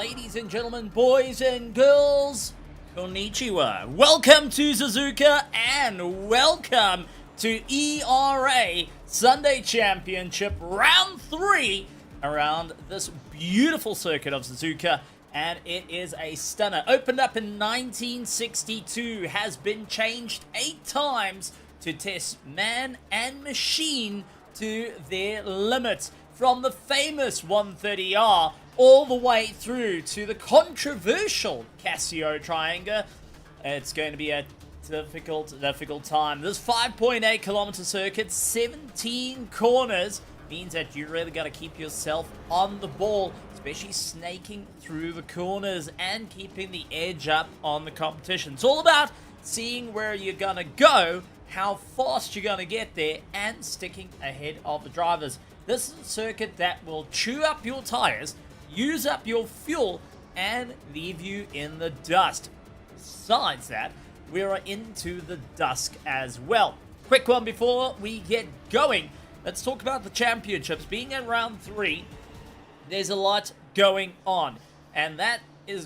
ladies and gentlemen, boys and girls, konnichiwa. Welcome to Suzuka and welcome to ERA Sunday Championship Round 3 around this beautiful circuit of Suzuka. And it is a stunner. Opened up in 1962, has been changed 8 times to test man and machine to their limits. From the famous 130R all the way through to the controversial Casio Triangle. It's going to be a difficult time. This 5.8 kilometer circuit, 17 corners, means that you really got to keep yourself on the ball, especially snaking through the corners and keeping the edge up on the competition. It's all about seeing where you're going to go, how fast you're going to get there, and sticking ahead of the drivers. This is a circuit that will chew up your tires, use up your fuel, and leave you in the dust. Besides that, we are into the dusk as well. Quick one before we get going. Let's talk about the championships. Being at round 3, there's a lot going on. And that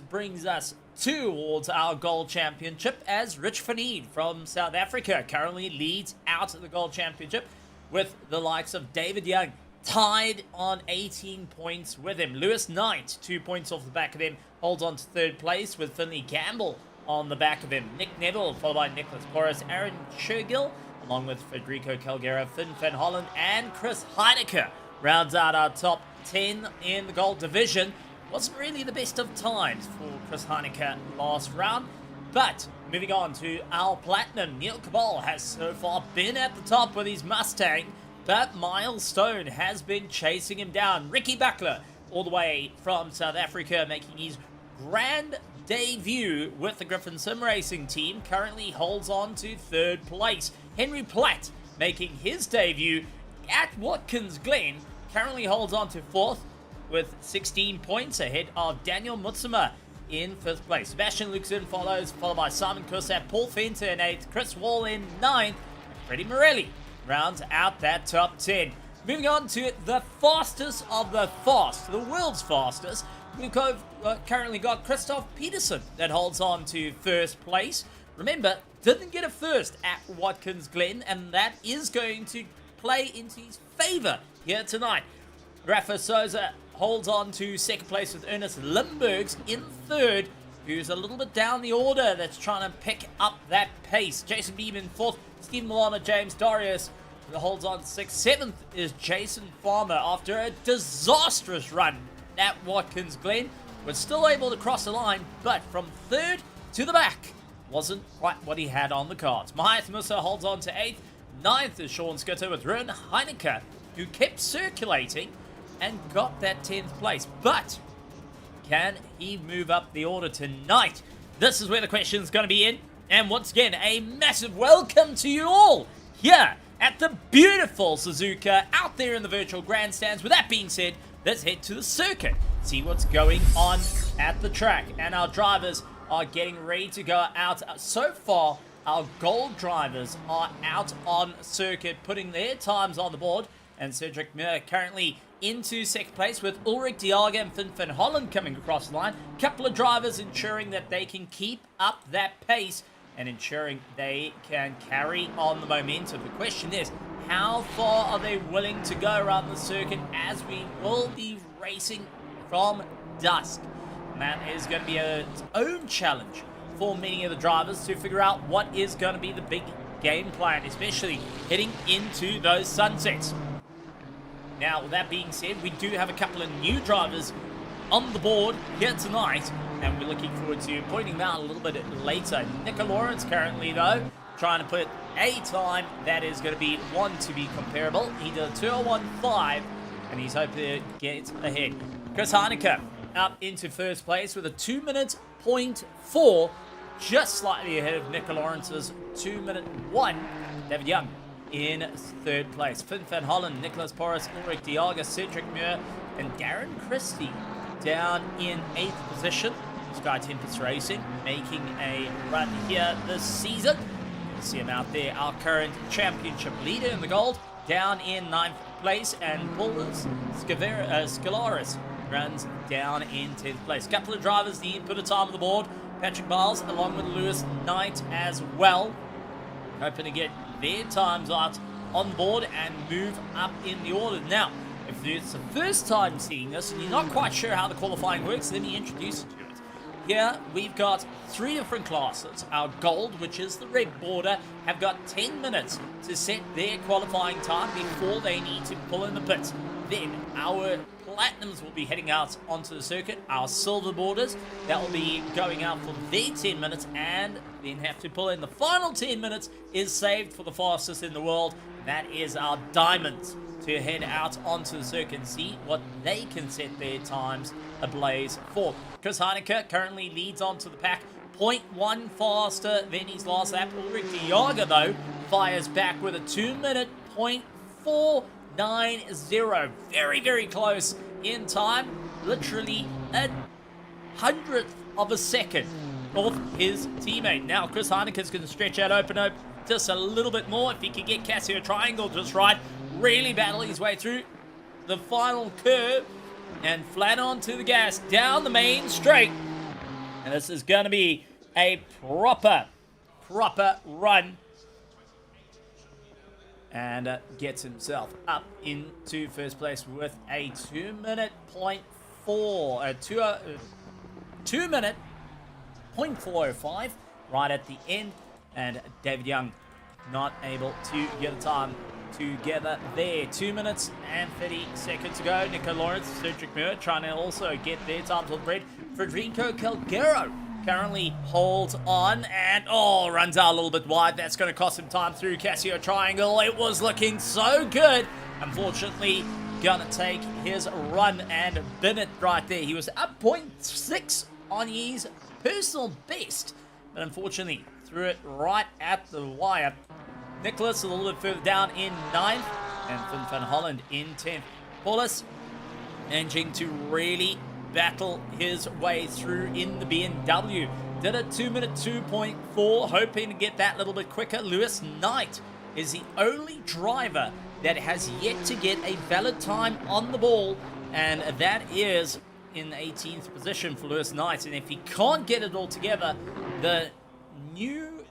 brings us towards our gold championship, as Rich Fanid from South Africa currently leads out of the gold championship with the likes of David Young tied on 18 points with him. Lewis Knight, 2 points off the back of him, holds on to third place with Finley Gamble on the back of him. Nick Neville, followed by Nicholas Porras, Aaron Shergill, along with Federico Calgera, Finn Van Holland, and Chris Heidecker rounds out our top 10 in the gold division. Wasn't really the best of times for Chris Heidecker last round, but moving on to our platinum, Neil Cabal has so far been at the top with his Mustang, but Miles Stone has been chasing him down. Ricky Buckler, all the way from South Africa, making his grand debut with the Griffin Sim Racing team, currently holds on to third place. Henry Platt, making his debut at Watkins Glen, currently holds on to fourth with 16 points, ahead of Daniel Mutsuma in 5th place. Sebastian Luxon follows, followed by Simon Kursat, Paul Fenter in 8th, Chris Wall in 9th, and Freddie Morelli rounds out that top 10. Moving on to the fastest of the fast, the world's fastest, we've currently got Christoph Peterson that holds on to 1st place. Remember, didn't get a first at Watkins Glen, and that is going to play into his favor here tonight. Rafa Souza holds on to 2nd place with Ernest Limburgs in 3rd, who's a little bit down the order, that's trying to pick up that pace. Jason Beeman 4th, Stephen Milano, James Darius holds on to 6th. 7th is Jason Farmer after a disastrous run at Watkins Glen. Was still able to cross the line, but from 3rd to the back wasn't quite what he had on the cards. Mahiath Musa holds on to 8th. 9th is Sean Skitter with Ron Heinecker, who kept circulating and got that 10th place. But can he move up the order tonight? This is where the question is going to be in. And once again, a massive welcome to you all here at the beautiful Suzuka out there in the virtual grandstands. With that being said, let's head to the circuit, see what's going on at the track. And our drivers are getting ready to go out. So far, our gold drivers are out on circuit, putting their times on the board. And Cedric Muir currently into 2nd place with Ulrich Diaga and Finn Van Holland coming across the line. Couple of drivers ensuring that they can keep up that pace and ensuring they can carry on the momentum. The question is, how far are they willing to go around the circuit, as we will be racing from dusk? And that is going to be its own challenge for many of the drivers to figure out what is going to be the big game plan, especially heading into those sunsets. Now, with that being said, we do have a couple of new drivers on the board here tonight, and we're looking forward to pointing them out a little bit later. Nico Lawrence currently, though, trying to put a time that is going to be one to be comparable. He did a 2:01.5, and he's hoping to get ahead. Chris Heinecker up into 1st place with a 2:04, just slightly ahead of Nico Lawrence's 2:01. David Young in 3rd place. Finn Van Hollen, Nicholas Porras, Ulrich Diaga, Cedric Muir, and Darren Christie down in 8th position. Sky Tempest Racing making a run here this season. You can see him out there, our current championship leader in the gold, down in 9th place, and Paulus Scalaris runs down in 10th place. A couple of drivers need put a time on the board. Patrick Miles along with Lewis Knight as well. Hoping to get their times out on board and move up in the order. Now, if it's the first time seeing this and you're not quite sure how the qualifying works, let me introduce you to it. Here, we've got 3 different classes. Our gold, which is the red border, have got 10 minutes to set their qualifying time before they need to pull in the pits. Then, our platinums will be heading out onto the circuit. Our silver borders, that will be going out for their 10 minutes and then have to pull in. The final 10 minutes is saved for the fastest in the world. That is our diamonds to head out onto the circuit and see what they can set their times ablaze for. Chris Heineke currently leads onto the pack, 0.1 faster than his last lap. Ulrich Diaga, though, fires back with a 2-minute 0.490. Very, very close in time. Literally a 100th of a second off his teammate. Now, Chris Heineke's going to stretch out open just a little bit more. If he can get Casio Triangle just right, really battle his way through the final curve and flat onto the gas down the main straight. And this is going to be a proper run. And gets himself up into first place with a 2-minute 2-minute 0.405 right at the end. And David Young not able to get a time together there. 2 minutes and 30 seconds to go. Nico Lawrence, Cedric Muir trying to also get their times on the bread. Federico Calgero currently holds on and runs out a little bit wide. That's going to cost him time through Casio Triangle. It was looking so good. Unfortunately, going to take his run and bin it right there. He was up 0.6 on his personal best, but unfortunately threw it right at the wire. Nicholas a little bit further down in 9th, and Finn van Holland in 10th. Paulus managing to really battle his way through in the BMW. Did a 2-minute 2.4, hoping to get that a little bit quicker. Lewis Knight is the only driver that has yet to get a valid time on the ball, and that is in 18th position for Lewis Knight. And if he can't get it all together, the new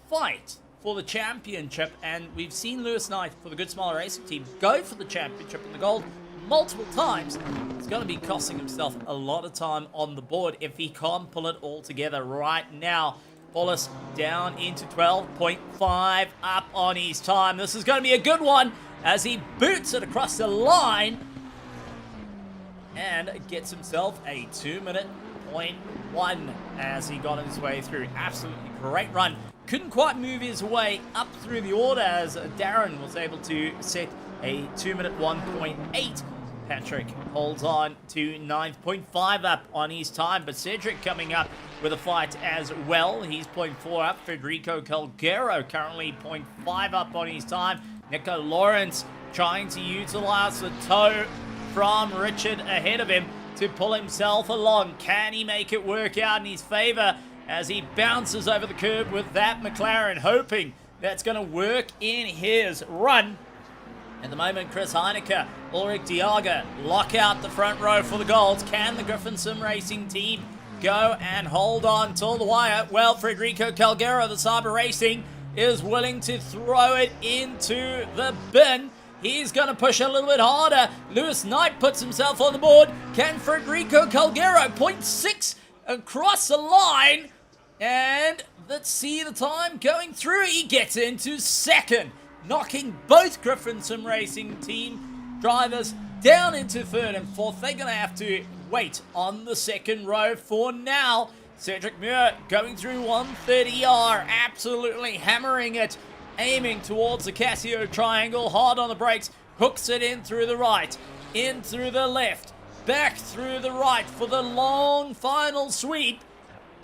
fight for the championship, and we've seen Lewis Knight for the Good Smile Racing team go for the championship in the gold multiple times. It's going to be costing himself a lot of time on the board if he can't pull it all together right now. Paulus down into 12.5 up on his time. This is going to be a good one as he boots it across the line and gets himself a 2-minute 0.1 as he got his way through. Absolutely great run. Couldn't quite move his way up through the order as Darren was able to set a 2-minute 1.8. Patrick holds on to 9.5 up on his time, but Cedric coming up with a fight as well. He's 0.4 up. Federico Calgero currently 0.5 up on his time. Nico Lawrence trying to utilize the tow from Richard ahead of him to pull himself along. Can he make it work out in his favor as he bounces over the curb with that McLaren, hoping that's going to work in his run? At the moment, Chris Heineke, Ulrich Diaga lock out the front row for the golds. Can the Griffin Sim Racing team go and hold on till the wire? Well, Federico Calgero, the Sabre Racing, is willing to throw it into the bin. He's going to push a little bit harder. Lewis Knight puts himself on the board. Can Federico Calgero 0.6 across the line? And let's see the time going through. He gets into second, knocking both Griffin Sim Racing team drivers down into third and fourth. They're going to have to wait on the second row for now. Cedric Muir going through 130R, absolutely hammering it, aiming towards the Casio Triangle, hard on the brakes, hooks it in through the right, in through the left, back through the right for the long final sweep.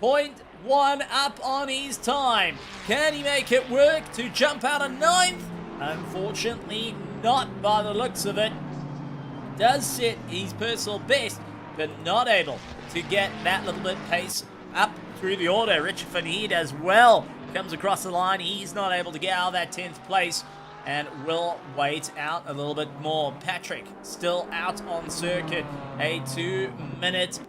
0.1 up on his time. Can he make it work to jump out of 9th? Unfortunately, not by the looks of it. Does set his personal best, but not able to get that little bit pace up through the order. Richard Van Heed as well comes across the line. He's not able to get out of that 10th place. and will wait out a little bit more. Patrick still out on circuit. A 2-minute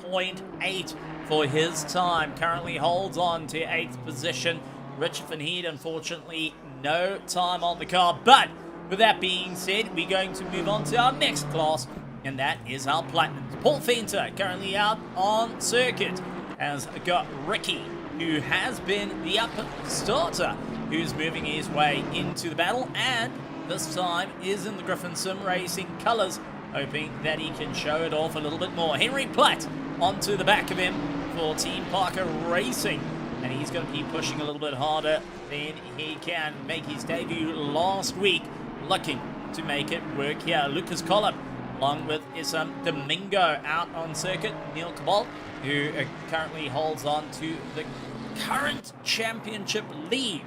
0.8 for his time. Currently holds on to 8th position. Richard Van Heed, unfortunately, no time on the car. But with that being said, we're going to move on to our next class, and that is our Platinums. Paul Fenter currently out on circuit. Has got Ricky, who has been the up starter, who's moving his way into the battle, and this time is in the Griffin Sim Racing colours, hoping that he can show it off a little bit more. Henry Platt onto the back of him for Team Parker Racing, and he's going to be pushing a little bit harder than he can. Make his debut last week, looking to make it work here. Lucas Collop along with Isam Domingo out on circuit. Neil Cabal, who currently holds on to the current championship lead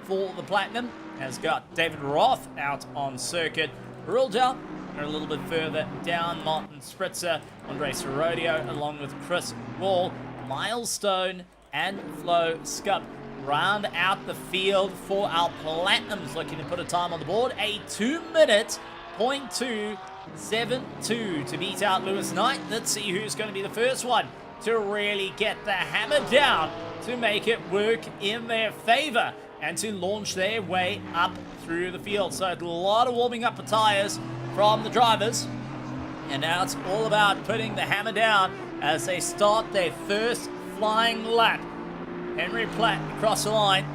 for the Platinum, has got David Roth out on circuit. Rildell, a little bit further down, Martin Spritzer, Andre Sorodio, along with Chris Wall, Milestone, and Flo Scup round out the field for our Platinums, looking to put a time on the board. A 2-minute 0.272 to beat out Lewis Knight. Let's see who's going to be the first one to really get the hammer down to make it work in their favor and to launch their way up through the field. So a lot of warming up of tires from the drivers, and now it's all about putting the hammer down as they start their first flying lap. Henry Platt across the line,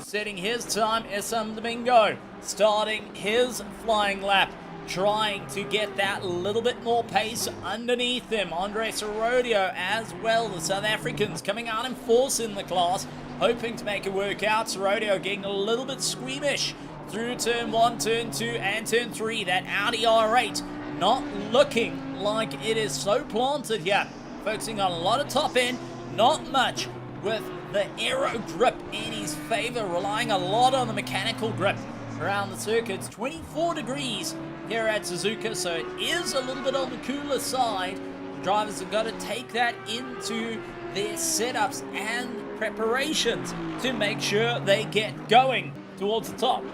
setting his time. Isam Domingo starting his flying lap, trying to get that little bit more pace underneath him. Andre Sorodio as well, the South Africans coming out in force in the class, hoping to make it work out. Sorodio getting a little bit squeamish through turn 1, turn 2, and turn 3. That Audi R8 not looking like it is so planted here. Focusing on a lot of top end, not much with the aero grip in his favor, relying a lot on the mechanical grip around the circuits. 24 degrees here at Suzuka, so it is a little bit on the cooler side. The drivers have got to take that into their setups and preparations to make sure they get going towards the top.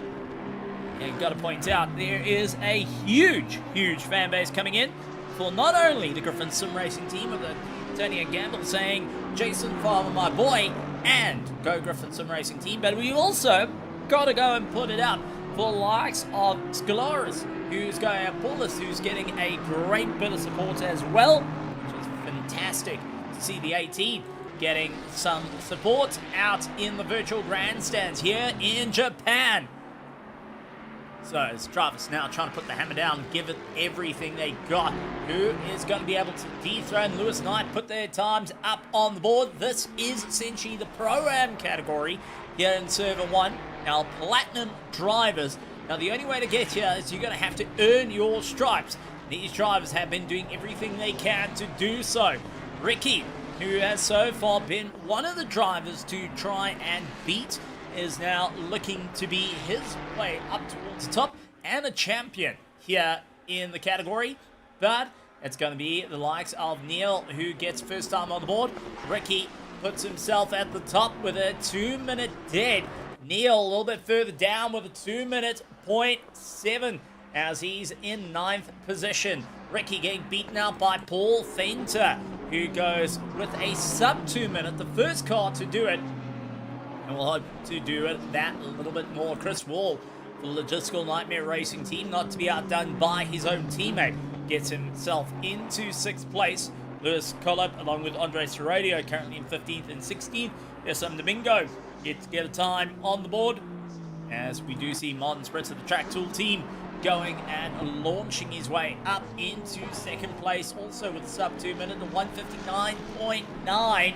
And you've got to point out there is a huge fan base coming in for not only the Griffin Sim Racing team with the Tony and Gamble saying Jason Farmer my boy and go Griffin Sim Racing team, but we also got to go and put it up for the likes of Scalaris, who's going up Paulus, who's getting a great bit of support as well, which is fantastic to see the 18 getting some support out in the virtual grandstands here in Japan. So it's Travis now trying to put the hammer down, give it everything they got. Who is going to be able to dethrone Lewis Knight, put their times up on the board? This is essentially the Pro-Am category here in Server 1. Now, Platinum drivers. Now, the only way to get here is you're going to have to earn your stripes. These drivers have been doing everything they can to do so. Ricky, who has so far been one of the drivers to try and beat, is now looking to be his way up towards the top and a champion here in the category. But it's going to be the likes of Neil, who gets first time on the board. Ricky puts himself at the top with a 2-minute dead. Neil a little bit further down with a 2-minute 0.7 as he's in 9th position. Ricky getting beaten out by Paul Fenter, who goes with a sub 2 minute, the first car to do it. And we'll hope to do it that a little bit more. Chris Wall, the Logistical Nightmare Racing team, not to be outdone by his own teammate, gets himself into 6th place. Lewis Collop, along with Andre Sorodio, currently in 15th and 16th. Isam Domingo gets to get a time on the board, as we do see Martin Spritz of the Track Tool team going and launching his way up into 2nd place, also with a sub 2 minute of 159.9.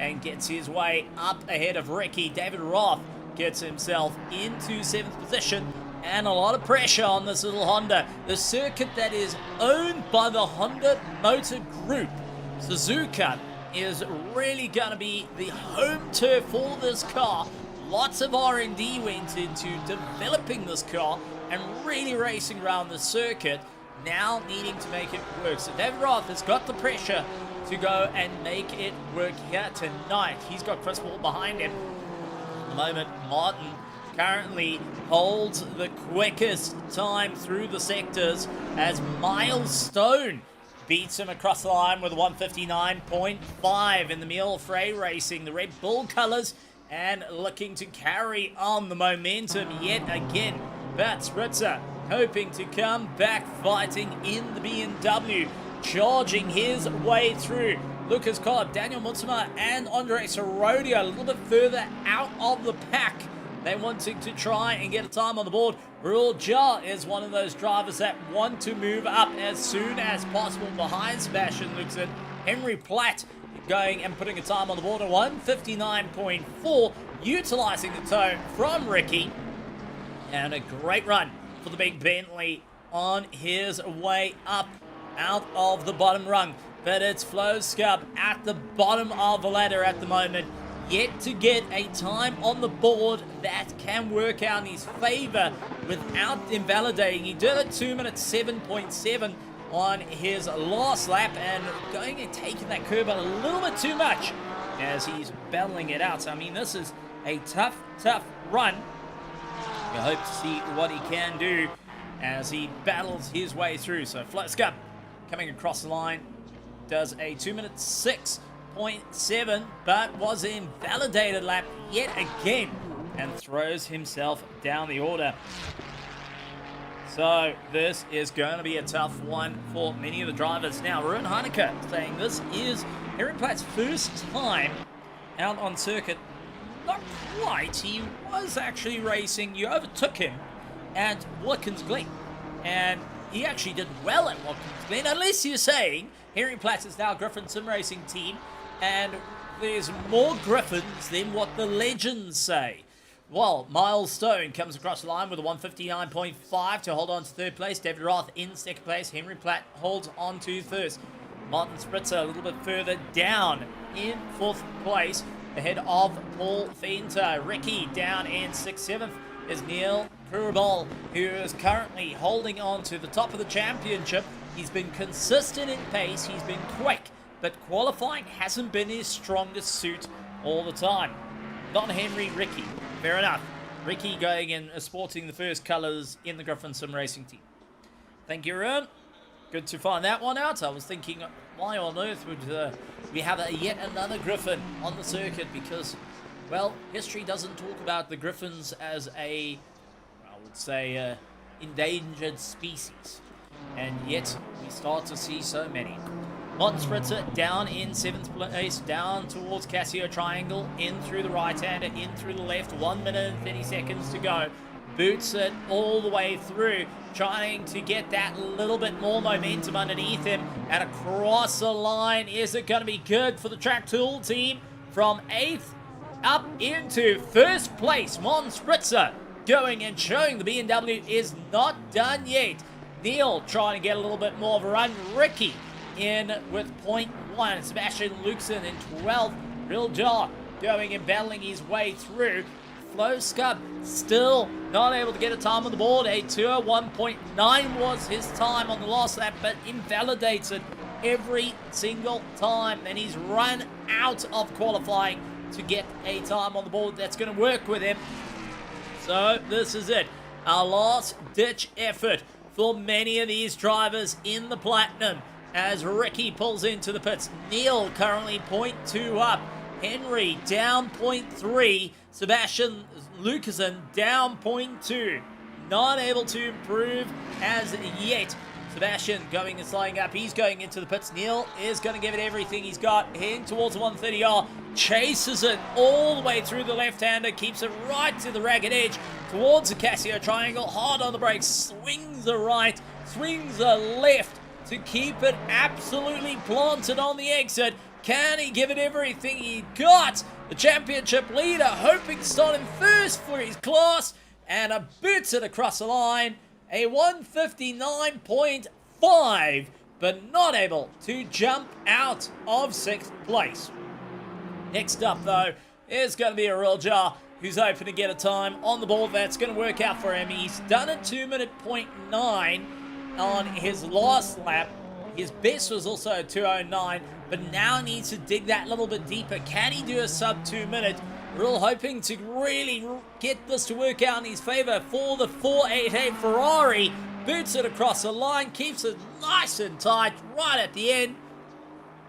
And gets his way up ahead of Ricky. David Roth gets himself into 7th position, and a lot of pressure on this little Honda. The circuit that is owned by the Honda Motor Group, Suzuka, is really going to be the home turf for this car. Lots of R&D went into developing this car and really racing around the circuit, now needing to make it work. So David Roth has got the pressure to go and make it work here tonight. He's got Chris Wall behind him. At the moment, Martin currently holds the quickest time through the sectors as Milestone beats him across the line with 159.5 in the Mille Frey Racing. The Red Bull colours and looking to carry on the momentum yet again. But Spritzer hoping to come back fighting in the BMW, charging his way through. Lucas Cobb, Daniel Mutsuma, and Andre Sorodio a little bit further out of the pack. They wanting to try and get a time on the board. Rule Ja is one of those drivers that want to move up as soon as possible behind Sebastian Luxon. Henry Platt going and putting a time on the board at 159.4, utilizing the toe from Ricky. And a great run for the big Bentley on his way up out of the bottom rung. But it's Flo Scub at the bottom of the ladder at the moment, yet to get a time on the board that can work out in his favor without invalidating. He did a 2 minutes 7.7 on his last lap, and going and taking that curb a little bit too much as he's battling it out. So, I mean, this is a tough run. We hope to see what he can do as he battles his way through. So Flo Scub coming across the line does a 2 minutes 6.7, but was invalidated lap yet again and throws himself down the order. So this is going to be a tough one for many of the drivers. Now, Ruben Heineke saying this is Henry Platt's first time out on circuit. Not quite. He was actually racing. You overtook him at Watkins Glen, and he actually did well at Watkins Glen, unless you're saying Henry Platt is now Griffin Sim Racing team, and there's more Griffins than what the legends say. Well, Milestone comes across the line with a 159.5 to hold on to third place. David Roth in second place. Henry Platt holds on to first. Martin Spritzer a little bit further down in fourth place, ahead of Paul Fenter. Ricky down in 6th, 7th is Neil Kurabal, who is currently holding on to the top of the championship. He's been consistent in pace, he's been quick, but qualifying hasn't been his strongest suit all the time. Not Henry, Ricky. Fair enough. Ricky going and sporting the first colours in the Griffin Sim Racing team. Thank you, Ern. Good to find that one out. I was thinking, why on earth would we have yet another Griffin on the circuit? Because, well, history doesn't talk about the Griffins as a, I would say, endangered species. And yet, we start to see so many. Martin Spritzer down in 7th place, down towards Casio Triangle, in through the right-hander, in through the left, 1 minute and 30 seconds to go. Boots it all the way through, trying to get that little bit more momentum underneath him. And across the line, is it going to be good for the Track Tool team? From 8th up into 1st place, Martin Spritzer going and showing the BMW is not done yet. Neil trying to get a little bit more of a run. Ricky in with 0.1. Sebastian Luxon in 12th. Real Jaw going and battling his way through. Flo Scub still not able to get a time on the board. A 2:01.9 was his time on the last lap, but invalidates it every single time. And he's run out of qualifying to get a time on the board that's going to work with him. So this is it. Our last ditch effort for many of these drivers in the Platinum as Ricky pulls into the pits. Neil currently 0.2 up. Henry down 0.3. Sebastian Lucasen down 0.2. Not able to improve as yet. Sebastian going and sliding up. He's going into the pits. Neil is going to give it everything he's got. Heading towards the 130R. Chases it all the way through the left-hander. Keeps it right to the ragged edge. Towards the Casio Triangle. Hard on the brakes. Swings the right. Swings the left to keep it absolutely planted on the exit. Can he give it everything he got? The championship leader hoping to start in first for his class. And a boots it across the line. A 159.5, but not able to jump out of 6th place. Next up, though, is going to be a Real Jar, who's hoping to get a time on the board that's going to work out for him. He's done a 2:09 on his last lap. His best was also a 2:09, but now needs to dig that little bit deeper. Can he do a sub 2 minute? Real hoping to really get this to work out in his favor for the 488 Ferrari. Boots it across the line, keeps it nice and tight right at the end.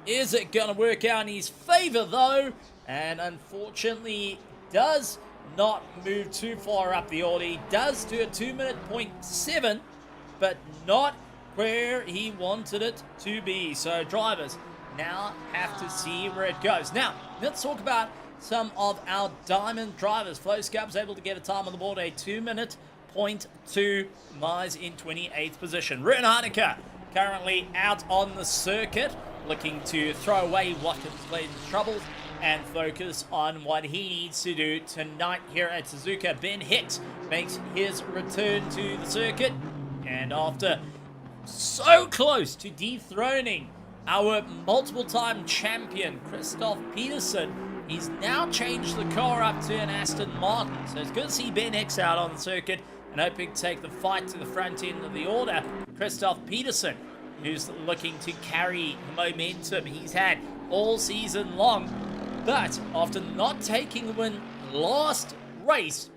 Is it going to work out in his favor though? And unfortunately does not move too far up the order. He does do a 2-minute 0.7, but not where he wanted it to be. So drivers now have to see where it goes. Now, let's talk about some of our diamond drivers. Flo Scab's able to get a time on the board, a 2-minute 0.2, lies in 28th position. Ruben Heineke currently out on the circuit, looking to throw away Watkins' troubles and focus on what he needs to do tonight here at Suzuka. Ben Hicks makes his return to the circuit, and after so close to dethroning our multiple-time champion Christoph Peterson, he's now changed the car up to an Aston Martin. So it's good to see Ben Hicks out on the circuit and hoping to take the fight to the front end of the order. Christoph Peterson, who's looking to carry the momentum he's had all season long. But after not taking the win last race,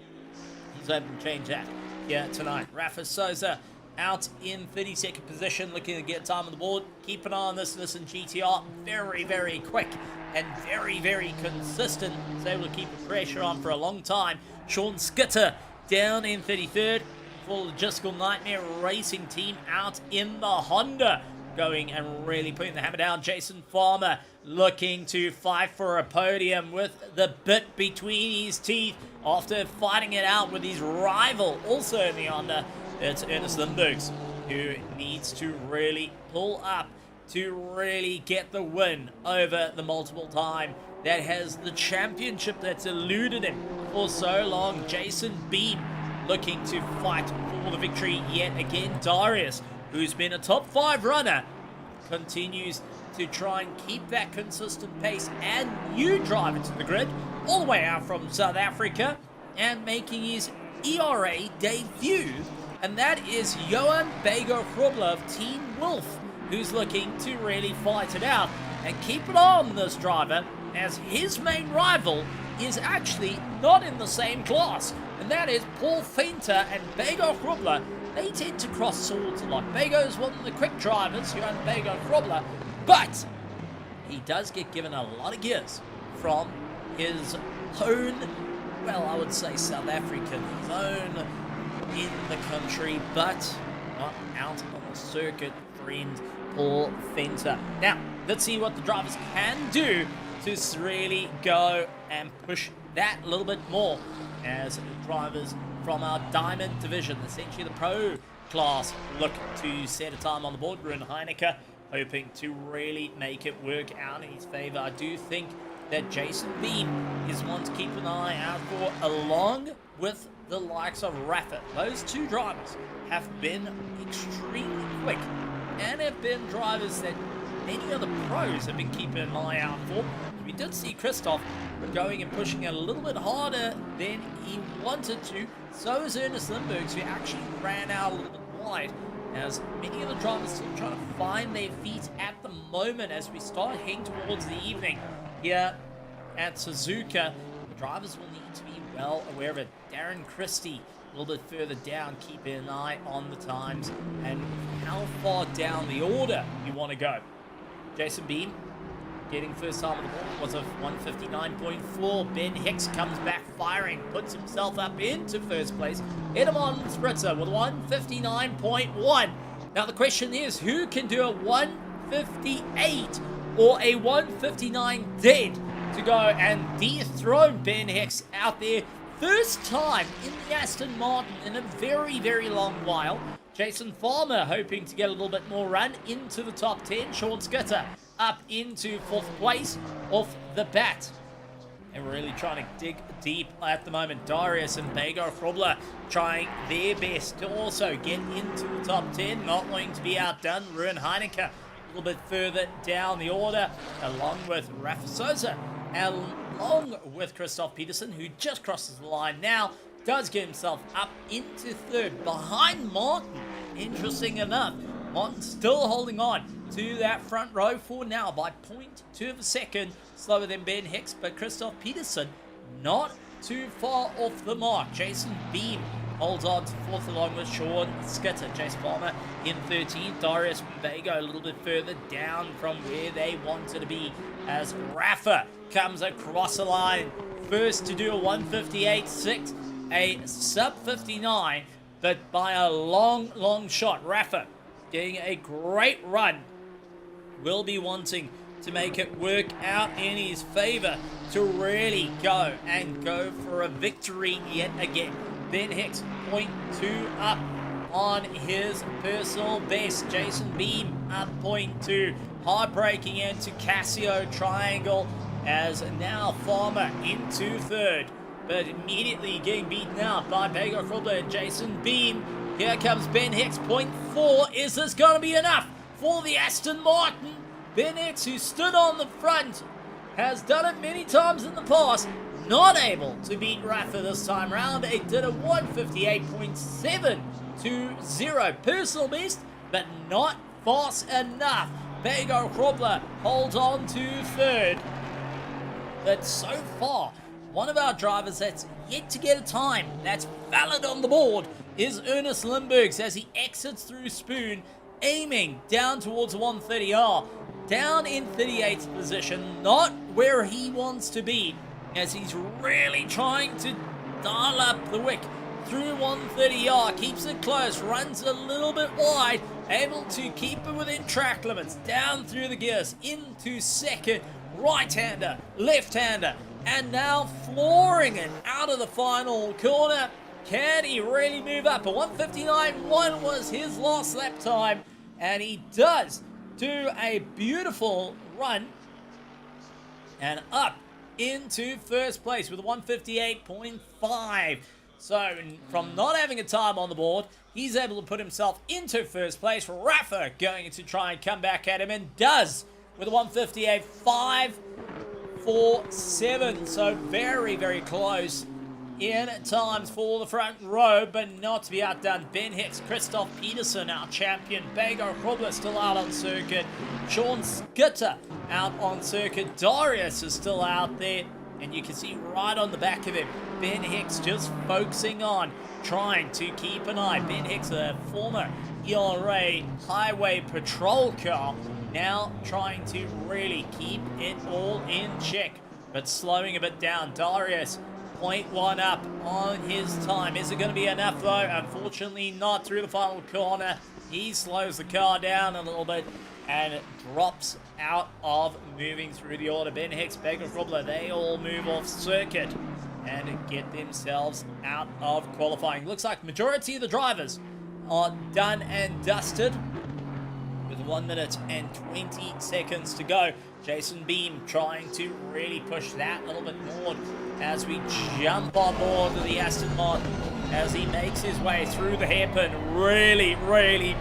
he's able to change that here tonight. Rafa Souza out in 32nd position, looking to get time on the board. Keep an eye on this Nissan GTR. Very, very quick and very, very consistent. He's able to keep the pressure on for a long time. Sean Skitter down in 33rd. For the logistical nightmare racing team out in the Honda, going and really putting the hammer down. Jason Farmer looking to fight for a podium with the bit between his teeth after fighting it out with his rival, also in the Honda. It's Ernest Lindbergs, who needs to really pull up to really get the win over the multiple time that has the championship that's eluded him for so long. Jason Beam looking to fight for the victory yet again. Darius, who's been a top 5 runner, continues to try and keep that consistent pace. And new driver to the grid, all the way out from South Africa, and making his ERA debut, and that is Johan Bego Grobler of Team Wolf, who's looking to really fight it out. And keep it on this driver, as his main rival is actually not in the same class, and that is Paul Fenter and Bego Grobler. They tend to cross swords a lot. Bego's one of the quick drivers, Johan Bego Grobler, but he does get given a lot of gears from his own, well, I would say South African, his own in the country, but not out on the circuit, friend Paul Fenter. Now, let's see what the drivers can do to really go and push that a little bit more, as drivers from our Diamond division, essentially the Pro class, look to set a time on the board. Ruben Heineke hoping to really make it work out in his favor. I do think that Jason Beam is one to keep an eye out for, along with the likes of Rafa. Those two drivers have been extremely quick and have been drivers that many of the pros have been keeping an eye out for. We did see Christoph going and pushing it a little bit harder than he wanted to. So is Ernest Lindbergs, who actually ran out a little bit wide, as many of the drivers still trying to find their feet at the moment as we start heading towards the evening here at Suzuka. The drivers will need to be well aware of it. Darren Christie a little bit further down, keeping an eye on the times and how far down the order you want to go. Jason Beam getting first time on the board was a 159.4. Ben Hicks comes back firing, puts himself up into first place. Edamon Spritzer with 159.1. Now the question is, who can do a 158 or a 159 dead to go and dethrone Ben Hicks out there? First time in the Aston Martin in a very, very long while. Jason Farmer hoping to get a little bit more run into the top 10. Sean Skitter up into 4th place off the bat. And we're really trying to dig deep at the moment. Darius and Bego Grobler trying their best to also get into the top 10. Not wanting to be outdone. Ruben Heineke a little bit further down the order, along with Rafa Souza, along with Christoph Peterson, who just crosses the line now. Does get himself up into 3rd behind Martin. Interesting enough, Martin still holding on to that front row for now by 0.2 of a second, slower than Ben Hicks, but Christoph Peterson not too far off the mark. Jason Beam holds on to 4th along with Sean Skitter. Jason Palmer in 13th. Darius Vega a little bit further down from where they wanted to be as Rafa comes across the line. First to do a 158.6, a sub 59, but by a long shot. Rafa getting a great run. Will be wanting to make it work out in his favor to really go for a victory yet again. Ben Hicks 0.2 up on his personal best. Jason Beam up 0.2. Heartbreaking into Casio Triangle as now Farmer into 3rd. But immediately getting beaten out by Pego Krubler and Jason Beam. Here comes Ben Hicks 0.4. Is this going to be enough for the Aston Martin? Ben Hicks, who stood on the front, has done it many times in the past. Not able to beat Rafa this time round. He did a 158.720 personal best, but not fast enough. Pego Krubler holds on to 3rd. But so far, one of our drivers that's yet to get a time that's valid on the board is Ernest Lindbergs as he exits through Spoon, aiming down towards 130R. Down in 38th position, not where he wants to be, as he's really trying to dial up the wick through 130R, keeps it close, runs a little bit wide, able to keep it within track limits, down through the gears, into 2nd, right-hander, left-hander, and now flooring it out of the final corner. Can he really move up? A 159.1 was his last lap time, and he does do a beautiful run and up into 1st place with a 158.5. So from not having a time on the board, he's able to put himself into 1st place. Rafa going to try and come back at him, and does with a 158.547. So very close in times for the front row, but not to be outdone. Ben Hicks, Christoph Peterson, our champion. Pego Krubler still out on circuit. Sean Skitter out on circuit. Darius is still out there, and you can see right on the back of him, Ben Hicks just focusing on trying to keep an eye. Ben Hicks, a former ERA highway patrol car, now trying to really keep it all in check, but slowing a bit down. Darius 0.1 up on his time. Is it going to be enough though? Unfortunately not. Through the final corner, he slows the car down a little bit and drops out of moving through the order. Ben Hicks, Pego Krubler, they all move off circuit and get themselves out of qualifying. Looks like majority of the drivers are done and dusted with 1 minute and 20 seconds to go. Jason Beam trying to really push that a little bit more as we jump on board to the Aston Martin as he makes his way through the hairpin, really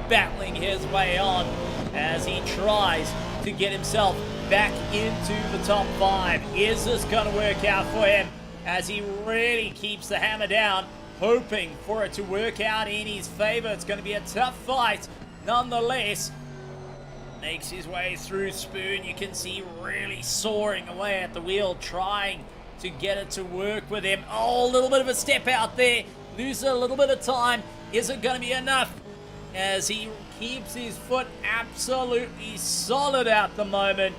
battling his way on as he tries to get himself back into the top 5. Is this going to work out for him as he really keeps the hammer down, hoping for it to work out in his favor? It's going to be a tough fight nonetheless. Makes his way through Spoon. You can see really soaring away at the wheel, trying to get it to work with him. Oh, a little bit of a step out there. Loses a little bit of time. Is it going to be enough? As he keeps his foot absolutely solid at the moment.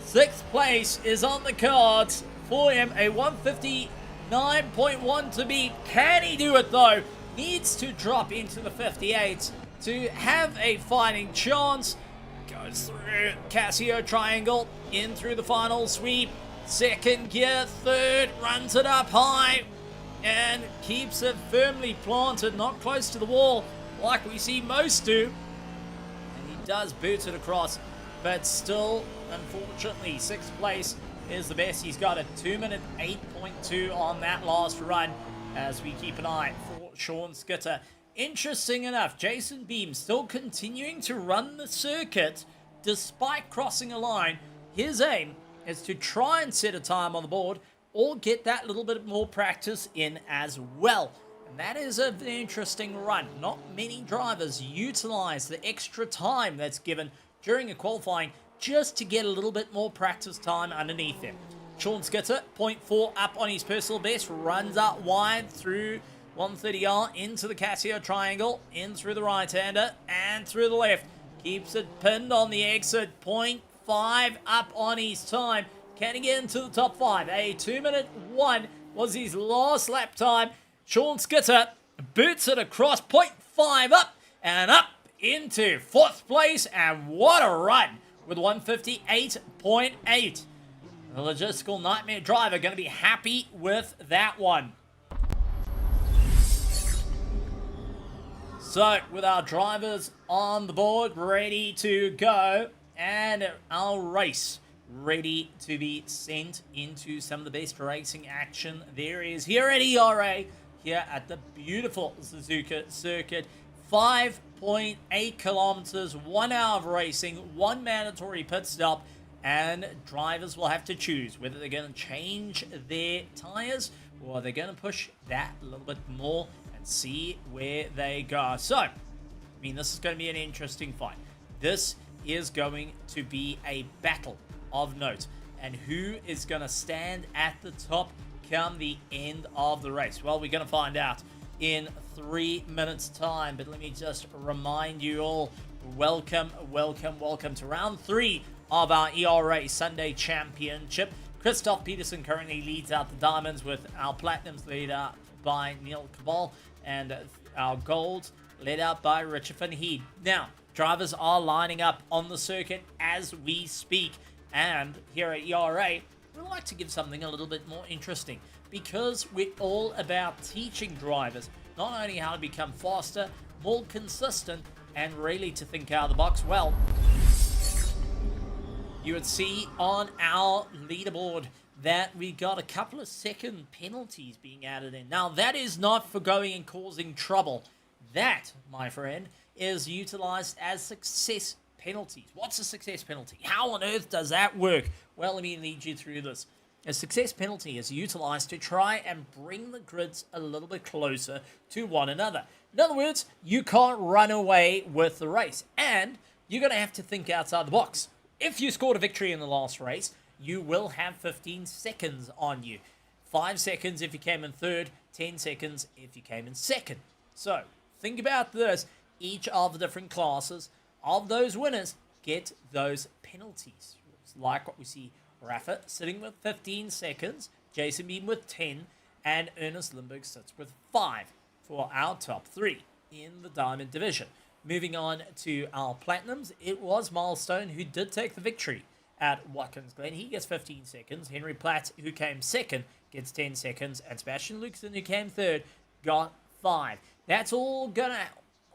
6th place is on the cards for him. A 159.1 to beat. Can he do it though? Needs to drop into the 58 to have a fighting chance. Goes through Casio Triangle, in through the final sweep, 2nd gear, 3rd, runs it up high, and keeps it firmly planted, not close to the wall, like we see most do. And he does boot it across, but still, unfortunately, 6th place is the best. He's got a 2 minute 8.2 on that last run, as we keep an eye for Sean Skitter. Interesting enough, Jason Beam still continuing to run the circuit despite crossing a line. His aim is to try and set a time on the board or get that little bit more practice in as well. And that is an interesting run. Not many drivers utilize the extra time that's given during a qualifying just to get a little bit more practice time underneath him. Sean Skitter, 0.4 up on his personal best, runs out wide through 130R into the Casio triangle, in through the right-hander and through the left. Keeps it pinned on the exit, 0.5 up on his time. Can he get into the top 5? A 2-minute 1 was his last lap time. Sean Skitter boots it across, 0.5 up and up into 4th place, and what a run with 158.8. The logistical nightmare driver going to be happy with that one. So, with our drivers on the board, ready to go, and our race ready to be sent into some of the best racing action there is here at ERA, here at the beautiful Suzuka circuit. 5.8 kilometers, 1 hour of racing, 1 mandatory pit stop, and drivers will have to choose whether they're going to change their tires or they're going to push that a little bit more and see where they go. So, I mean, this is going to be an interesting fight. This is going to be a battle of note. And who is going to stand at the top come the end of the race? Well, we're going to find out in 3 minutes time, but let me just remind you all, welcome to round 3 of our ERA Sunday Championship. Christoph Peterson currently leads out the diamonds, with our platinums led out by Neil Cabal and our golds led out by Richard Van Heed. Now, drivers are lining up on the circuit as we speak, and here at ERA we like to give something a little bit more interesting, because we're all about teaching drivers not only how to become faster, more consistent, and really to think out of the box. Well, you would see on our leaderboard that we got a couple of second penalties being added in. Now, that is not for going and causing trouble. That, my friend, is utilized as success penalties. What's a success penalty? How on earth does that work? Well, let me lead you through this. A success penalty is utilized to try and bring the grids a little bit closer to one another. In other words, you can't run away with the race, and you're going to have to think outside the box. If you scored a victory in the last race, you will have 15 seconds on you. 5 seconds if you came in third, 10 seconds if you came in second. So, think about this. Each of the different classes of those winners get those penalties. It's like what we see Rafa sitting with 15 seconds, Jason Beam with 10, and Ernest Lindbergh sits with 5 for our top 3 in the Diamond Division. Moving on to our Platinums, it was Milestone who did take the victory at Watkins Glen. He gets 15 seconds. Henry Platt, who came second, gets 10 seconds. And Sebastian Luxon, who came third, got 5. That's all going to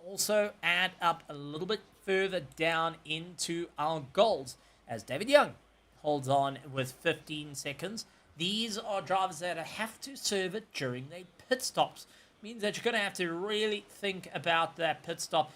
also add up a little bit further down into our goals, as David Young holds on with 15 seconds. These are drivers that have to serve it during their pit stops. Means that you're going to have to really think about that pit stop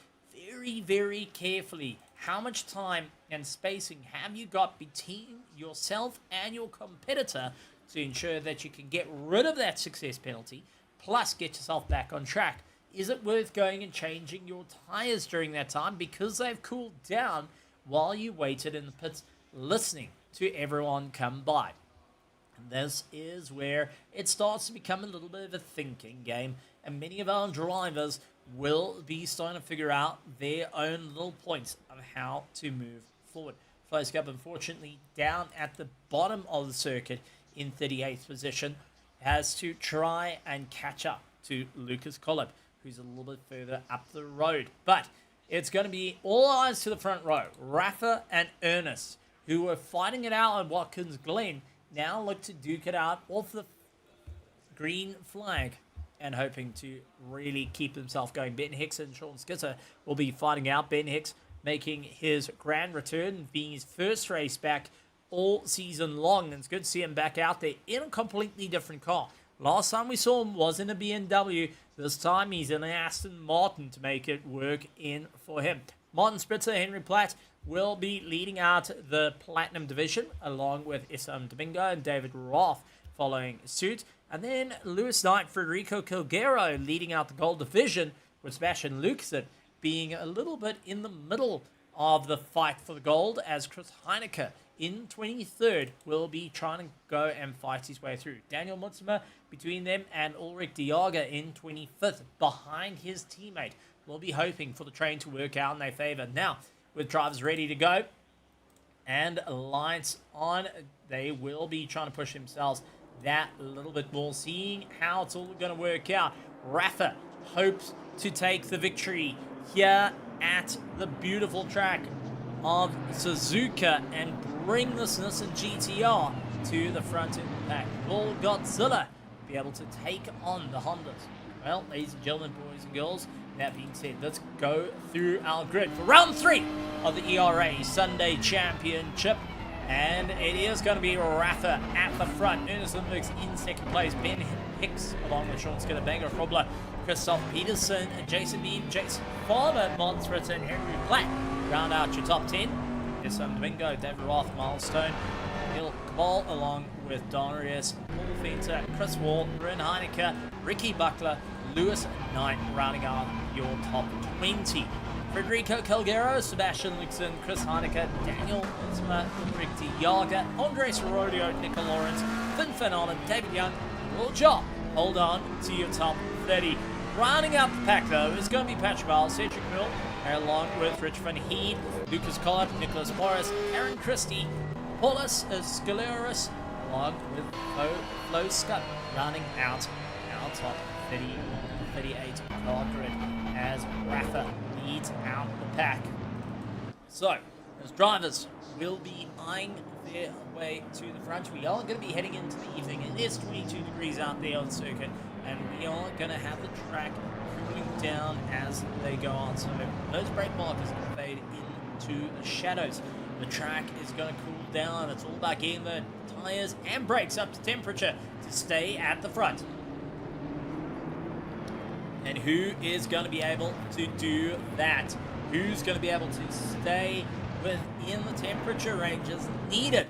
very, very carefully. How much time and spacing have you got between yourself and your competitor to ensure that you can get rid of that success penalty, plus get yourself back on track? Is it worth going and changing your tires during that time because they've cooled down while you waited in the pits listening to everyone come by? And this is where it starts to become a little bit of a thinking game, and many of our drivers will be starting to figure out their own little points of how to move forward. Flyers Cup, unfortunately, down at the bottom of the circuit in 38th position, has to try and catch up to Lucas Collip, who's a little bit further up the road. But it's going to be all eyes to the front row. Rafa and Ernest, who were fighting it out at Watkins Glen, now look to duke it out off the green flag and hoping to really keep himself going. Ben Hicks and Sean Skitter will be fighting out. Ben Hicks making his grand return, being his first race back all season long. And it's good to see him back out there in a completely different car. Last time we saw him was in a BMW. This time he's in an Aston Martin to make it work in for him. Martin Spritzer, Henry Platt will be leading out the Platinum Division, along with Issam Domingo and David Roth following suit. And then Lewis Knight, Federico Kilgaro leading out the Gold Division, with Sebastian Luxon being a little bit in the middle of the fight for the gold, as Chris Heineke in 23rd will be trying to go and fight his way through. Daniel Mutsuma between them and Ulrich Diaga in 25th behind his teammate. We'll be hoping for the train to work out in their favor. Now, with drivers ready to go and lights on, they will be trying to push themselves that little bit more, seeing how it's all going to work out. Rafa hopes to take the victory here at the beautiful track of Suzuka and bring this Nissan GTR to the front end of the pack. Will Godzilla be able to take on the Hondas? Well, ladies and gentlemen, boys and girls, that being said, let's go through our grid for round 3 of the ERA Sunday Championship. And it is going to be Rafa at the front. Ernest Lindbergh's in second place. Ben Hicks along with Sean Skinner, Banger Frobler, Christoph Peterson, Jason Beam, Jason Farmer, Monsfritz, and Henry Platt round out your top 10. There's Domingo, David Roth, Milestone, Neil Cabal, along with Darius, Paul Fenter, Chris Wall, Ren Heineke, Ricky Buckler, Lewis Knight rounding out your top 20. Federico Calgero, Sebastian Luxon, Chris Heineke, Daniel Ultima, Ulrich Diaga, Andres Rodio, Nico Lawrence, Finn Fernandez, David Young, Will Job. Hold on to your top 30. Rounding out the pack, though, is going to be Patrick Ball, Cedric Mill, along with Rich Van Heed, Lucas Collard, Nicholas Morris, Aaron Christie, Paulus Scaleris, along with Flo Scott, rounding out our top 30, 38 card grid as Rafa leads out the pack. So, as drivers will be eyeing their way to the front, we are going to be heading into the evening. It is 22 degrees out there on the circuit, and we are going to have the track cooling down as they go on. So those brake markers are going to fade into the shadows. The track is going to cool down. It's all about getting the tires and brakes up to temperature to stay at the front. And who is going to be able to do that? Who's going to be able to stay within the temperature ranges needed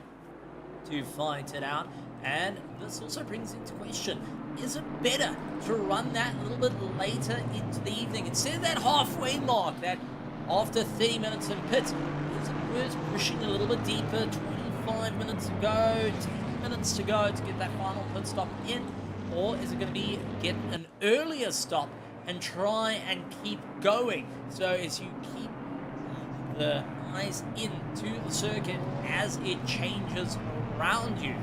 to fight it out? And this also brings into question, is it better to run that a little bit later into the evening? Instead of that halfway mark, that after 30 minutes in pits, is it worth pushing a little bit deeper, 25 minutes to go, 10 minutes to go to get that final pit stop in? Or is it going to be get an earlier stop and try and keep going? So as you keep the eyes into the circuit as it changes around you,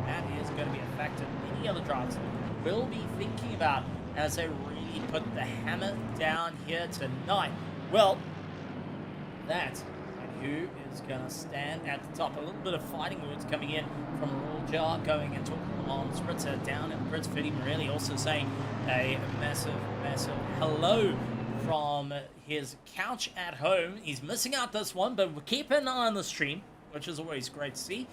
that is going to be a factor many other drivers will be thinking about as they really put the hammer down here tonight. Well, that and who is going to stand at the top. A little bit of fighting words coming in from Royal Jar, going and talking along Spritzer down in Brits. Freddie Morelli also saying a massive hello from his couch at home. He's missing out this one, but we'll keep an eye on the stream, which is always great to see.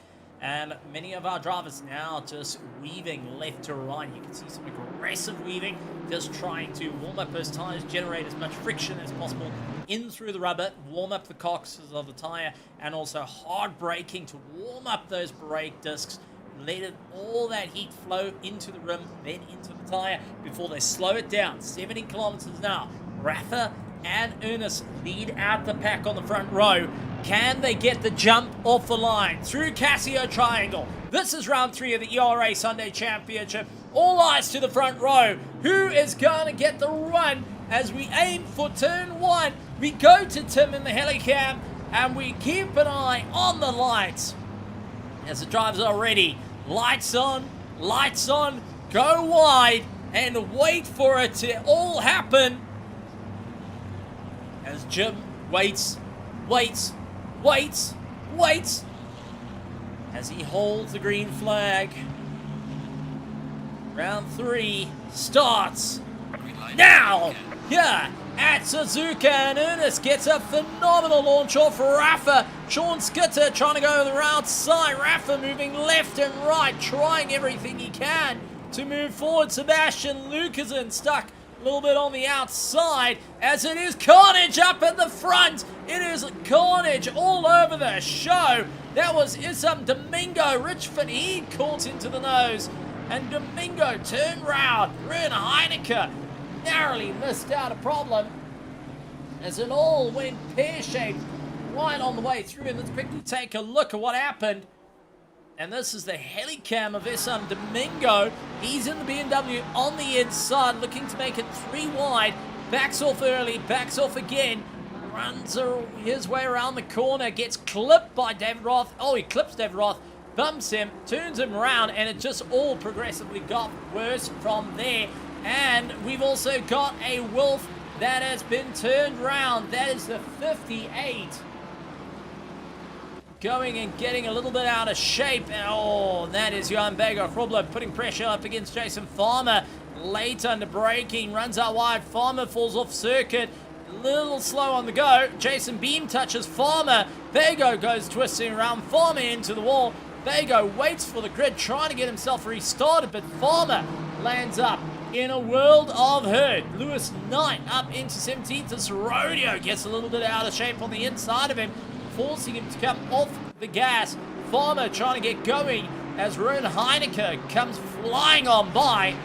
And many of our drivers now just weaving left to right. You can see some aggressive weaving, just trying to warm up those tires, generate as much friction as possible in through the rubber, warm up the coccyxes of the tire, and also hard braking to warm up those brake discs. Let all that heat flow into the rim, then into the tire before they slow it down. 70 kilometers now. Rafa and Ernest lead out the pack on the front row. Can they get the jump off the line through Casio Triangle? This is round 3 of the ERA Sunday Championship. All eyes to the front row. Who is going to get the run as we aim for turn 1? We go to Tim in the helicam and we keep an eye on the lights as the drivers are ready. Lights on, go wide and wait for it to all happen. As Jim waits as he holds the green flag. Round 3 starts now here at Suzuka, and Ernest gets a phenomenal launch off Rafa. Sean Skitter trying to go to the outside. Rafa moving left and right, trying everything he can to move forward. Sebastian Lucasen stuck a little bit on the outside as it is carnage up at the front. It is carnage all over the show. That was Issam Domingo. Rich Van Heed caught into the nose, and Domingo turned round. Ren Heineke narrowly missed out a problem as it all went pear-shaped right on the way through. And let's quickly take a look at what happened. And this is the helicam of Isam Domingo. He's in the BMW on the inside, looking to make it 3 wide. Backs off early, backs off again. Runs his way around the corner, gets clipped by David Roth. Oh, he clips David Roth, bumps him, turns him around, and it just all progressively got worse from there. And we've also got a Wolf that has been turned round. That is the 58. Going and getting a little bit out of shape. Oh, that is Johan Bager-Krobler putting pressure up against Jason Farmer. Late under braking, runs out wide. Farmer falls off circuit. Little slow on the go. Jason Beam touches Farmer. Bago goes twisting around. Farmer into the wall. Bago waits for the grid, trying to get himself restarted, but Farmer lands up in a world of hurt. Lewis Knight up into 17th. This Rodeo gets a little bit out of shape on the inside of him, forcing him to come off the gas. Farmer trying to get going as Ron Heineke comes flying on by.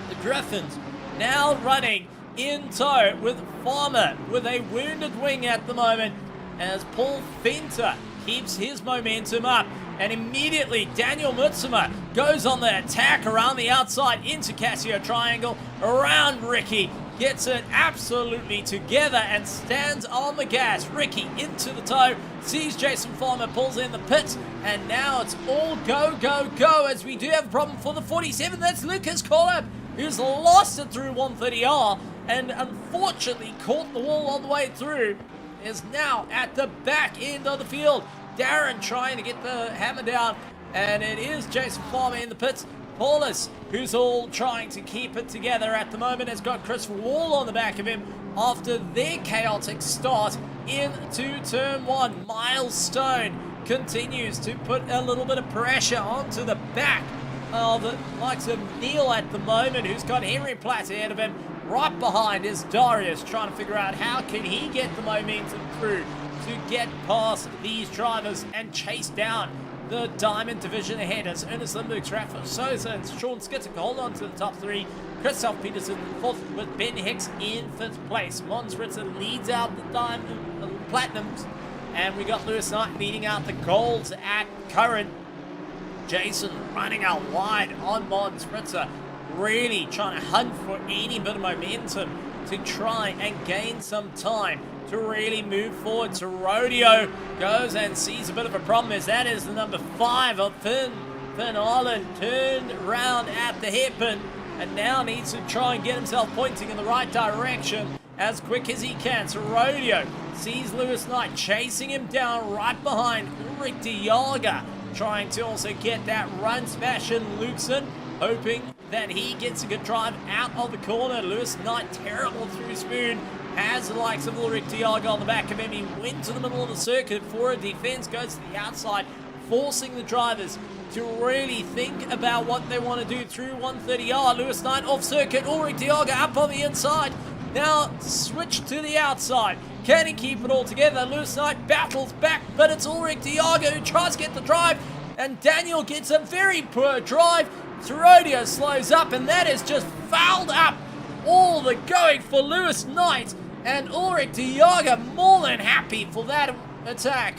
The Griffins now running in tow with Farmer with a wounded wing at the moment as Paul Fenter keeps his momentum up. And immediately Daniel Mutsuma goes on the attack around the outside into Casio Triangle, around Ricky, gets it absolutely together and stands on the gas. Ricky into the toe, sees Jason Farmer, pulls in the pits, and now it's all go, go, go as we do have a problem for the 47. That's Lucas Collab, who's lost it through 130R and unfortunately caught the wall all the way through, is now at the back end of the field. Darren trying to get the hammer down, and it is Jason Farmer in the pits. Paulus, who's all trying to keep it together at the moment, has got Chris Wall on the back of him after their chaotic start into turn 1. Milestone continues to put a little bit of pressure onto the back of the likes of Neil at the moment, who's got Henry Platt ahead of him. Right behind is Darius, trying to figure out how can he get the momentum through to get past these drivers and chase down the Diamond Division ahead as Ernest Limburg's Rafa Sosa and Sean Skitzik hold on to the top 3. Christoph Peterson in 4th with Ben Hicks in 5th place. Mons Ritzer leads out the Platinums, and we got Lewis Knight beating out the Golds at current. Jason running out wide on Mons Ritzer, really trying to hunt for any bit of momentum to try and gain some time to really move forward. So Rodeo goes and sees a bit of a problem as that is the number 5 of Finn Ireland, turned around at the hairpin and now needs to try and get himself pointing in the right direction as quick as he can. So Rodeo sees Lewis Knight chasing him down right behind Rick DeYaga, trying to also get that run smash in Luxon, hoping that he gets a good drive out of the corner. Lewis Knight terrible through Spoon, has the likes of Ulrich Diago on the back of him. He went to the middle of the circuit for a defense, goes to the outside, forcing the drivers to really think about what they want to do through 130R. Lewis Knight off circuit, Ulrich Diago up on the inside. Now switch to the outside. Can he keep it all together? Lewis Knight battles back, but it's Ulrich Diago who tries to get the drive, and Daniel gets a very poor drive. Rodeo slows up, and that is just fouled up all the going for Lewis Knight, and Ulrich Diago more than happy for that attack.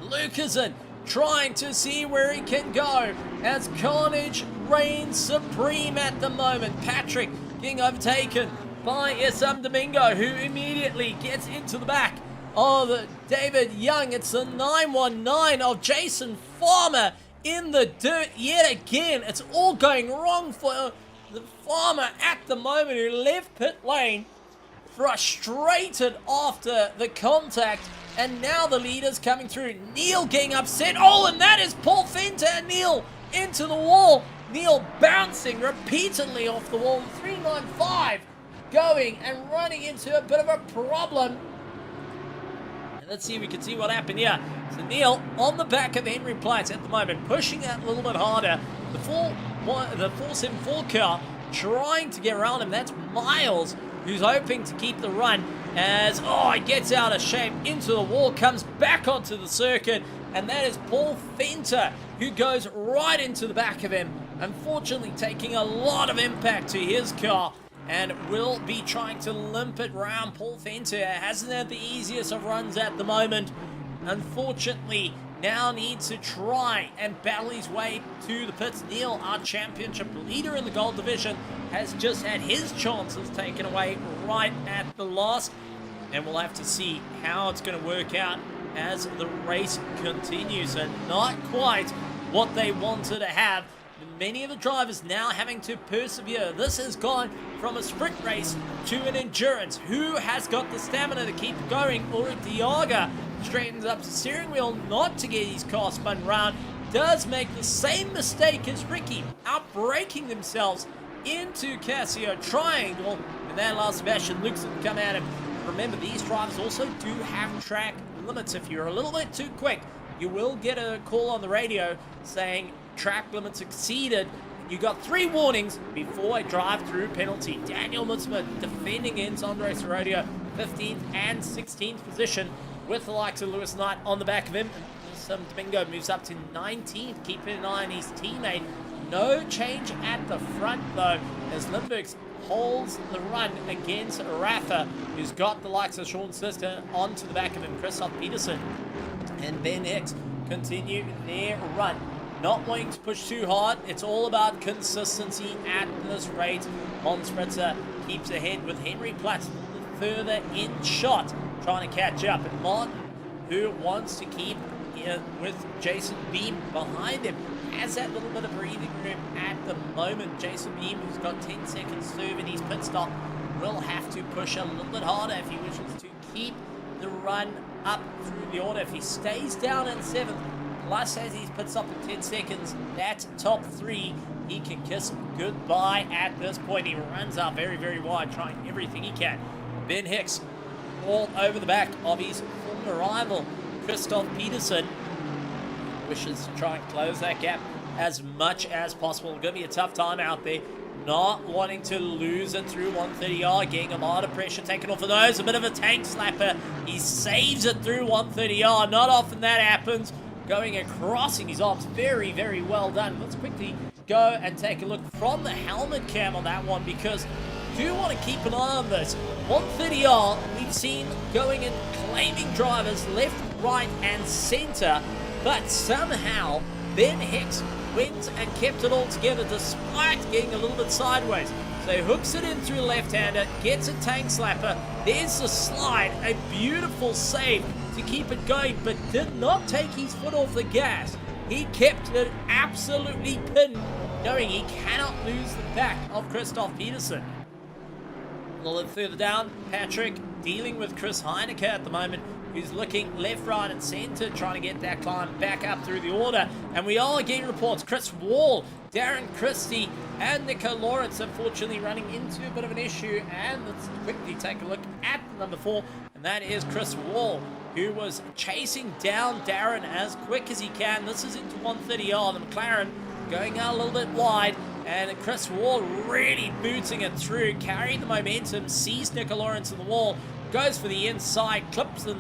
Lucasen trying to see where he can go as Carnage reigns supreme at the moment. Patrick getting overtaken by Isam Domingo, who immediately gets into the back of David Young. It's the 919 of Jason Farmer in the dirt yet again. It's all going wrong for the Farmer at the moment, who left pit lane frustrated after the contact, and now the leader's coming through. Neil getting upset. Oh, and that is Paul Fenter and Neil into the wall. Neil bouncing repeatedly off the wall. 395 going and running into a bit of a problem. And let's see if we can see what happened here. So Neil on the back of Henry Platt at the moment, pushing that a little bit harder. The 474 car trying to get around him. That's Miles, who's hoping to keep the run as, he gets out of shape into the wall, comes back onto the circuit, and that is Paul Fenter, who goes right into the back of him, unfortunately taking a lot of impact to his car and will be trying to limp it round. Paul Fenter hasn't had the easiest of runs at the moment. Unfortunately, now needs to try and battle his way to the pits. Neil, our championship leader in the gold division, has just had his chances taken away right at the last. And we'll have to see how it's going to work out as the race continues. And not quite what they wanted to have. Many of the drivers now having to persevere. This has gone from a sprint race to an endurance. Who has got the stamina to keep going? Ulrich Diaga straightens up the steering wheel not to get his car spun round. Does make the same mistake as Ricky, outbraking themselves into Casio Triangle. And that allows Sebastian Luxon to come at him. Remember, these drivers also do have track limits. If you're a little bit too quick, you will get a call on the radio saying track limits exceeded. You got 3 warnings before a drive-through penalty. Daniel Mutzma defending against Andres Rodio, 15th and 16th position, with the likes of Lewis Knight on the back of him. Some Domingo moves up to 19th, keeping an eye on his teammate. No change at the front though, as Limburgs holds the run against Rafa, who's got the likes of Sean Sister onto the back of him. Christoph Peterson and Ben Hicks continue their run. Not wanting to push too hard. It's all about consistency at this rate. Hans Spritzer keeps ahead with Henry Platz further in shot, trying to catch up. And Martin, who wants to keep with Jason Beam behind him, has that little bit of breathing room at the moment. Jason Beam, who's got 10 seconds to serve in his pit stop, will have to push a little bit harder if he wishes to keep the run up through the order. If he stays down in 7th, plus as he's pit stop in 10 seconds, that top 3, he can kiss goodbye at this point. He runs out very, very wide, trying everything he can. Ben Hicks all over the back of his former rival, Christoph Peterson, wishes to try and close that gap as much as possible. Going to be a tough time out there. Not wanting to lose it through 130R, getting a lot of pressure taken off of those. A bit of a tank slapper. He saves it through 130R. Not often that happens. Going across in his arms. Very, very well done. Let's quickly go and take a look from the helmet cam on that one, because I do want to keep an eye on this. 130R, we've seen going and claiming drivers left, right, and center. But somehow, Ben Hicks went and kept it all together despite getting a little bit sideways. So he hooks it in through the left-hander, gets a tank slapper. There's the slide, a beautiful save to keep it going, but did not take his foot off the gas. He kept it absolutely pinned, knowing he cannot lose the back of Christoph Peterson. A little bit further down, Patrick dealing with Chris Heineke at the moment, who's looking left, right, and center, trying to get that climb back up through the order. And we are getting reports. Chris Wall, Darren Christie, and Nico Lawrence, unfortunately, running into a bit of an issue. And let's quickly take a look at number 4, and that is Chris Wall, who was chasing down Darren as quick as he can. This is into 130R. The McLaren going out a little bit wide, and Chris Wall really booting it through, carrying the momentum, sees Nico Lawrence on the wall, goes for the inside, clips the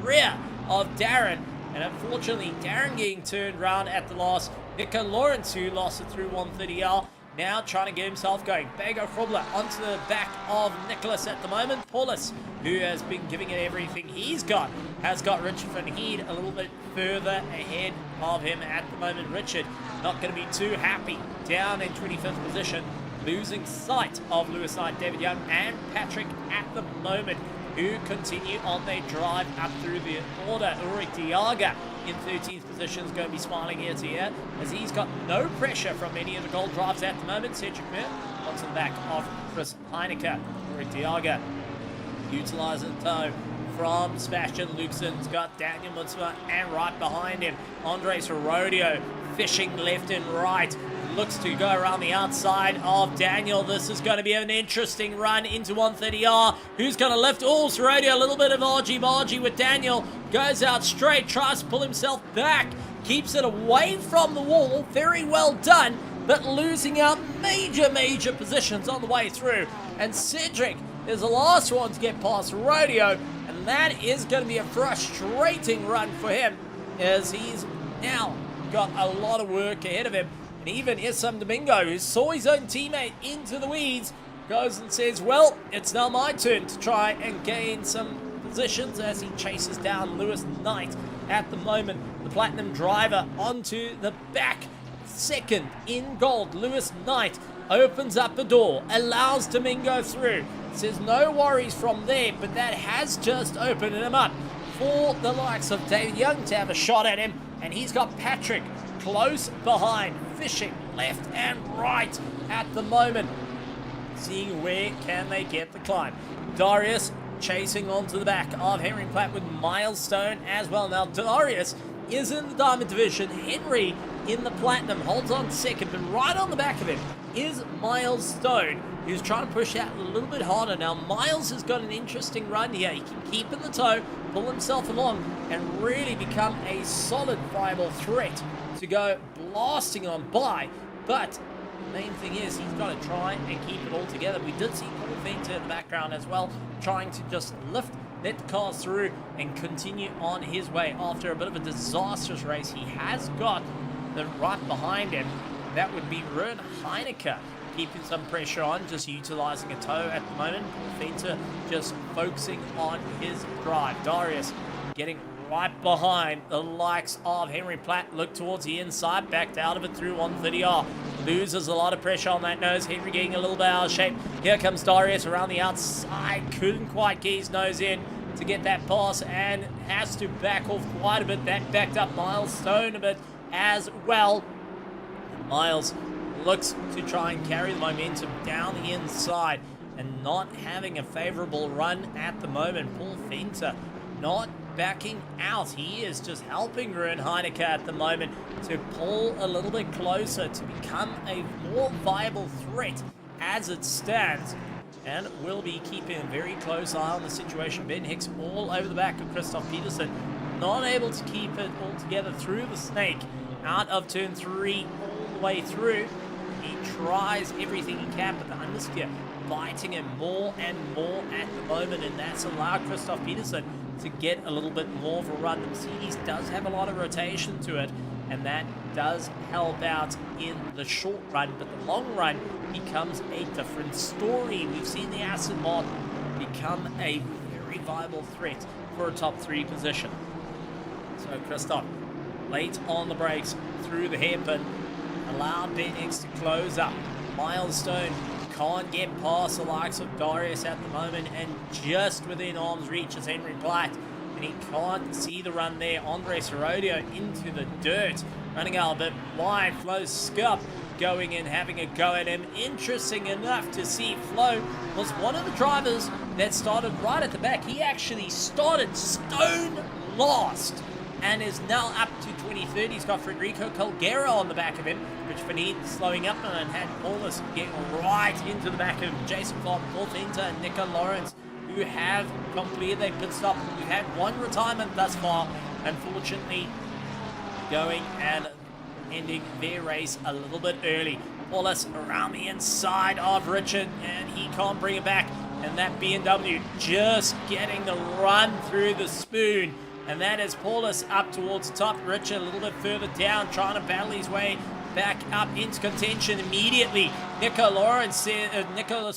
rear of Darren, and unfortunately Darren getting turned around at the last. Nico Lawrence, who lost it through 130R, now trying to get himself going. Bago Krobler onto the back of Nicholas at the moment. Paulus, who has been giving it everything he's got, has got Richard van Heed a little bit further ahead of him at the moment. Richard not going to be too happy, down in 25th position, losing sight of Lewis Knight, David Young, and Patrick at the moment, who continue on their drive up through the order. Ulrich Diaga in 13th position is going to be smiling ear to ear, as he's got no pressure from any of the gold drives at the moment. Cedric Mir onto the back of Chris Heineke. Ulrich Diaga utilising the toe from Sebastian Luxon's got Daniel Mutzma, and right behind him, Andres Herodio fishing left and right. Looks to go around the outside of Daniel. This is going to be an interesting run into 130R. Who's going to lift? Oh, Herodio, a little bit of argy-bargy with Daniel. Goes out straight, tries to pull himself back. Keeps it away from the wall. Very well done, but losing out major positions on the way through. And Cedric is the last one to get past Rodeo, and that is going to be a frustrating run for him, as he's now got a lot of work ahead of him. And even Issam Domingo, who saw his own teammate into the weeds, goes and says, well, it's now my turn to try and gain some positions as he chases down Lewis Knight. At the moment, the Platinum driver onto the back. Second in gold, Lewis Knight opens up a door, allows Domingo through. Says no worries from there, but that has just opened him up for the likes of David Young to have a shot at him. And he's got Patrick close behind, fishing left and right at the moment, seeing where can they get the climb. Darius chasing onto the back of Henry Platt with Milestone as well. Now Darius is in the Diamond Division. Henry in the Platinum holds on second, but right on the back of him is Milestone, who's trying to push out a little bit harder. Now Miles has got an interesting run here. He can keep in the toe, pull himself along, and really become a solid viable threat to go blasting on by. But the main thing is he's got to try and keep it all together. We did see Paul Venter in the background as well, trying to just lift, let the cars through and continue on his way after a bit of a disastrous race. He has got the right behind him. That would be Rern Heineke keeping some pressure on, just utilizing a toe at the moment. Venter just focusing on his drive. Darius getting right behind the likes of Henry Platt. Look towards the inside, backed out of it through 130R. Loses a lot of pressure on that nose. Henry getting a little bit out of shape. Here comes Darius around the outside. Couldn't quite get his nose in to get that pass and has to back off quite a bit. That backed up Milestone a bit as well. Miles looks to try and carry the momentum down the inside and not having a favorable run at the moment. Paul Venter not backing out. He is just helping Rern Heineke at the moment to pull a little bit closer to become a more viable threat as it stands. And we'll be keeping a very close eye on the situation. Ben Hicks all over the back of Christoph Peterson, not able to keep it all together through the snake out of turn 3 all the way through. He tries everything he can, but the understeer biting him more and more at the moment, and that's allowed Christoph Peterson to get a little bit more of a run. The Mercedes does have a lot of rotation to it, and that does help out in the short run, but the long run becomes a different story. We've seen the Aston Martin become a very viable threat for a top 3 position. So Christoph, late on the brakes through the hairpin, allowed Ben Hicks to close up. Milestone can't get past the likes of Darius at the moment, and just within arm's reach is Henry Platt, and he can't see the run there. Andre Sorodio into the dirt, running out a bit wide. Flo Scup going in, having a go at him. Interesting enough to see Flo was one of the drivers that started right at the back. He actually started stone last and is now up to 23rd. He's got Federico Calgero on the back of him, which Fanid slowing up and had Paulus getting right into the back of Jason Clark, Paul Venter, and Nico Lawrence, who have completed their pit stop. We've had one retirement thus far, unfortunately, going and ending their race a little bit early. Paulus around the inside of Richard, and he can't bring it back. And that BMW just getting the run through the spoon. And that is Paulus up towards the top. Richard a little bit further down, trying to battle his way back up into contention immediately. Nicholas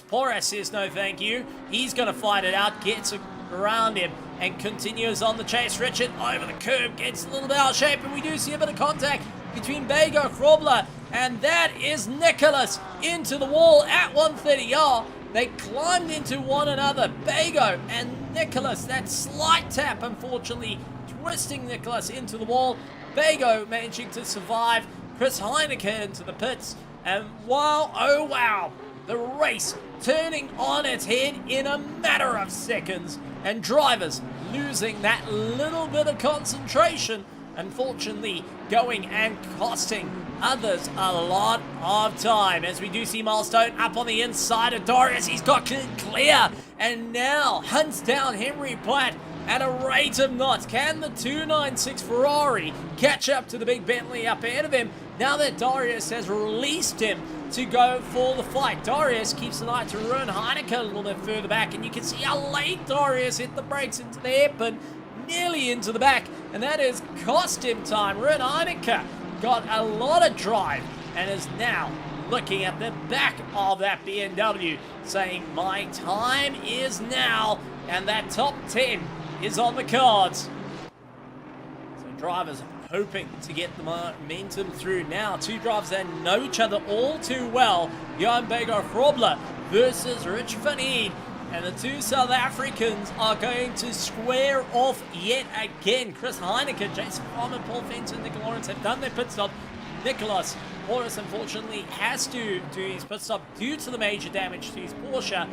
Porras says no thank you. He's going to fight it out, gets around him and continues on the chase. Richard over the curb, gets a little bit out of shape, and we do see a bit of contact between Bego Krobler, and that is Nicholas into the wall at 130R. They climbed into one another, Bego and Nicholas. That slight tap, unfortunately, twisting Nicholas into the wall. Bego managing to survive. Chris Heineke into the pits. And wow, oh wow, the race turning on its head in a matter of seconds. And drivers losing that little bit of concentration, unfortunately going and costing others a lot of time. As we do see Milestone up on the inside of Darius, he's got clear and now hunts down Henry Platt at a rate of knots. Can the 296 Ferrari catch up to the big Bentley up ahead of him now that Darius has released him to go for the fight? Darius keeps an eye to Rern Heineke a little bit further back, and you can see how late Darius hit the brakes into the hairpin, nearly into the back, and that has cost him time. Rern Heineke got a lot of drive and is now looking at the back of that BMW, saying, my time is now, and that top 10 is on the cards. So drivers hoping to get the momentum through now. Two drivers that know each other all too well. Johan Frobler versus Rich van Eed. And the two South Africans are going to square off yet again. Chris Heineke, Jason Farmer, Paul Fenton, Nick Lawrence have done their pit stop. Nicholas Horace unfortunately has to do his pit stop due to the major damage to his Porsche.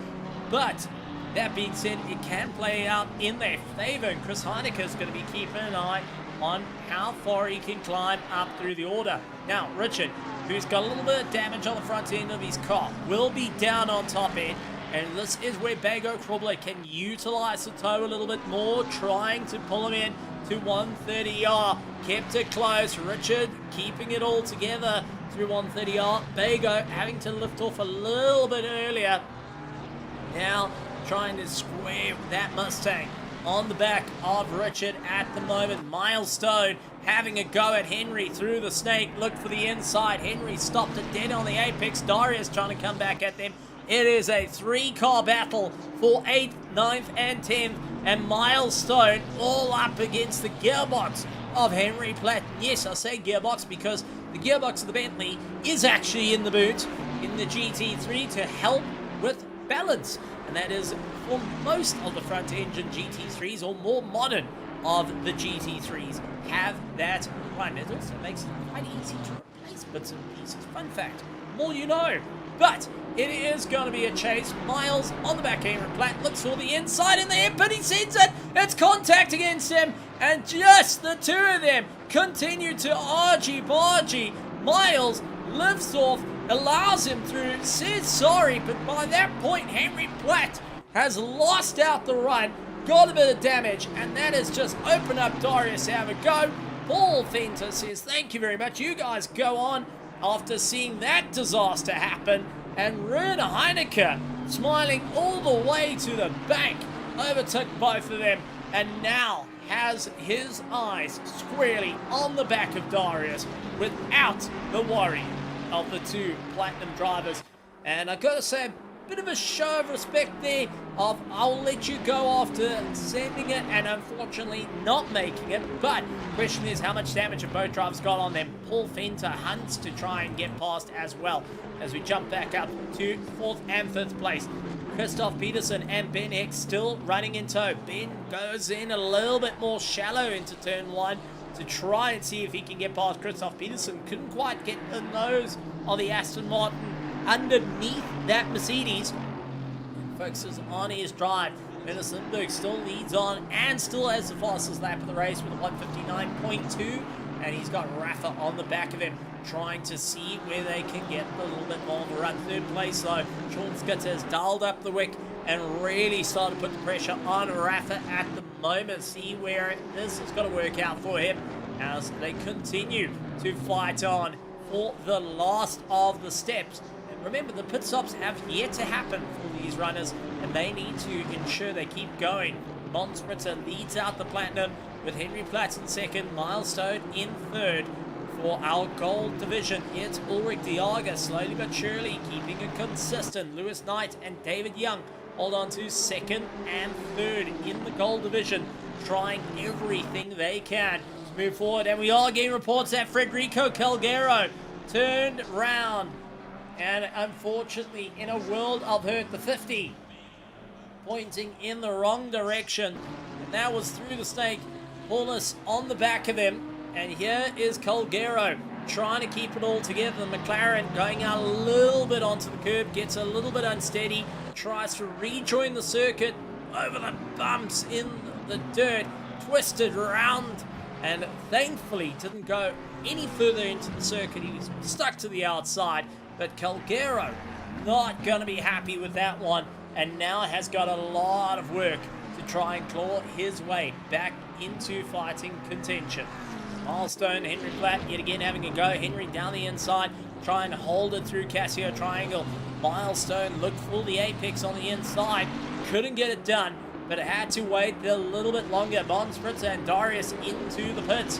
But that being said, it can play out in their favor. And Chris Heineke is going to be keeping an eye on how far he can climb up through the order. Now, Richard, who's got a little bit of damage on the front end of his car, will be down on top end. And this is where Bago Krobler can utilize the toe a little bit more, trying to pull him in to 130R. Kept it close. Richard keeping it all together through 130R. Bago having to lift off a little bit earlier. Now trying to square that Mustang on the back of Richard at the moment. Milestone having a go at Henry through the snake. Look for the inside. Henry stopped it dead on the apex. Darius trying to come back at them. It is a 3-car battle for 8th, 9th, and 10th. And Milestone all up against the gearbox of Henry Platt. Yes, I say gearbox because the gearbox of the Bentley is actually in the boot in the GT3 to help with balance. And that is for most of the front engine GT3s or more modern of the GT3s have that run. It also makes it quite easy to replace bits and pieces. Fun fact, more you know. But it is going to be a chase. Miles on the back Henry Platt looks for the inside in the air, but he sends it. It's contact against him, and just the two of them continue to argy-bargy. Miles lifts off, allows him through, says sorry, but by that point, Henry Platt has lost out the run, got a bit of damage, and that has just opened up Darius to have a go. Paul Fenter says, thank you very much. You guys go on. After seeing that disaster happen, and Werner Heineke smiling all the way to the bank, overtook both of them, and now has his eyes squarely on the back of Darius without the worry of the two platinum drivers. And I gotta say, a bit of a show of respect there of I'll let you go after sending it and unfortunately not making it. But the question is how much damage have both drivers got on them. Paul Fenter hunts to try and get past as well as we jump back up to 4th and 5th place. Christoph Peterson and Ben Hicks still running in tow. Ben goes in a little bit more shallow into turn 1 to try and see if he can get past Christoph Peterson. Couldn't quite get the nose of the Aston Martin underneath that Mercedes. Focuses on his drive. Dennis Lindbergh still leads on and still has the fastest lap of the race with a 159.2, and he's got Rafa on the back of him trying to see where they can get a little bit more of a run. 3rd place though, Sean Skitz has dialed up the wick and really started to put the pressure on Rafa at the moment. See where this is going to work out for him as they continue to fight on for the last of the steps. Remember, the pit stops have yet to happen for these runners, and they need to ensure they keep going. Mons Spritzer leads out the platinum with Henry Platt in 2nd, Milestone in 3rd. For our gold division, it's Ulrich Diaga, slowly but surely keeping it consistent. Lewis Knight and David Young hold on to 2nd and 3rd in the gold division, trying everything they can to move forward. And we are getting reports that Federico Calgero turned round. And unfortunately, in a world of hurt, the 50 pointing in the wrong direction. And that was through the snake. Paulus on the back of him. And here is Calgero trying to keep it all together. The McLaren going out a little bit onto the curb, gets a little bit unsteady, tries to rejoin the circuit over the bumps in the dirt, twisted round, and thankfully didn't go any further into the circuit. He was stuck to the outside. But Calgero not going to be happy with that one, and now has got a lot of work to try and claw his way back into fighting contention. Milestone, Henry Platt yet again having a go. Henry down the inside, trying to hold it through Casio Triangle. Milestone looked for the apex on the inside, couldn't get it done, but it had to wait a little bit longer. Mons Spritzer and Darius into the pits.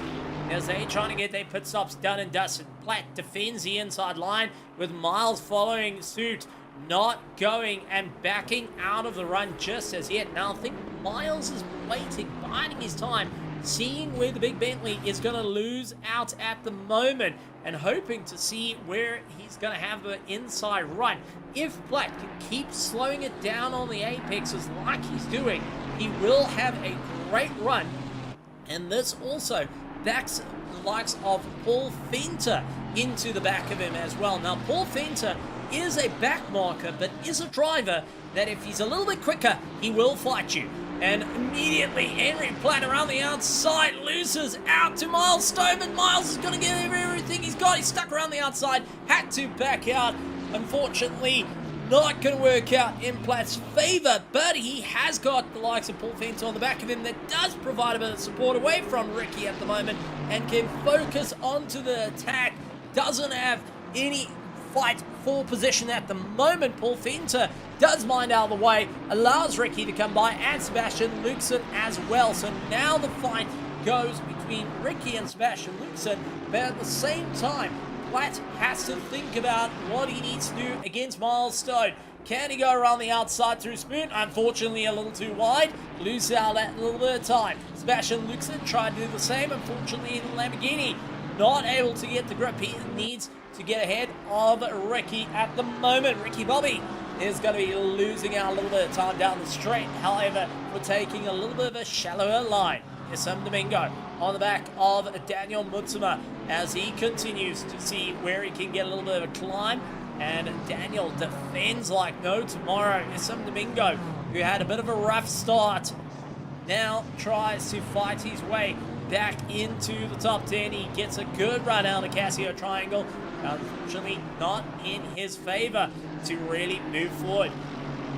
as they trying to get their pit stops done and dusted. Platt defends the inside line with Miles following suit, not going and backing out of the run just as yet. Now I think Miles is waiting, biding his time, seeing where the big Bentley is going to lose out at the moment and hoping to see where he's going to have an inside run. If Platt can keep slowing it down on the apexes like he's doing, he will have a great run. And this also backs the likes of Paul Fenter into the back of him as well. Now, Paul Fenter is a back marker, but is a driver that if he's a little bit quicker, he will fight you. And immediately, Henry Platt around the outside loses out to Miles Stoneman. Miles is going to get everything he's got. He's stuck around the outside, had to back out. Unfortunately, not going to work out in Platt's favor, but he has got the likes of Paul Fenter on the back of him that does provide a bit of support away from Ricky at the moment and can focus onto the attack. Doesn't have any fight for position at the moment. Paul Fenter does mind out of the way, allows Ricky to come by, and Sebastian Luxon as well. So now the fight goes between Ricky and Sebastian Luxon, but at the same time, Platt has to think about what he needs to do against Miles Stone. Can he go around the outside through Spoon? Unfortunately, a little too wide. Lose out that little bit of time. Sebastian Luxon tried to do the same. Unfortunately, in the Lamborghini, not able to get the grip he needs to get ahead of Ricky at the moment. Ricky Bobby is going to be losing out a little bit of time down the straight. However, we're taking a little bit of a shallower line. Isam Domingo on the back of Daniel Mutsuma as he continues to see where he can get a little bit of a climb. And Daniel defends like no tomorrow. Isam Domingo, who had a bit of a rough start, now tries to fight his way back into the top 10. He gets a good run out of the Casio Triangle. Unfortunately, not in his favor to really move forward.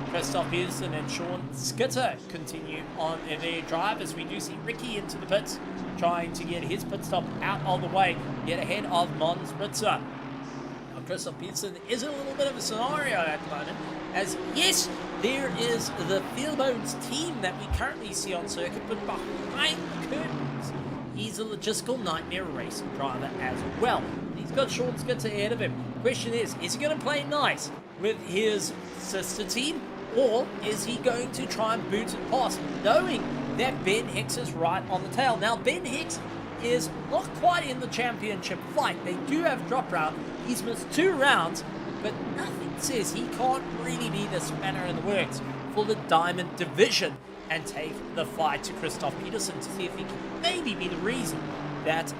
Christoph Peterson and Sean Skitter continue on their drive as we do see Ricky into the pits, trying to get his pit stop out of the way, get ahead of Mons Spritzer. Now, Christoph Peterson is in a little bit of a scenario at the moment, as yes, there is the Feelbones team that we currently see on circuit, but behind the curtains, he's a logistical nightmare racing driver as well. He's got Sean Skitter ahead of him. Question is he going to play nice with his sister team, or is he going to try and boot it past, knowing that Ben Hicks is right on the tail? Now, Ben Hicks is not quite in the championship fight. They do have drop round. He's missed 2 rounds, but nothing says he can't really be the spanner in the works for the Diamond Division and take the fight to Christoph Peterson to see if he can maybe be the reason that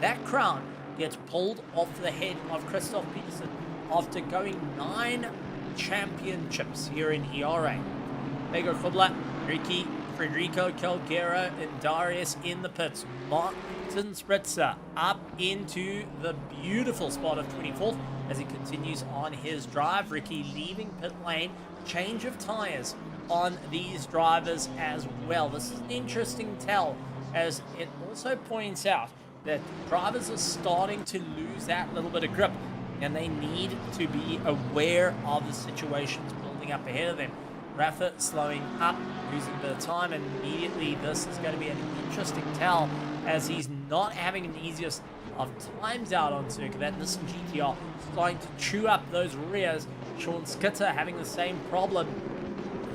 that crown gets pulled off the head of Christoph Peterson after going 9 championships here in ERA. Mega Kubla, Ricky, Federico Calgero, and Darius in the pits. Martin Spritzer up into the beautiful spot of 24th as he continues on his drive. Ricky leaving pit lane. Change of tires on these drivers as well. This is an interesting tell, as it also points out that drivers are starting to lose that little bit of grip, and they need to be aware of the situations building up ahead of them. Rafa slowing up, losing a bit of time, and immediately this is going to be an interesting tell, as he's not having an easiest of times out on circuit. That Nissan GTR starting to chew up those rears. Sean Skitter having the same problem,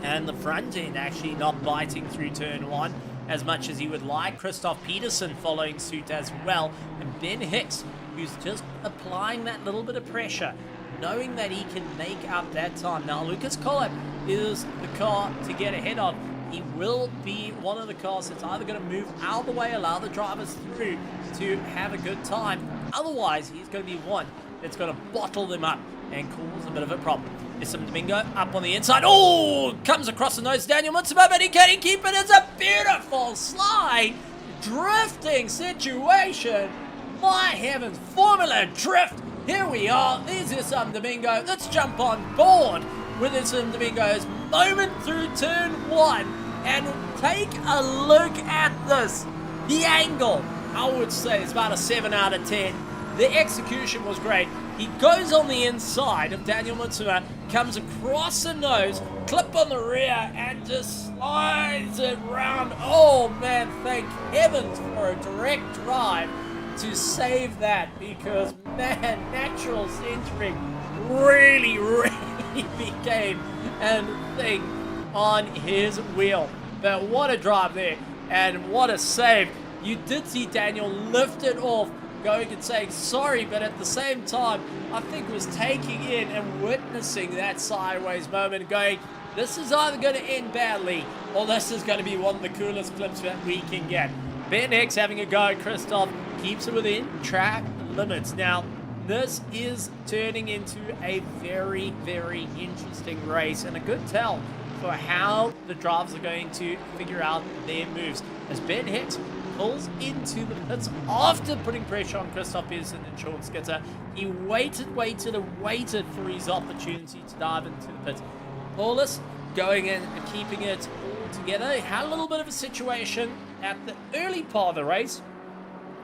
and the front end actually not biting through turn 1 as much as he would like. Christoph Peterson following suit as well, and Ben Hicks, who's just applying that little bit of pressure, knowing that he can make up that time. Now, Lucas Collett is the car to get ahead of. He will be one of the cars that's either going to move out of the way, allow the drivers through to have a good time. Otherwise, he's going to be one that's going to bottle them up and cause a bit of a problem. Isam Domingo up on the inside. Oh, comes across the nose. Daniel Mutsuma, but he can't keep it. It's a beautiful slide drifting situation. My heavens, Formula Drift. Here we are. There's Isam Domingo. Let's jump on board with Isam Domingo's moment through turn 1 and take a look at this. The angle, I would say, is about a 7 out of 10. The execution was great. He goes on the inside of Daniel Mutsuma, comes across the nose, clip on the rear, and just slides it round. Oh man, thank heavens for a direct drive to save that because, man, natural centering really became a thing on his wheel. But what a drive there, and what a save. You did see Daniel lift it off, going and saying sorry, but at the same time, I think was taking in and witnessing that sideways moment, going, this is either going to end badly, or this is going to be one of the coolest clips that we can get. Ben Hicks having a go at Christoph, keeps it within track limits. Now, this is turning into a very, very interesting race, and a good tell for how the drivers are going to figure out their moves. As Ben Hicks pulls into the pits after putting pressure on Christoph Peterson and Sean Skitter, he waited for his opportunity to dive into the pits. Paulus going in and keeping it all together. He had a little bit of a situation at the early part of the race,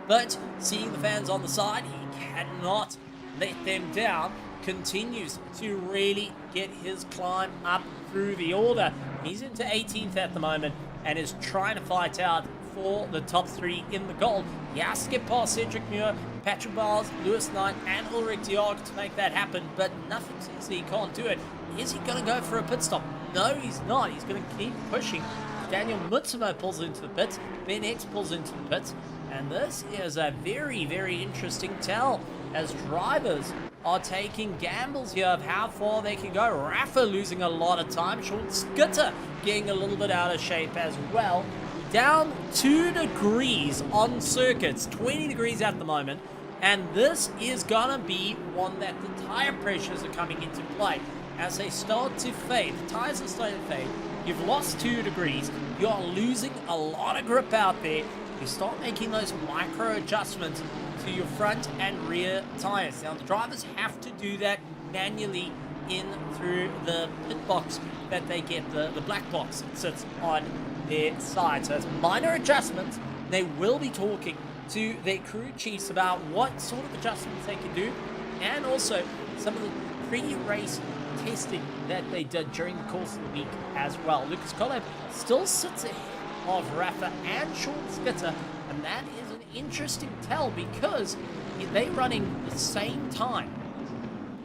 but seeing the fans on the side, he cannot let them down. Continues to really get his climb up through the order. He's into 18th at the moment and is trying to fight out for the top 3 in the gold. He has to get past Cedric Muir, Patrick Biles, Lewis Knight, and Ulrich Diog to make that happen, but nothing says that he can't do it. Is he going to go for a pit stop? No, he's not. He's going to keep pushing. Daniel Mutsumo pulls into the pits. Ben X pulls into the pits. And this is a very, very interesting tell as drivers are taking gambles here of how far they can go. Rafa losing a lot of time. Sean Skitter getting a little bit out of shape as well. Down 2 degrees on circuits. 20 degrees at the moment. And this is going to be one that the tire pressures are coming into play. As they start to fade, the tires are starting to fade. You've lost 2 degrees. You're losing a lot of grip out there. You start making those micro adjustments to your front and rear tires. Now, the drivers have to do that manually in through the pit box that they get, the black box that sits on their side. So it's minor adjustments. They will be talking to their crew chiefs about what sort of adjustments they can do, and also some of the pre-race testing that they did during the course of the week as well. Lucas Collab still sits ahead of Rafa and Sean Skitter, and that is an interesting tell because they're running the same time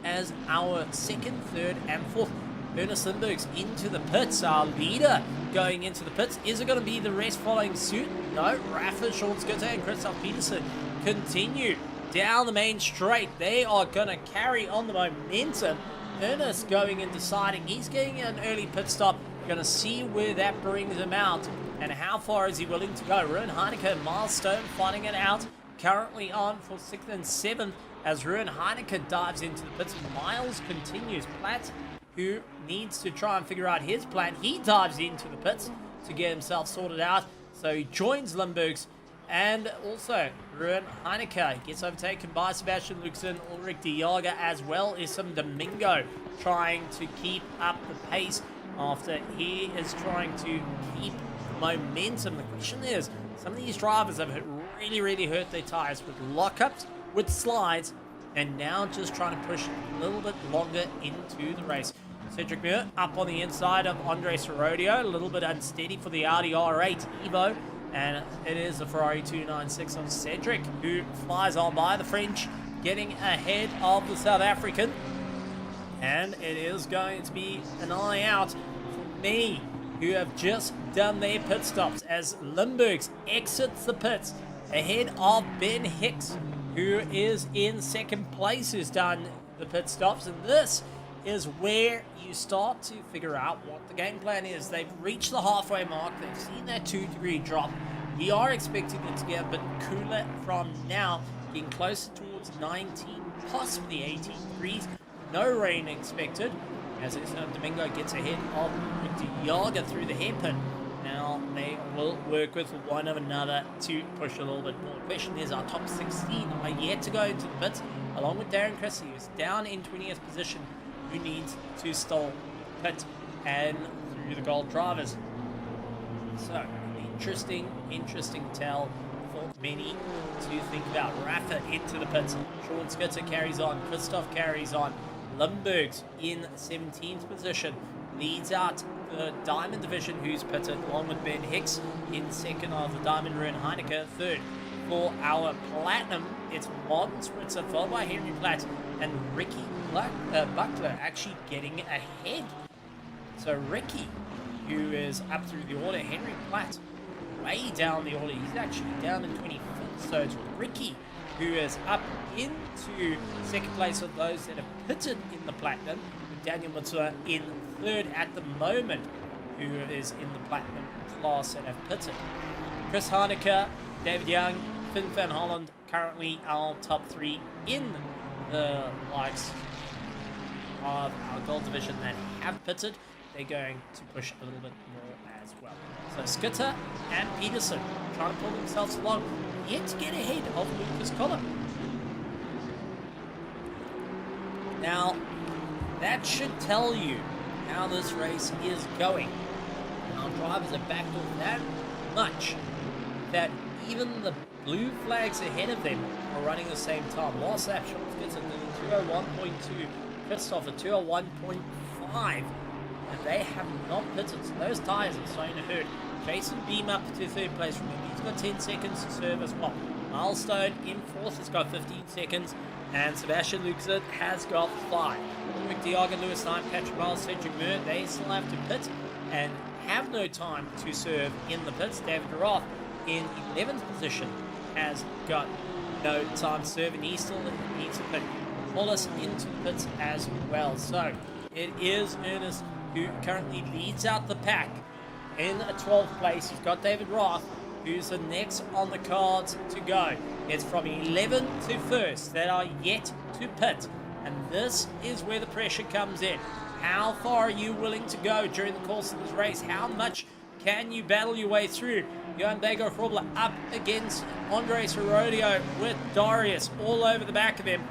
as our 2nd, 3rd, and 4th. Ernest Lindberg's into the pits, our leader going into the pits. Is it going to be the rest following suit? No, Rafa, Sean Skitter, and Christoph Peterson continue down the main straight. They are going to carry on the momentum. Ernest going and deciding he's getting an early pit stop. Going to see where that brings him out and how far is he willing to go. Ruin Heineke and Milestone fighting it out. Currently on for 6th and 7th as Ruin Heineke dives into the pits. Miles continues. Platt, who needs to try and figure out his plan, he dives into the pits to get himself sorted out. So he joins Limburgs. And also, Ruin Heineke gets overtaken by Sebastian Luxon, Ulrich Diaga, as well as some Domingo trying to keep up the pace after he is trying to keep momentum. The question is, some of these drivers have really hurt their tires with lockups, with slides, and now just trying to push a little bit longer into the race. Cedric Muir up on the inside of Andre Sorodio, a little bit unsteady for the Audi R8 Evo. And it is the Ferrari 296 of Cedric who flies on by the French, getting ahead of the South African. And it is going to be an eye out for me, who have just done their pit stops as Limburgs exits the pits ahead of Ben Hicks, who is in 2nd place, who's done the pit stops. And this is where you start to figure out what the game plan is. They've reached the halfway mark. They've seen that 2-degree drop. We are expecting it to get a bit cooler from now, getting closer towards 19, possibly 18 degrees. No rain expected, as Domingo gets ahead of Diaga through the hairpin. Now they will work with one of another to push a little bit more. The question is, our top 16 are yet to go into the pits, along with Darren Christie, who's down in 20th position, who needs to stall pit and through the gold drivers. So, interesting tell for many to think about. Rafa into the pits. Sean Skitter carries on. Christoph carries on. Limburgs in 17th position. Leads out the Diamond Division, who's pitted, along with Ben Hicks in 2nd of the Diamond. Ruin Heineke 3rd. for our Platinum, it's Martin Spritzer, followed by Henry Platt, and Ricky Buckler actually getting ahead. So Ricky, who is up through the order, Henry Platt, way down the order. He's actually down in 25th. So it's Ricky, who is up into second place of those that have pitted in the Platinum, with Daniel Matsua in third at the moment, who is in the Platinum class that have pitted. Chris Haneke, David Young, Finn van Holland, currently our top three in the likes of our gold division that have pitted. They're going to push a little bit more as well. So Skitter and Peterson trying to pull themselves along, yet to get ahead of Lucas Collum. Now, that should tell you how this race is going. Our drivers are backed off that much that even the blue flags ahead of them are running the same time. Last lap, Sean Skitter doing 201.2, Christopher 201.5, and they have not pitted, so those tyres are starting to hurt. Jason Beam up to third place. Remember, he's got 10 seconds to serve as well. Milestone in fourth has got 15 seconds, and Sebastian Luxon has got 5. Rick Diaga, Lewis Knight, Patrick Miles, Cedric Murr, they still have to pit and have no time to serve in the pits. David Roth in 11th position has got no time to serve, and he still needs to pit. Wallace into the pits as well. So it is Ernest who currently leads out the pack in a 12th place. He's got David Roth, who's the next on the cards to go. It's from 11 to 1st that are yet to pit, and this is where the pressure comes in. How far are you willing to go during the course of this race? How much can you battle your way through? Johan Bego Frobler up against Andres Herodio with Darius all over the back of him.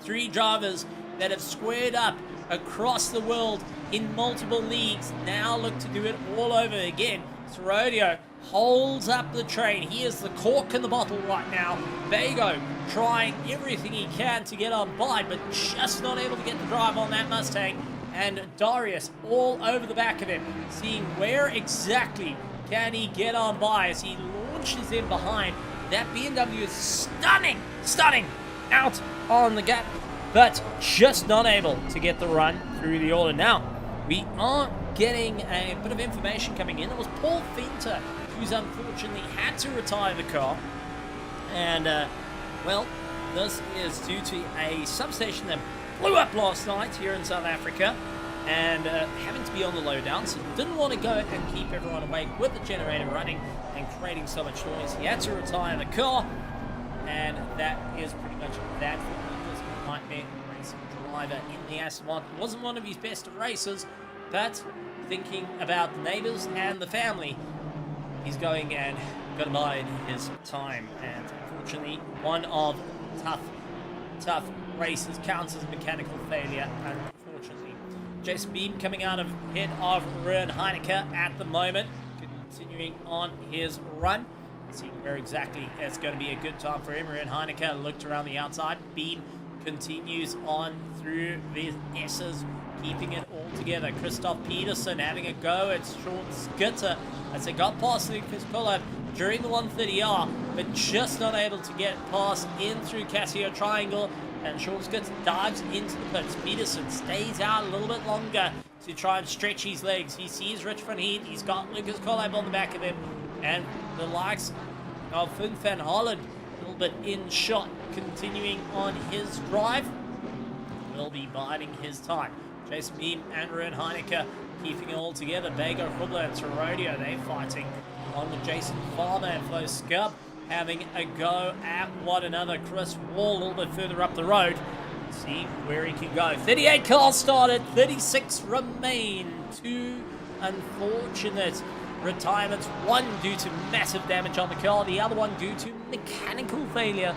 3 drivers that have squared up across the world in multiple leagues now look to do it all over again. Herodio holds up the train. He is the cork in the bottle right now. Bego trying everything he can to get on by, but just not able to get the drive on that Mustang. And Darius all over the back of him, seeing where exactly can he get on by as he launches in behind. That BMW is stunning out on the gap, but just not able to get the run through the order. Now, we are getting a bit of information coming in. It was Paul Fenter who's unfortunately had to retire the car. And, well, this is due to a substation that blew up last night here in South Africa, and having to be on the lowdown, so didn't want to go and keep everyone awake with the generator running and creating so much noise. He had to retire the car, and that is pretty much that for this Nightmare Racing driver in the Aston Martin. It wasn't one of his best of races, but thinking about the neighbours and the family, he's going and got to bide his time. And unfortunately, one of tough races counts as a mechanical failure, unfortunately. Jason Beam coming out of head of Ruan Heineke at the moment, continuing on his run. See where exactly it's going to be a good time for him. Ruan Heineke looked around the outside. Beam continues on through the S's, keeping it all together. Christoph Peterson having a go at Sean Skitter as they got past Lucas Collab during the 130R, but just not able to get past in through Casio Triangle, and Sean Skitter dives into the pits. Peterson stays out a little bit longer to try and stretch his legs. He sees Rich Van Heat, he's got Lucas Collab on the back of him, and the likes of Finn van Holland a little bit in shot, continuing on his drive, will be biding his time. Jason Beam and Ruan Heineke keeping it all together. Bego, Frobler, and Herodio, they're fighting along with Jason Farmer and Flo Scub, having a go at one another. Chris Wall a little bit further up the road. See where he can go. 38 cars started, 36 remain. 2 unfortunate retirements. One due to massive damage on the car, the other one due to mechanical failure,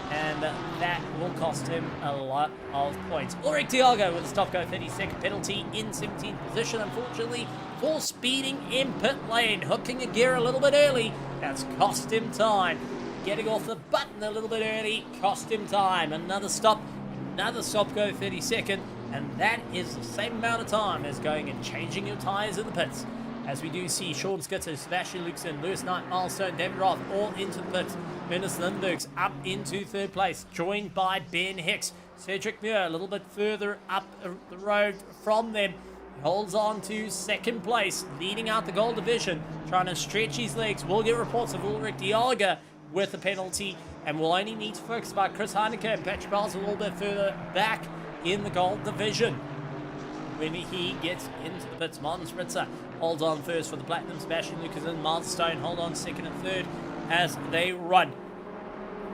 and that will cost him a lot of points. Ulrich Diago with a stop go 32nd penalty in 17th position, unfortunately, for speeding in pit lane, hooking a gear a little bit early. That's cost him time. Getting off the button a little bit early cost him time. Another stop go 32nd, and that is the same amount of time as going and changing your tyres in the pits. As we do see Sean Skitter, Sebastian Luxon, Lewis Knight, Milestone, David Roth all into the pits. Ernest Lindbergh's up into third place, joined by Ben Hicks. Cedric Muir a little bit further up the road from them. Holds on to second place, leading out the gold division, trying to stretch his legs. We'll get reports of Ulrich Dialga with a penalty, and we'll only need to focus about Chris Heineke and Patrick Miles a little bit further back in the gold division. When he gets into the pits, Martin Spritzer holds on first for the Platinum. Sebastian Lucas and Miles Stone hold on second and third as they run.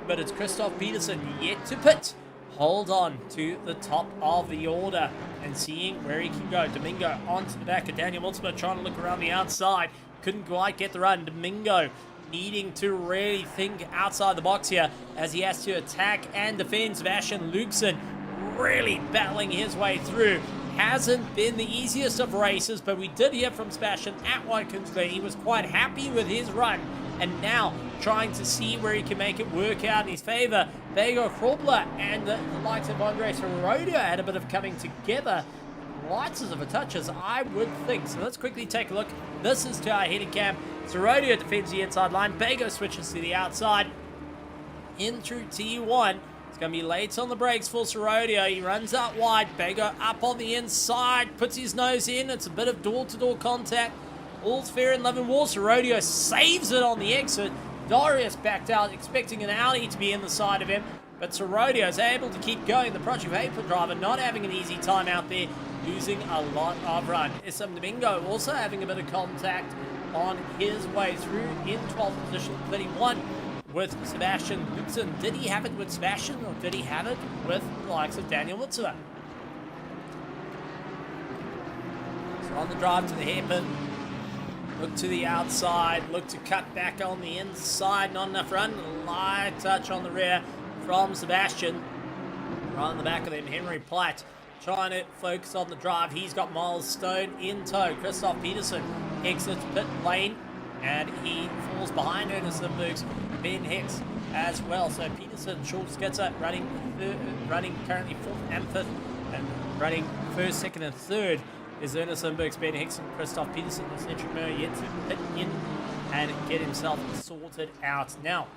But it's Christoph Peterson yet to pit. Hold on to the top of the order and seeing where he can go. Domingo onto the back of Daniel Mutzma, trying to look around the outside. Couldn't quite get the run. Domingo needing to really think outside the box here as he has to attack and defend. Sebastian Luxen really battling his way through. Hasn't been the easiest of races, but we did hear from Sebastian at Watkins Glen. He was quite happy with his run, and now trying to see where he can make it work out in his favor. Vego Krobler and the likes of Andre Sorodio had a bit of coming together. Lights of a touches, I would think. So let's quickly take a look. This is to our heading cam. Sorodio defends the inside line. Vego switches to the outside. In through T1. It's going to be late on the brakes for Sorodio. He runs out wide. Vego up on the inside. Puts his nose in. It's a bit of door-to-door contact. All's fair in love and war. Sorodio saves it on the exit. Darius backed out, expecting an Audi to be in the side of him. But Sorodio is able to keep going. The Project Vapor driver not having an easy time out there, losing a lot of run. Issam Domingo also having a bit of contact on his way through in 12th position, 31 with Sebastian Luxen. Did he have it with Sebastian, or did he have it with the likes of Daniel Mutzua? So on the drive to the hairpin. Look to the outside, look to cut back on the inside, not enough run, light touch on the rear from Sebastian. Right on the back of him, Henry Platt trying to focus on the drive. He's got Miles Stone in tow. Christoph Peterson exits pit lane, and he falls behind Ernest Lindbergh's Ben Hicks as well. So Peterson, Schultz gets it, running currently 4th and 5th, and running 1st, 2nd, and 3rd. Is Ernest Lindbergh's Ben Hicks and Christoph Peterson. The Cedric Muir yet to pit in and get himself sorted out. Now,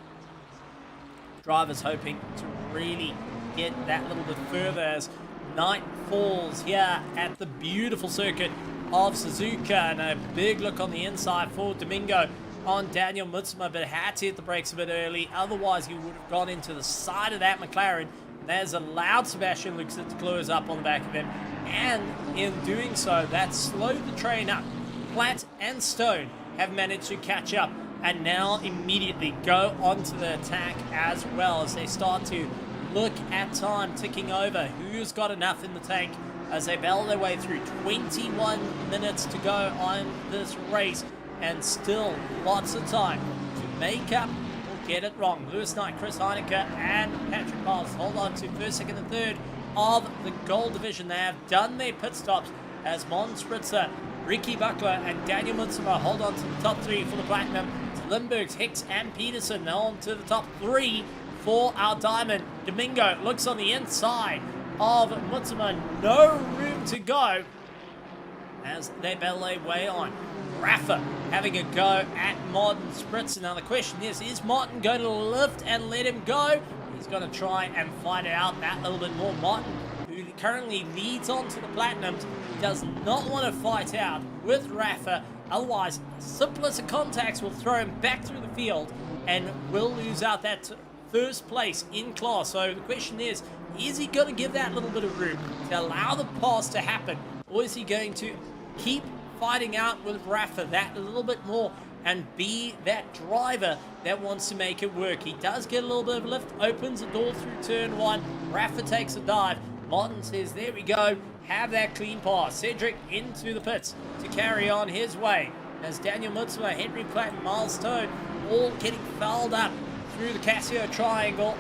drivers hoping to really get that little bit further as night falls here at the beautiful circuit of Suzuka. And a big look on the inside for Domingo on Daniel Mutzma, but had to hit the brakes a bit early. Otherwise, he would have gone into the side of that McLaren. That has allowed Sebastian Luxen to close up on the back of him, and in doing so, that slowed the train up. Platt and Stone have managed to catch up, and now immediately go onto the attack as well as they start to look at time ticking over. Who's got enough in the tank as they battle their way through? 21 minutes to go on this race, and still lots of time to make up. Get it wrong. Lewis Knight, Chris Heineke, and Patrick Miles hold on to 1st, 2nd, and 3rd of the gold division. They have done their pit stops as Mon Spritzer, Ricky Buckler, and Daniel Mutzma hold on to the top 3 for the Platinum. Lindbergh's, Hicks, and Peterson now on to the top 3 for our Diamond. Domingo looks on the inside of Mutzma. No room to go as they battle their way on. Rafa having a go at Martin Spritzer. Now the question is Martin going to lift and let him go? He's going to try and find out that little bit more. Martin, who currently leads on to the Platinums, does not want to fight out with Rafa. Otherwise, simplest of contacts will throw him back through the field and will lose out that first place in class. So the question is he going to give that little bit of room to allow the pass to happen? Or is he going to keep fighting out with Rafa that a little bit more and be that driver that wants to make it work? He does get a little bit of lift, opens the door through turn 1. Rafa takes a dive. Martin says, there we go, have that clean pass. Cedric into the pits to carry on his way as Daniel Mutzma, Henry Platt, and Miles Stone all getting fouled up through the Casio triangle.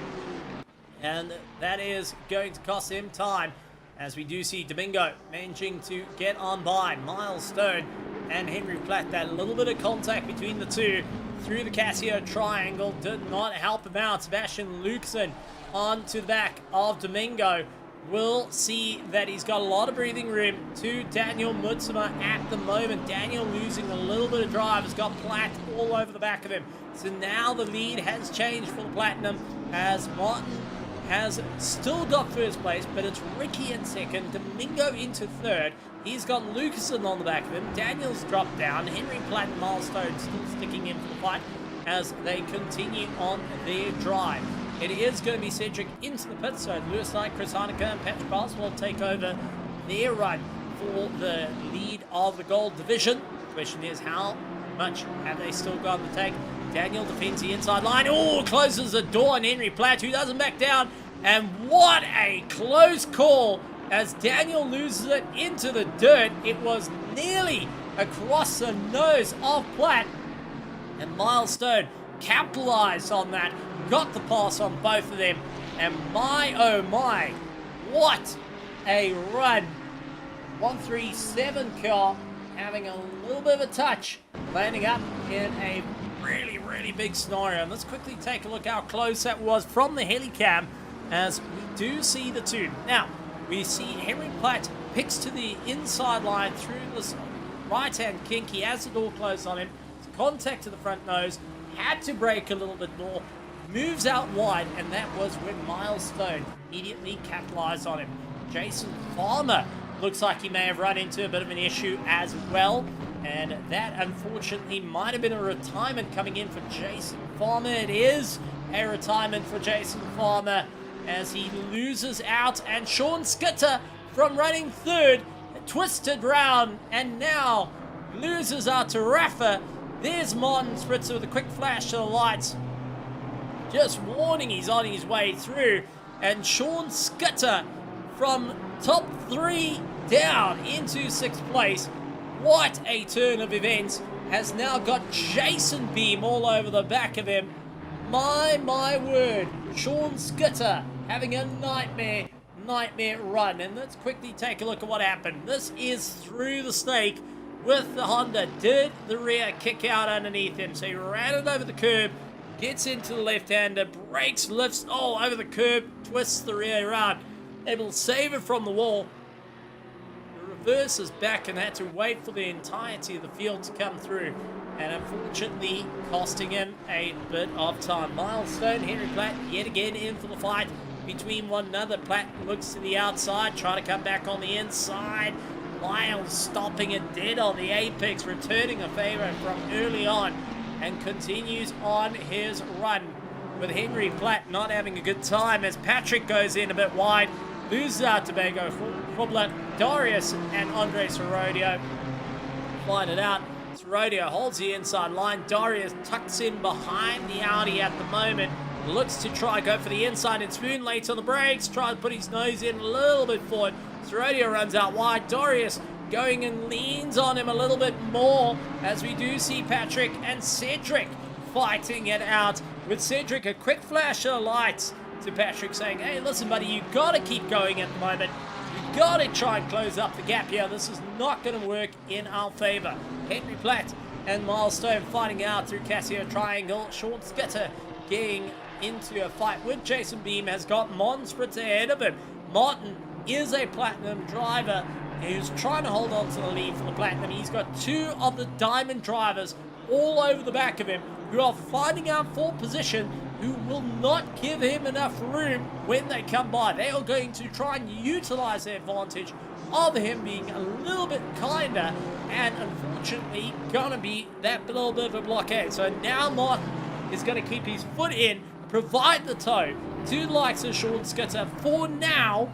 And that is going to cost him time, as we do see Domingo managing to get on by Miles Stone and Henry Platt. That little bit of contact between the two through the Casio triangle did not help him out. Sebastian Luxen onto the back of Domingo. We'll see that he's got a lot of breathing room to Daniel Mutzma at the moment. Daniel losing a little bit of drive, has got Platt all over the back of him. So now the lead has changed for the Platinum as Martin has still got first place, but it's Ricky in second, Domingo into third. He's got Lucasen on the back of him. Daniel's dropped down. Henry Platt and Milestone still sticking in for the fight as they continue on their drive. It is going to be Cedric into the pit, so Lewis Knight, Chris Heineke, and Patrick Bars will take over their run for the lead of the gold division. The question is, how much have they still got to take? Daniel defends the inside line. Oh, closes the door on Henry Platt, who doesn't back down. And what a close call as Daniel loses it into the dirt. It was nearly across the nose of Platt. And Milestone capitalized on that. Got the pass on both of them. And my, oh my, what a run. 137 car having a little bit of a touch. Landing up in a really big scenario. And let's quickly take a look how close that was from the helicam as we do see the two. Now, we see Henry Platt picks to the inside line through this right-hand kink. He has the door closed on him. Contact to the front nose. Had to brake a little bit more. Moves out wide, and that was when Milestone immediately capitalized on him. Jason Farmer looks like he may have run into a bit of an issue as well. And that, unfortunately, might have been a retirement coming in for Jason Farmer. It is a retirement for Jason Farmer as he loses out. And Sean Skitter from running third, twisted round, and now loses out to Rafa. There's Martin Spritzer with a quick flash to the lights. Just warning he's on his way through. And Sean Skitter from top 3 down into 6th place. What a turn of events. Has now got Jason Beam all over the back of him. My word. Sean Skitter having a nightmare run. And let's quickly take a look at what happened. This is through the snake with the Honda. Did the rear kick out underneath him. So he ran it over the curb. Gets into the left-hander. Brakes, lifts, over the curb. Twists the rear around. Able to save it from the wall. Reverses back and had to wait for the entirety of the field to come through, and unfortunately costing him a bit of time. Milestone, Henry Platt yet again in for the fight between one another. Platt looks to the outside, trying to come back on the inside. Miles stopping it dead on the apex, returning a favor from early on, and continues on his run with Henry Platt not having a good time as Patrick goes in a bit wide. Loses out to Tobago, Hubler, Darius, and Andre Sorodio find it out. Sorodio holds the inside line. Darius tucks in behind the Audi at the moment. Looks to try go for the inside and Spoon late on the brakes. Tries to put his nose in a little bit forward. Sorodio runs out wide. Darius going and leans on him a little bit more as we do see Patrick and Cedric fighting it out. With Cedric, a quick flash of lights to Patrick saying, hey, listen, buddy, you got to keep going at the moment. You got to try and close up the gap here. This is not going to work in our favor. Henry Platt and Milestone fighting out through Casio Triangle. Sean Skitter getting into a fight with Jason Beam has got Mon Spritz ahead of him. Martin is a Platinum driver who's trying to hold on to the lead for the Platinum. He's got 2 of the Diamond drivers all over the back of him who are fighting out for position, who will not give him enough room when they come by. They are going to try and utilize the advantage of him being a little bit kinder, and unfortunately gonna be that little bit of a blockade. So now Martin is going to keep his foot in, provide the tow to the likes of Sean Skitter for now.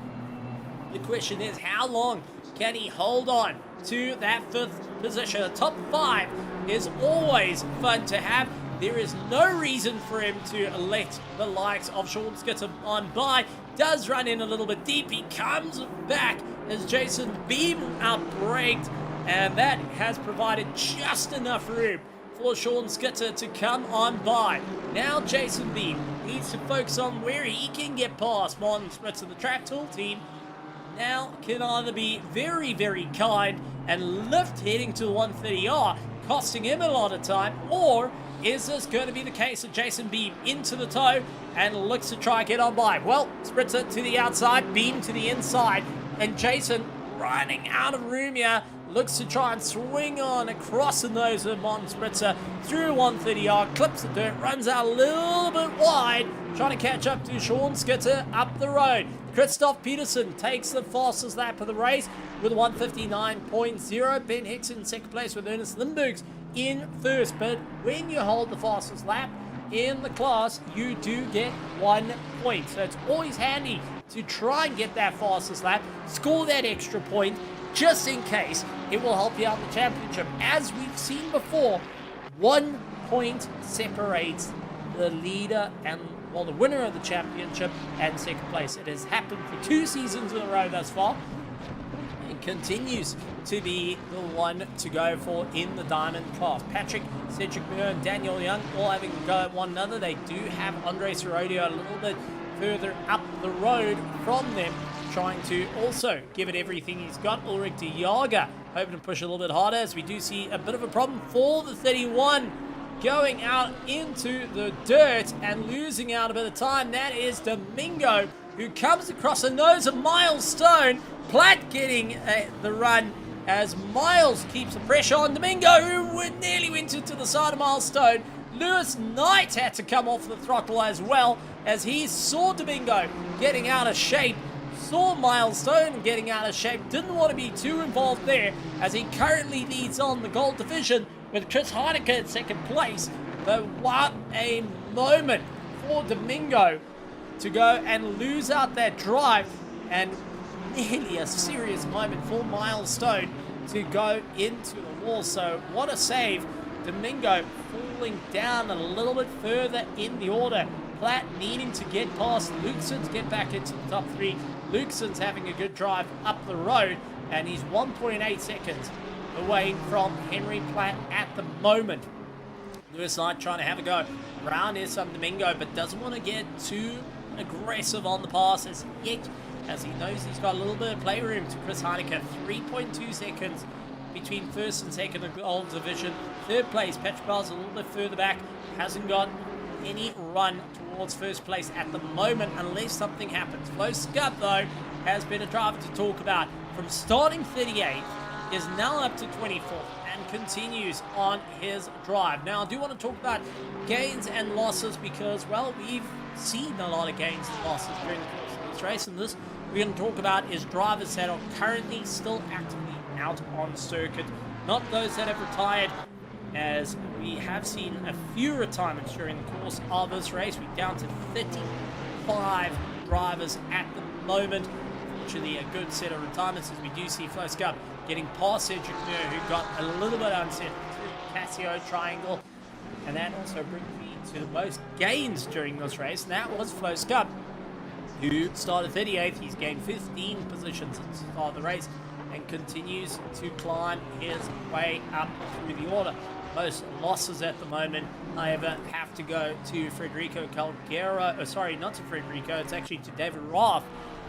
The question is, how long can he hold on to that 5th position? The top 5 is always fun to have. There is no reason for him to let the likes of Sean Skitter on by. Does run in a little bit deep. He comes back as Jason Beam outbraked, and that has provided just enough room for Sean Skitter to come on by. Now Jason Beam needs to focus on where he can get past Martin Spritz of the Track Tool team. Now can either be very kind and lift heading to the 130R, costing him a lot of time, or is this going to be the case of Jason Beam into the tow and looks to try and get on by? Well, Spritzer to the outside, Beam to the inside, and Jason running out of room here. looks to try and swing on across the nose of Mon Spritzer through 130 yard, clips the dirt, runs out a little bit wide, trying to catch up to Sean Skitter up the road. Christoph Peterson takes the fastest lap of the race with 159.0. Ben Hicks in second place with Ernest Lindbergs in first. But when you hold the fastest lap in the class, you do get 1 point. So it's always handy to try and get that fastest lap, score that extra point, just in case it will help you out in the championship. As we've seen before, 1 point separates the leader and, well, the winner of the championship and second place. It has happened for 2 seasons in a row thus far, and continues to be the one to go for in the diamond class. Patrick, Cedric Muir, and Daniel Young all having a go at one another. They do have Andre Sorodio a little bit further up the road from them, trying to also give it everything he's got. Ulrich de Jager hoping to push a little bit harder, as we do see a bit of a problem for the 31 going out into the dirt and losing out a bit of time. That is Domingo, who comes across the nose of Miles Stone. Platt getting the run as Miles keeps the pressure on Domingo, who nearly went into the side of Miles Stone. Lewis Knight had to come off the throttle as well, as he saw Domingo getting out of shape, saw Miles Stone getting out of shape, didn't want to be too involved there, as he currently leads on the gold division with Chris Heineke in second place. But what a moment for Domingo to go and lose out that drive, and nearly a serious moment for Miles Stone to go into the wall. So what a save. Domingo falling down a little bit further in the order. Platt needing to get past Luxon to get back into the top 3. Luxon's having a good drive up the road, and he's 1.8 seconds away from Henry Platt at the moment. Lewis Knight trying to have a go around here some Domingo, but doesn't want to get too aggressive on the passes yet, as he knows he's got a little bit of playroom to Chris Heineke. 3.2 seconds between first and second of the gold division. Third place, Patrick Bell's a little bit further back, hasn't got any run towards first place at the moment unless something happens. Flo Scott, though, has been a driver to talk about. From starting 38, is now up to 24th and continues on his drive. Now, I do want to talk about gains and losses because, well, we've seen a lot of gains and losses during the course of this race, and this we're going to talk about is drivers that are currently still actively out on circuit, not those that have retired, as we have seen a few retirements during the course of this race. We're down to 35 drivers at the moment. Fortunately, a good set of retirements, as we do see Flo Scub getting past Cedric Muir, who got a little bit unset through Casio Triangle, and that also brings me to the most gains during this race, and that was Flo Scub, who started 38th. He's gained 15 positions at the start of the race and continues to climb his way up through the order. Most losses at the moment, however, have to go to Federico Calgero. Sorry, not to Federico, it's actually to David Roth,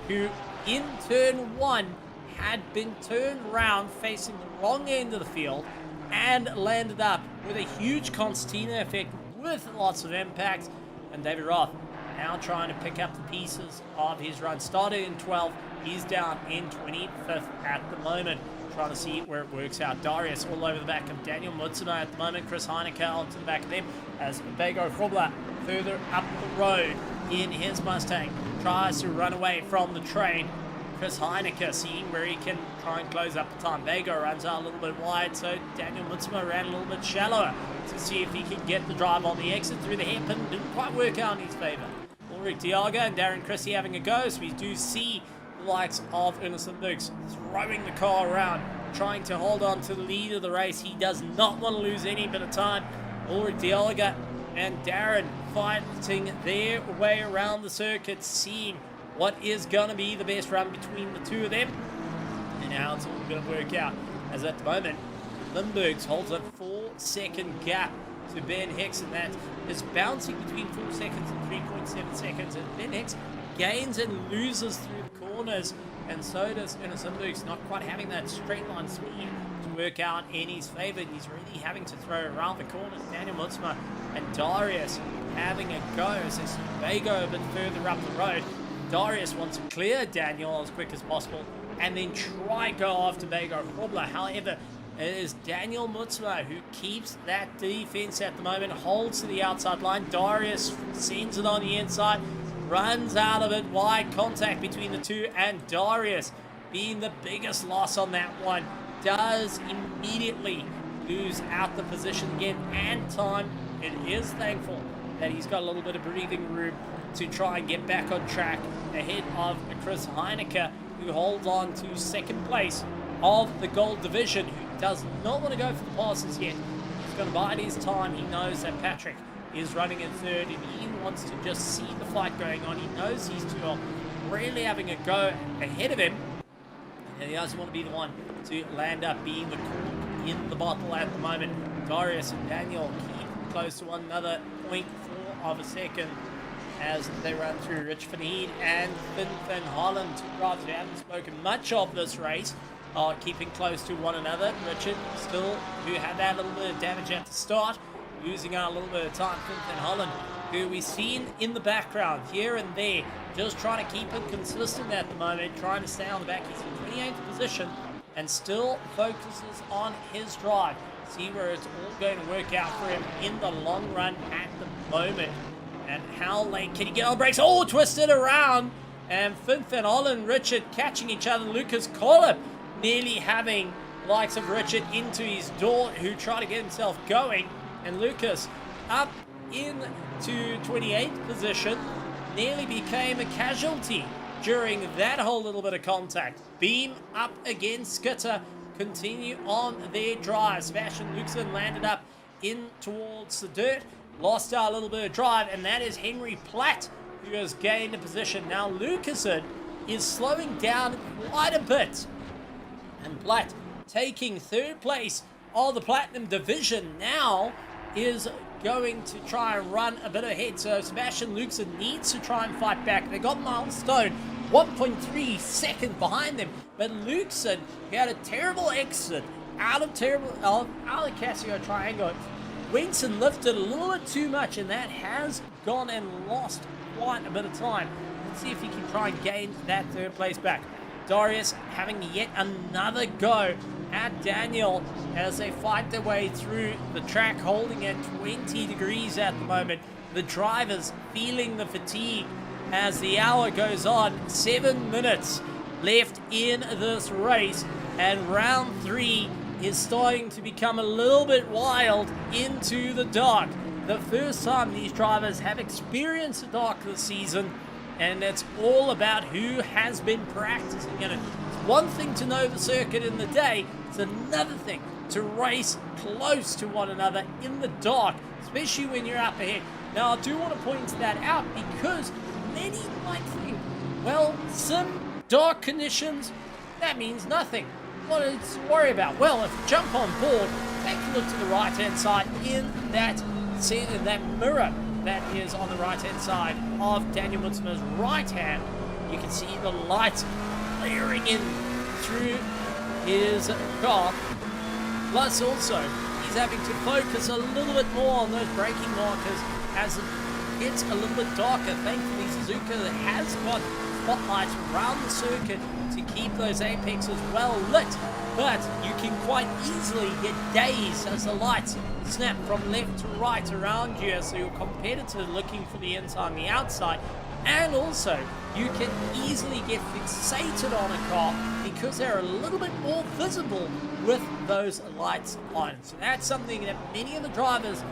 who in turn 1 had been turned around facing the wrong end of the field and landed up with a huge concertina effect with lots of impacts. And David Roth now trying to pick up the pieces of his run. Started in 12th, he's down in 25th at the moment, trying to see where it works out. Darius all over the back of Daniel Mutsuma at the moment. Chris Heineke onto the back of them, as Bego Frobler further up the road in his Mustang tries to run away from the train. Chris Heineke seeing where he can try and close up the time. Bego runs out a little bit wide, so Daniel Mutsuma ran a little bit shallower to see if he can get the drive on the exit through the hairpin. Didn't quite work out in his favour. Ulrich Diago and Darren Christie having a go, so we do see the likes of Ernest Lindbergs throwing the car around, trying to hold on to the lead of the race. He does not want to lose any bit of time. Ulrich Diago and Darren fighting their way around the circuit, seeing what is going to be the best run between the two of them and how it's all going to work out, as at the moment Lindbergs holds a 4-second gap to Ben Hicks, and that is bouncing between 4 seconds and 3.7 seconds, and Ben Hicks gains and loses through the corners, and so does Ernest Lindbergs, not quite having that straight line speed to work out in his favour. He's really having to throw around the corners. Daniel Mutsuma and Darius having a go as they see Bego a bit further up the road. Darius wants to clear Daniel as quick as possible and then try go after Bago Hobler. However, it is Daniel Mutsma who keeps that defense at the moment, holds to the outside line. Darius sends it on the inside, runs out of it, wide contact between the two, and Darius, being the biggest loss on that one, does immediately lose out the position again and time. It is thankful that he's got a little bit of breathing room to try and get back on track ahead of Chris Heineke, who holds on to second place of the gold division, who does not want to go for the passes yet. He's going to bide his time. He knows that Patrick is running in third, and he wants to just see the fight going on. He knows these two are really having a go ahead of him, and he doesn't want to be the one to land up being the cork in the bottle at the moment. Darius and Daniel keep close to one another, 0.4 of a second as they run through. Rich Van Heed and Finn Holland, two drivers who haven't spoken much of this race, are keeping close to one another. Richard still, who had that little bit of damage at the start, losing out a little bit of time. Finn Holland, who we've seen in the background here and there, just trying to keep it consistent at the moment, trying to stay on the back. He's in 28th position and still focuses on his drive. See where it's all going to work out for him in the long run at the moment. And how late can he get on brakes? Oh, twisted around. And Finn Holland and Richard catching each other. Lucas Collip nearly having the likes of Richard into his door, who tried to get himself going. And Lucas up into 28th position, nearly became a casualty during that whole little bit of contact. Beam up against Skitter, continue on their drive. Sebastian Luxon landed up in towards the dirt, lost out a little bit of drive, and that is Henry Platt who has gained a position. Now Lucasen is slowing down quite a bit, and Platt, taking third place of the Platinum Division, now is going to try and run a bit ahead. So Sebastian Luxon needs to try and fight back. They got Milestone 1.3 seconds behind them, but Luxon, who had a terrible exit out of Casio Triangle, went and lifted a little bit too much, and that has gone and lost quite a bit of time. Let's see if he can try and gain that third place back. Darius having yet another go at Daniel as they fight their way through the track, holding at 20 degrees at the moment. The drivers feeling the fatigue as the hour goes on. 7 minutes left in this race, and round 3 is starting to become a little bit wild into the dark. The first time these drivers have experienced the dark this season, and it's all about who has been practicing. And it's one thing to know the circuit in the day, it's another thing to race close to one another in the dark, especially when you're up ahead. Now, I do want to point that out because many might think, well, sim, dark conditions, that means nothing. What to worry about? Well, if you jump on board, take a look to the right-hand side in that mirror that is on the right-hand side of Daniel Mutsma's right hand. You can see the lights flaring in through his car. Plus also, he's having to focus a little bit more on those braking markers as it gets a little bit darker. Thankfully, Suzuka has got spotlights around the circuit to keep those apexes well lit, but you can quite easily get dazed as the lights snap from left to right around you, so your competitor looking for the inside and the outside. And also, you can easily get fixated on a car because they're a little bit more visible with those lights on. So that's something that many of the drivers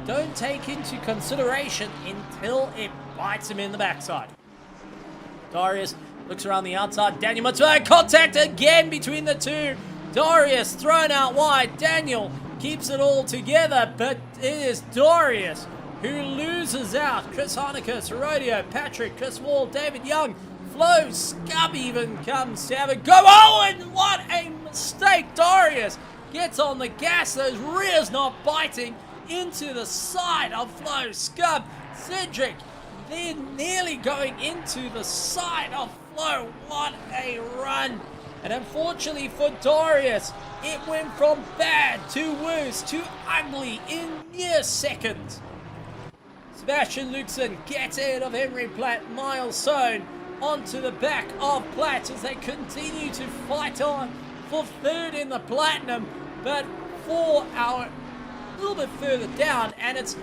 don't take into consideration until it bites them in the backside. Darius looks around the outside. Daniel Mutsma, contact again between the two. Darius thrown out wide. Daniel keeps it all together, but it is Darius who loses out. Chris Heineke, Sorodio, Patrick, Chris Wall, David Young, Flo, Scub even comes to have a go. Oh, and what a mistake. Darius gets on the gas. Those rears not biting into the side of Flo, Scub, Cedric. They're nearly going into the side of Flo. What a run. And unfortunately for Darius, it went from bad to worse to ugly in mere seconds. Sebastian Luxon gets ahead of Henry Platt, milestone onto the back of Platt as they continue to fight on for third in the Platinum. But for our a little bit further down, and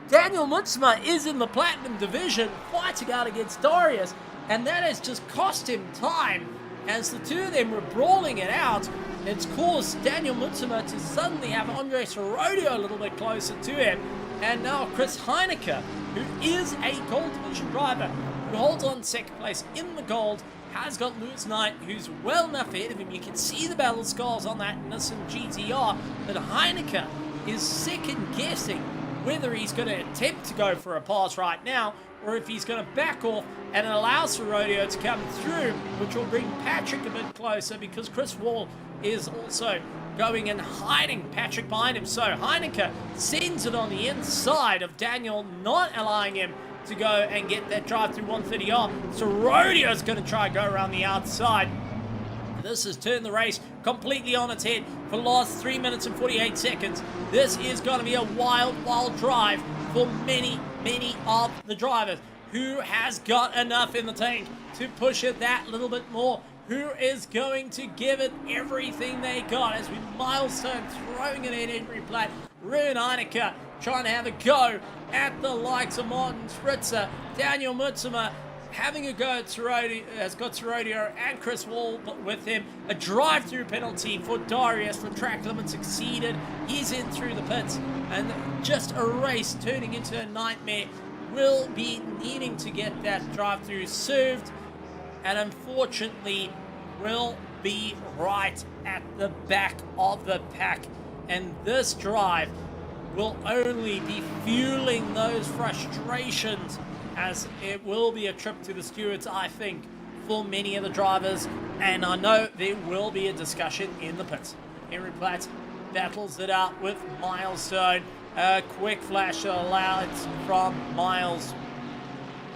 Daniel Mutsma is in the Platinum division fighting out against Darius, and that has just cost him time as the two of them were brawling it out. It's caused Daniel Mutsma to suddenly have Andre Sorodio a little bit closer to him, and now Chris Heineke, who is a Gold Division driver, who holds on second place in the Gold, has got Lewis Knight, who's well enough ahead of him. You can see the battle scars on that Nissan GTR, but Heineke is second guessing whether he's going to attempt to go for a pass right now, or if he's going to back off and allow Sorodio to come through, which will bring Patrick a bit closer, because Chris Wall is also going and hiding Patrick behind him. So Heineke sends it on the inside of Daniel, not allowing him to go and get that drive through 130R. Sorodio's going to try and go around the outside. This has turned the race completely on its head for the last 3 minutes and 48 seconds. This is going to be a wild drive for many of the drivers. Who has got enough in the tank to push it that little bit more? Who is going to give it everything they got? As we milestone throwing it in Henry Platt, Ruben Heineke trying to have a go at the likes of Martin Spritzer. Daniel Mutsma having a go at Sorodio, has got Sorodio and Chris Wall with him. A drive-through penalty for Darius for track limits exceeded. He's in through the pits, and just a race turning into a nightmare. Will be needing to get that drive-through served, and unfortunately will be right at the back of the pack. And this drive will only be fueling those frustrations, as it will be a trip to the stewards, I think, for many of the drivers. And I know there will be a discussion in the pits. Henry Platt battles it out with Milestone. A quick flash allowed from Miles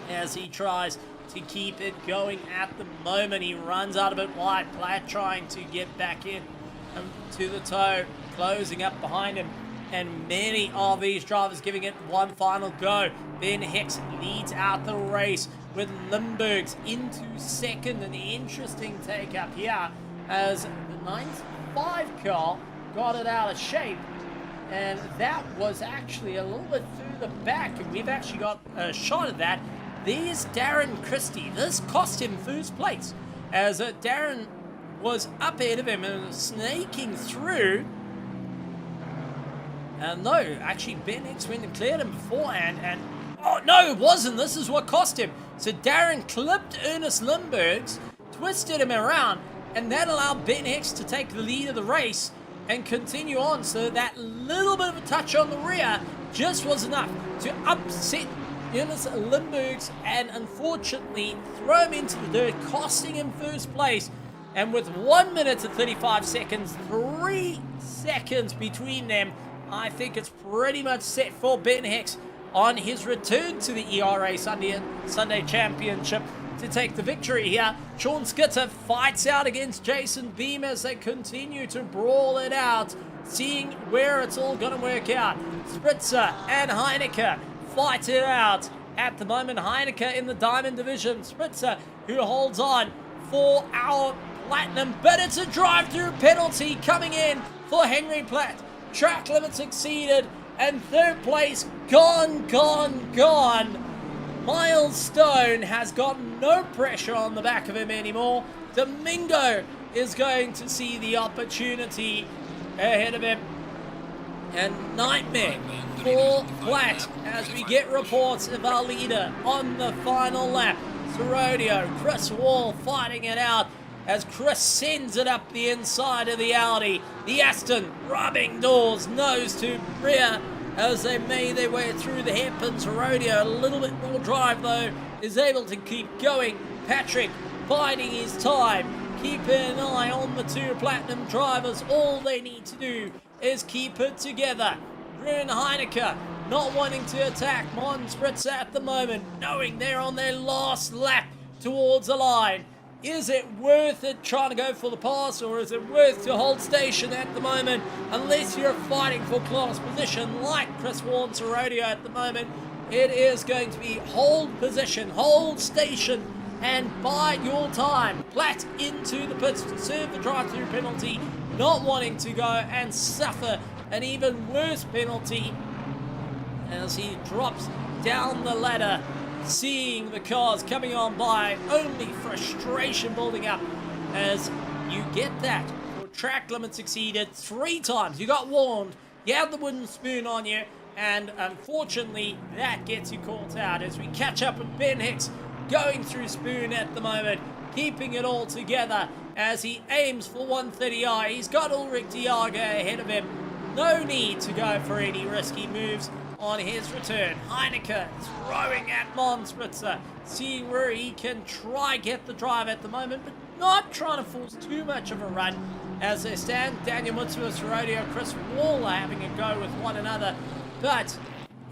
as he tries to keep it going at the moment. He runs out a bit wide. Platt trying to get back in to the toe, closing up behind him. And many of these drivers giving it one final go. Ben Hicks leads out the race with Limburgs into second. An interesting take up here as the 95 car got it out of shape. And that was actually a little bit through the back, and we've actually got a shot of that. There's Darren Christie. This cost him first place, as Darren was up ahead of him and was snaking through. No, actually Ben Hicks went and cleared him beforehand, and oh no, it wasn't. This is what cost him. So Darren clipped Ernest Limburgs, twisted him around, and that allowed Ben Hicks to take the lead of the race and continue on. So that little bit of a touch on the rear just was enough to upset Ernest Limburgs and unfortunately throw him into the dirt, costing him first place. And with 1 minute and 35 seconds, 3 seconds between them, I think it's pretty much set for Ben Hicks on his return to the ERA Sunday Championship to take the victory here. Sean Skitter fights out against Jason Beam as they continue to brawl it out, seeing where it's all going to work out. Spritzer and Heineke fight it out. At the moment, Heineke in the Diamond Division. Spritzer, who holds on for our Platinum, but it's a drive-through penalty coming in for Henry Platt. Track limits exceeded, and third place gone. Milestone has got no pressure on the back of him anymore. Domingo is going to see the opportunity ahead of him. And nightmare for Platt as we get reports of our leader on the final lap. Sorodio, Chris Wall fighting it out as Chris sends it up the inside of the Audi. The Aston rubbing doors, nose to rear as they made their way through the hairpins. Sorodio, a little bit more drive though, is able to keep going. Patrick biding his time, keeping an eye on the two Platinum drivers. All they need to do is keep it together. Ruben Heineke not wanting to attack Martin Spritzer at the moment, knowing they're on their last lap towards the line. Is it worth it trying to go for the pass, or is it worth to hold station at the moment? Unless you're fighting for class position like Chris Wall and Sorodio at the moment, it is going to be hold position, hold station and bide your time. Platt into the pits to serve the drive-through penalty, not wanting to go and suffer an even worse penalty as he drops down the ladder, seeing the cars coming on by, only frustration building up as you get that. Your track limits exceeded 3 times. You got warned, you had the wooden spoon on you, and unfortunately that gets you caught out as we catch up with Ben Hicks going through spoon at the moment, keeping it all together as he aims for 130i. He's got Ulrich Diaga ahead of him. No need to go for any risky moves on his return. Heineke throwing at Monspritzer, seeing where he can try get the drive at the moment, but not trying to force too much of a run as they stand. Daniel Mutsu's rodeo, Chris Wall are having a go with one another, but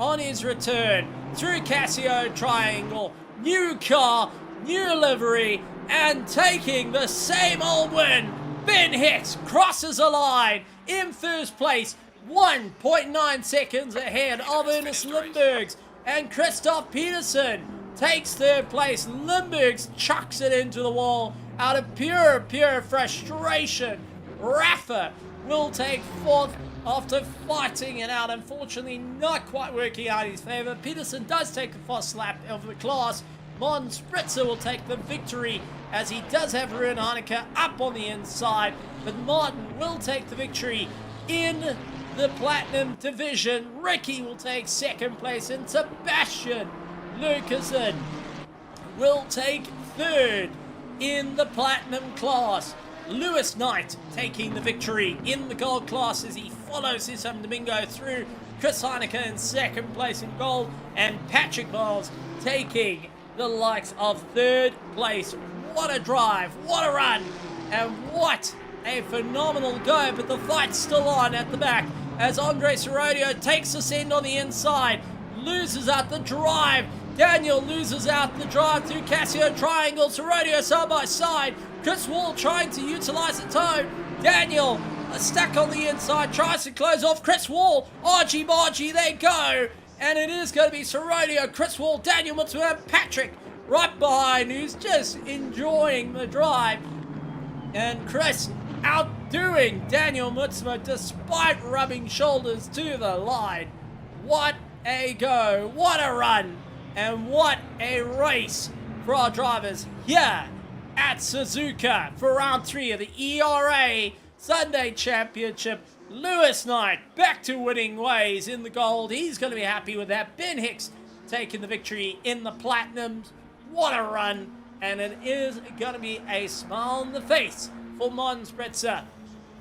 on his return through Casio Triangle, new car, new livery, and taking the same old win, Ben Hicks crosses a line in first place, 1.9 seconds ahead of Ernest Limburgs, and Christoph Peterson takes third place. Limburgs chucks it into the wall out of pure frustration. Rafa will take fourth after fighting it out. Unfortunately, not quite working out in his favor. Peterson does take the first lap of the class. Mon Spritzer will take the victory as he does have Ruben Heineke up on the inside, but Martin will take the victory in the Platinum Division. Ricky will take second place, and Sebastian Lucasen will take third in the Platinum class. Lewis Knight taking the victory in the gold class as he follows his Domingo through. Chris Heineke in second place in gold, and Patrick Miles taking the likes of third place. What a drive, what a run, and what a phenomenal go, but the fight's still on at the back as Andre Sorodio takes a send on the inside, loses out the drive. Daniel loses out the drive through Casio Triangle. Sorodio side by side. Chris Wall trying to utilize the toe. Daniel stuck on the inside, tries to close off Chris Wall. Argy bargy, they go. And it is going to be Sorodio, Chris Wall, Daniel Mutsu, and Patrick right behind, who's just enjoying the drive. And Chris outdoing Daniel Mutsma despite rubbing shoulders to the line. What a go, what a run, and what a race for our drivers here at Suzuka for round 3 of the ERA Sunday Championship. Lewis Knight back to winning ways in the gold. He's going to be happy with that. Ben Hicks taking the victory in the Platinums. What a run, and it is going to be a smile on the face for Mon Spritzer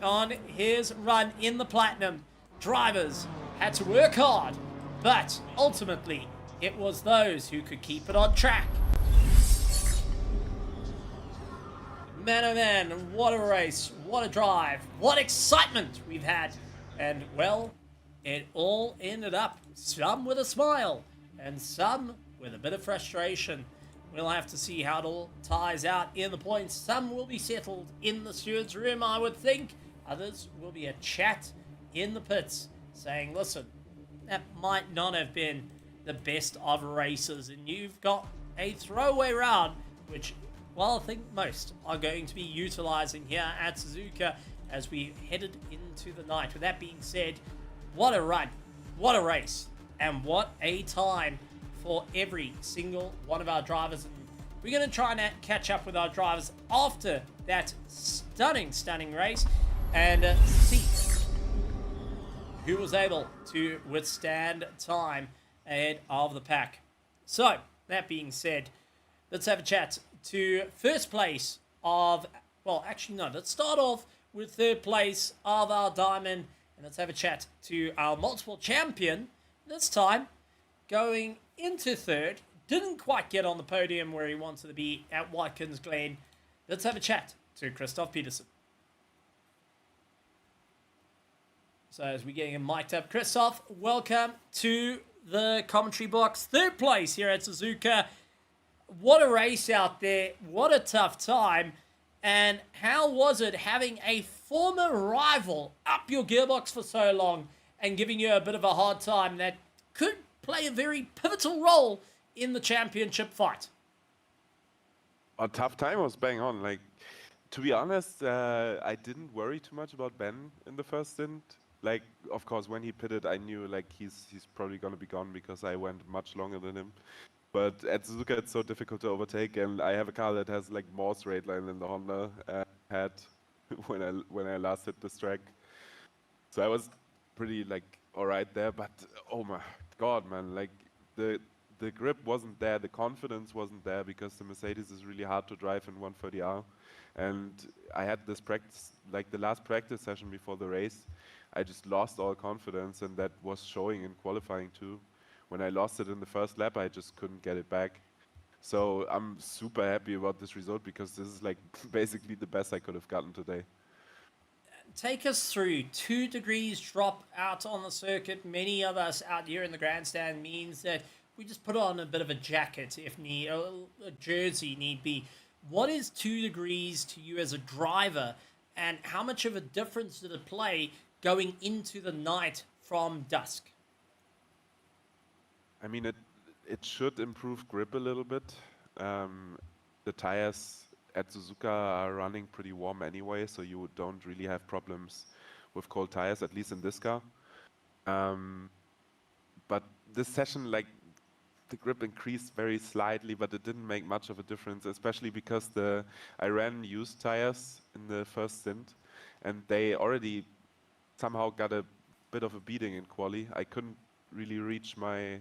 on his run in the Platinum. Drivers had to work hard, but ultimately it was those who could keep it on track. Man, oh man, what a race, what a drive, what excitement we've had. And, well, it all ended up, some with a smile, and some with a bit of frustration. We'll have to see how it all ties out in the points. Some will be settled in the steward's room, I would think. Others will be a chat in the pits, saying, listen, that might not have been the best of races, and you've got a throwaway round, which, well, I think most are going to be utilizing here at Suzuka as we headed into the night. With that being said, what a run, what a race, and what a time for every single one of our drivers. And we're going to try and catch up with our drivers after that stunning race and see who was able to withstand time ahead of the pack. So, that being said, let's have a chat to first place of, well, actually no, let's start off with third place of our diamond, and let's have a chat to our multiple champion, this time going into third. Didn't quite get on the podium where he wanted to be at Watkins Glen. Let's have a chat to Christoph Peterson. So as we're getting him mic'd up, Christoph, welcome to the commentary box. Third place here at Suzuka. What a race out there. What a tough time. And how was it having a former rival up your gearbox for so long and giving you a bit of a hard time that could play a very pivotal role in the championship fight? A tough time was bang on. Like, to be honest, I didn't worry too much about Ben in the first stint. Like, of course, when he pitted, I knew like he's probably gonna be gone because I went much longer than him. But at Suzuka, it's so difficult to overtake, and I have a car that has like more straight line than the Honda had when I last hit this track. So I was pretty like all right there, but oh my God, man, like the the grip wasn't there, the confidence wasn't there because the Mercedes is really hard to drive in 130R. And I had this practice, like the last practice session before the race, I just lost all confidence, and that was showing in qualifying too. When I lost it in the first lap, I just couldn't get it back. So I'm super happy about this result because this is like basically the best I could have gotten today. Take us through 2 degrees drop out on the circuit. Many of us out here in the grandstand means that we just put on a bit of a jacket if need, a jersey need be. What is 2 degrees to you as a driver, and how much of a difference did it play going into the night from dusk? I mean, it should improve grip a little bit. Um, the tires at Suzuka are running pretty warm anyway, so you don't really have problems with cold tires, at least in this car. Um, but this session, like the grip increased very slightly, but it didn't make much of a difference, especially because the I ran used tires in the first stint, and they already somehow got a bit of a beating in quali. I couldn't really reach my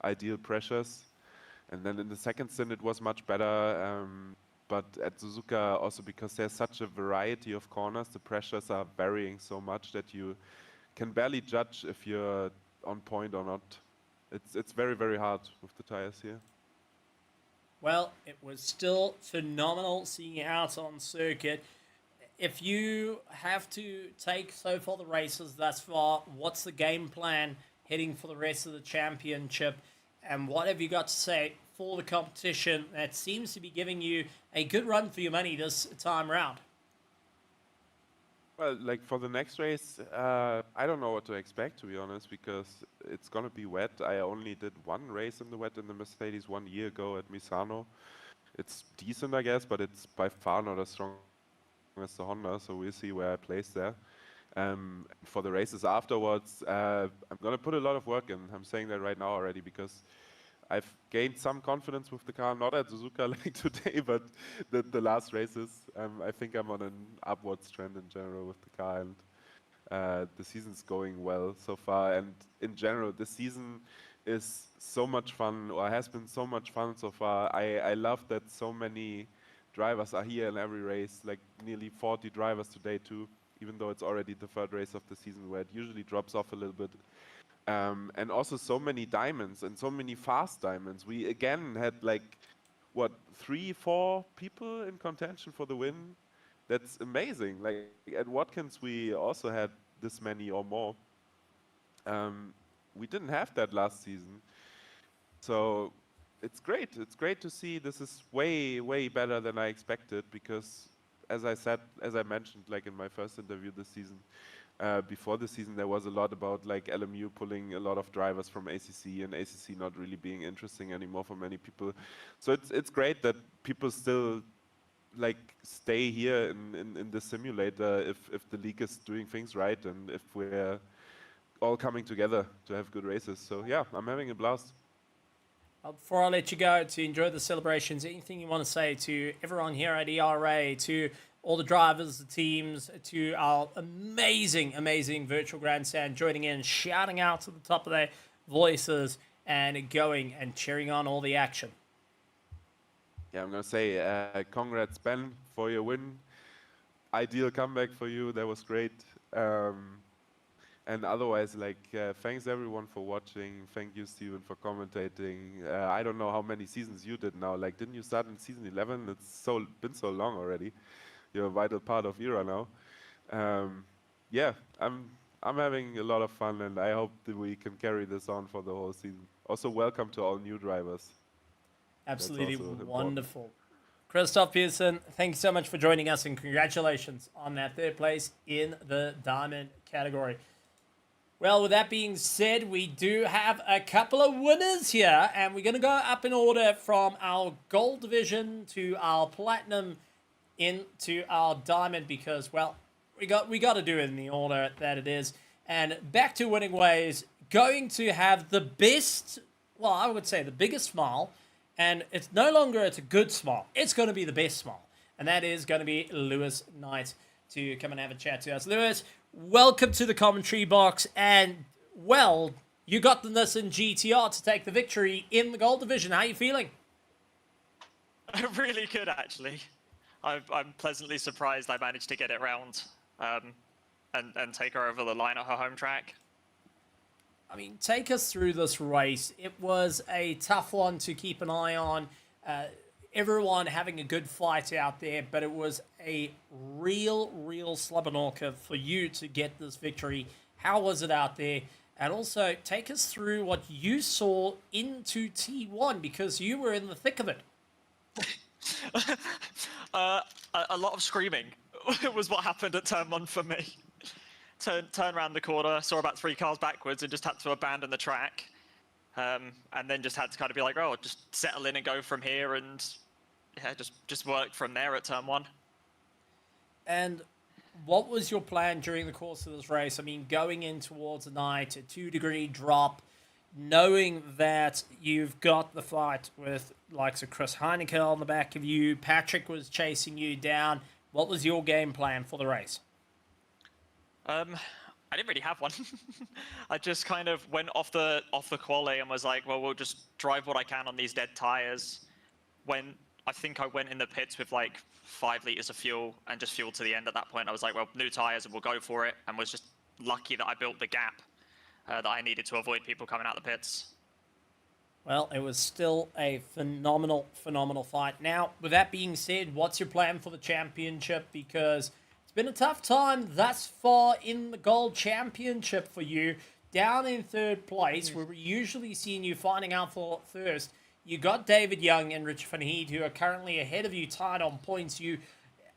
ideal pressures, and then in the second stint it was much better. But at Suzuka, also because there's such a variety of corners, the pressures are varying so much that you can barely judge if you're on point or not. It's very very hard with the tires here. Well, it was still phenomenal seeing you out on circuit. If you have to take so far the races thus far, what's the game plan heading for the rest of the championship? And what have you got to say for the competition that seems to be giving you a good run for your money this time round? Well, like for the next race, I don't know what to expect to be honest, because it's gonna be wet. I only did one race in the wet in the Mercedes 1 year ago at Misano. It's decent, I guess, but it's by far not as strong as the Honda, so we'll see where I place there. For the races afterwards, I'm gonna put a lot of work in. I'm saying that right now already because I've gained some confidence with the car, not at Suzuka like today, but the last races. I think I'm on an upwards trend in general with the car, and the season's going well so far. And in general, the season is so much fun, or has been so much fun so far. I love that so many drivers are here in every race, like nearly 40 drivers today too, even though it's already the third race of the season where it usually drops off a little bit. And also so many diamonds and so many fast diamonds. We again had like what 3, 4 people in contention for the win. That's amazing. Like at Watkins, we also had this many or more. Um, we didn't have that last season, so it's great. It's great to see. This is way way better than I expected because, as I said, as I mentioned, like in my first interview this season, before the season, there was a lot about like LMU pulling a lot of drivers from ACC and ACC not really being interesting anymore for many people. So it's great that people still like stay here in the simulator if the league is doing things right and if we're all coming together to have good races. So yeah, I'm having a blast. Before I let you go to enjoy the celebrations, anything you want to say to everyone here at ERA, to all the drivers, the teams, to our amazing, amazing virtual grandstand joining in, shouting out to the top of their voices and going and cheering on all the action? Yeah, I'm gonna say congrats Ben for your win. Ideal comeback for you. That was great. Um, And otherwise, like, thanks everyone for watching. Thank you, Steven, for commentating. I don't know how many seasons you did now. Like, didn't you start in season 11? It's been so long already. You're a vital part of Era now. Um, yeah, I'm having a lot of fun, and I hope that we can carry this on for the whole season. Also, welcome to all new drivers. That's Absolutely also important. wonderful. Christoph Pearson, thank you so much for joining us and congratulations on that third place in the diamond category. Well, with that being said, we do have a couple of winners here, and we're going to go up in order from our gold division to our platinum into our diamond because, well, we got to do it in the order that it is. And back to winning ways, going to have the best, well, I would say the biggest smile, and it's no longer it's a good smile. It's going to be the best smile, and that is going to be Lewis Knight to come and have a chat to us. Lewis, welcome to the commentary box, and well, you got the Nissan GTR to take the victory in the gold division. How are you feeling? Really good, actually. I'm pleasantly surprised I managed to get it round and take her over the line at her home track. I mean, take us through this race. It was a tough one to keep an eye on. Everyone having a good fight out there, but it was a real slobberknocker for you to get this victory. How was it out there? And also, take us through what you saw into T1, because you were in the thick of it. A lot of screaming was what happened at turn 1 for me. Turn around the corner, saw about 3 cars backwards and just had to abandon the track. And then just had to kind of be like, oh, just settle in and go from here, and yeah, just work from there at turn 1. And what was your plan during the course of this race? I mean, going in towards the night, a 2-degree drop, knowing that you've got the fight with likes of Chris Heineke on the back of you, Patrick was chasing you down. What was your game plan for the race? I didn't really have one. I just kind of went off the quali and was like, well, we'll just drive what I can on these dead tires. When I think I went in the pits with like 5 liters of fuel and just fuel to the end at that point. I was like, well, new tires and we'll go for it. And was just lucky that I built the gap that I needed to avoid people coming out the pits. Well, it was still a phenomenal fight. Now, with that being said, what's your plan for the championship? Because it's been a tough time thus far in the Gold Championship for you. Down in 3rd place, where we're usually seeing you fighting out for first. You got David Young and Richard van Heed, who are currently ahead of you, tied on points. You,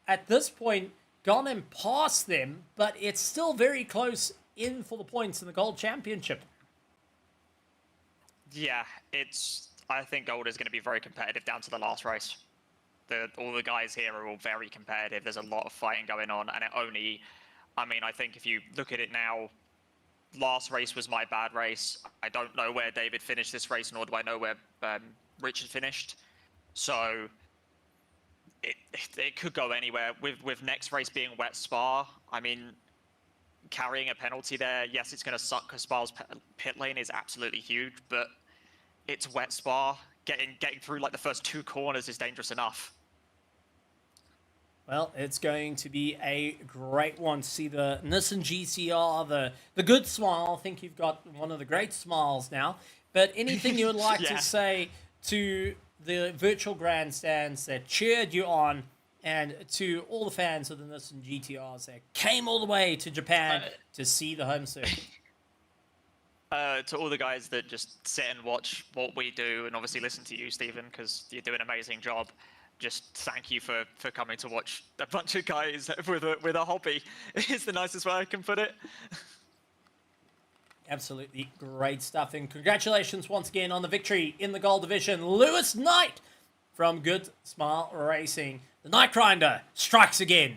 at this point, gone and passed them, but it's still very close in for the points in the Gold Championship. Yeah, I think Gold is going to be very competitive down to the last race. All the guys here are all very competitive. There's a lot of fighting going on, and I think if you look at it now, last race was my bad race. I don't know where David finished this race, nor do I know where Richard finished. So it could go anywhere. With next race being Wet Spa, I mean, carrying a penalty there, yes, it's going to suck because Spa's pit lane is absolutely huge, but it's Wet Spa. Getting through like the first 2 corners is dangerous enough. Well, it's going to be a great one to see the Nissan GCR, the good smile. I think you've got one of the great smiles now. But anything you would like to say to the virtual grandstands that cheered you on, and to all the fans of the Nissan GTRs that came all the way to Japan to see the home circuit? To all the guys that just sit and watch what we do, and obviously listen to you, Stephen, because you do an amazing job. Just thank you for coming to watch a bunch of guys with a hobby. It's the nicest way I can put it. Absolutely great stuff, and congratulations once again on the victory in the Gold Division. Lewis Knight from Good Smile Racing. The Night Grinder strikes again.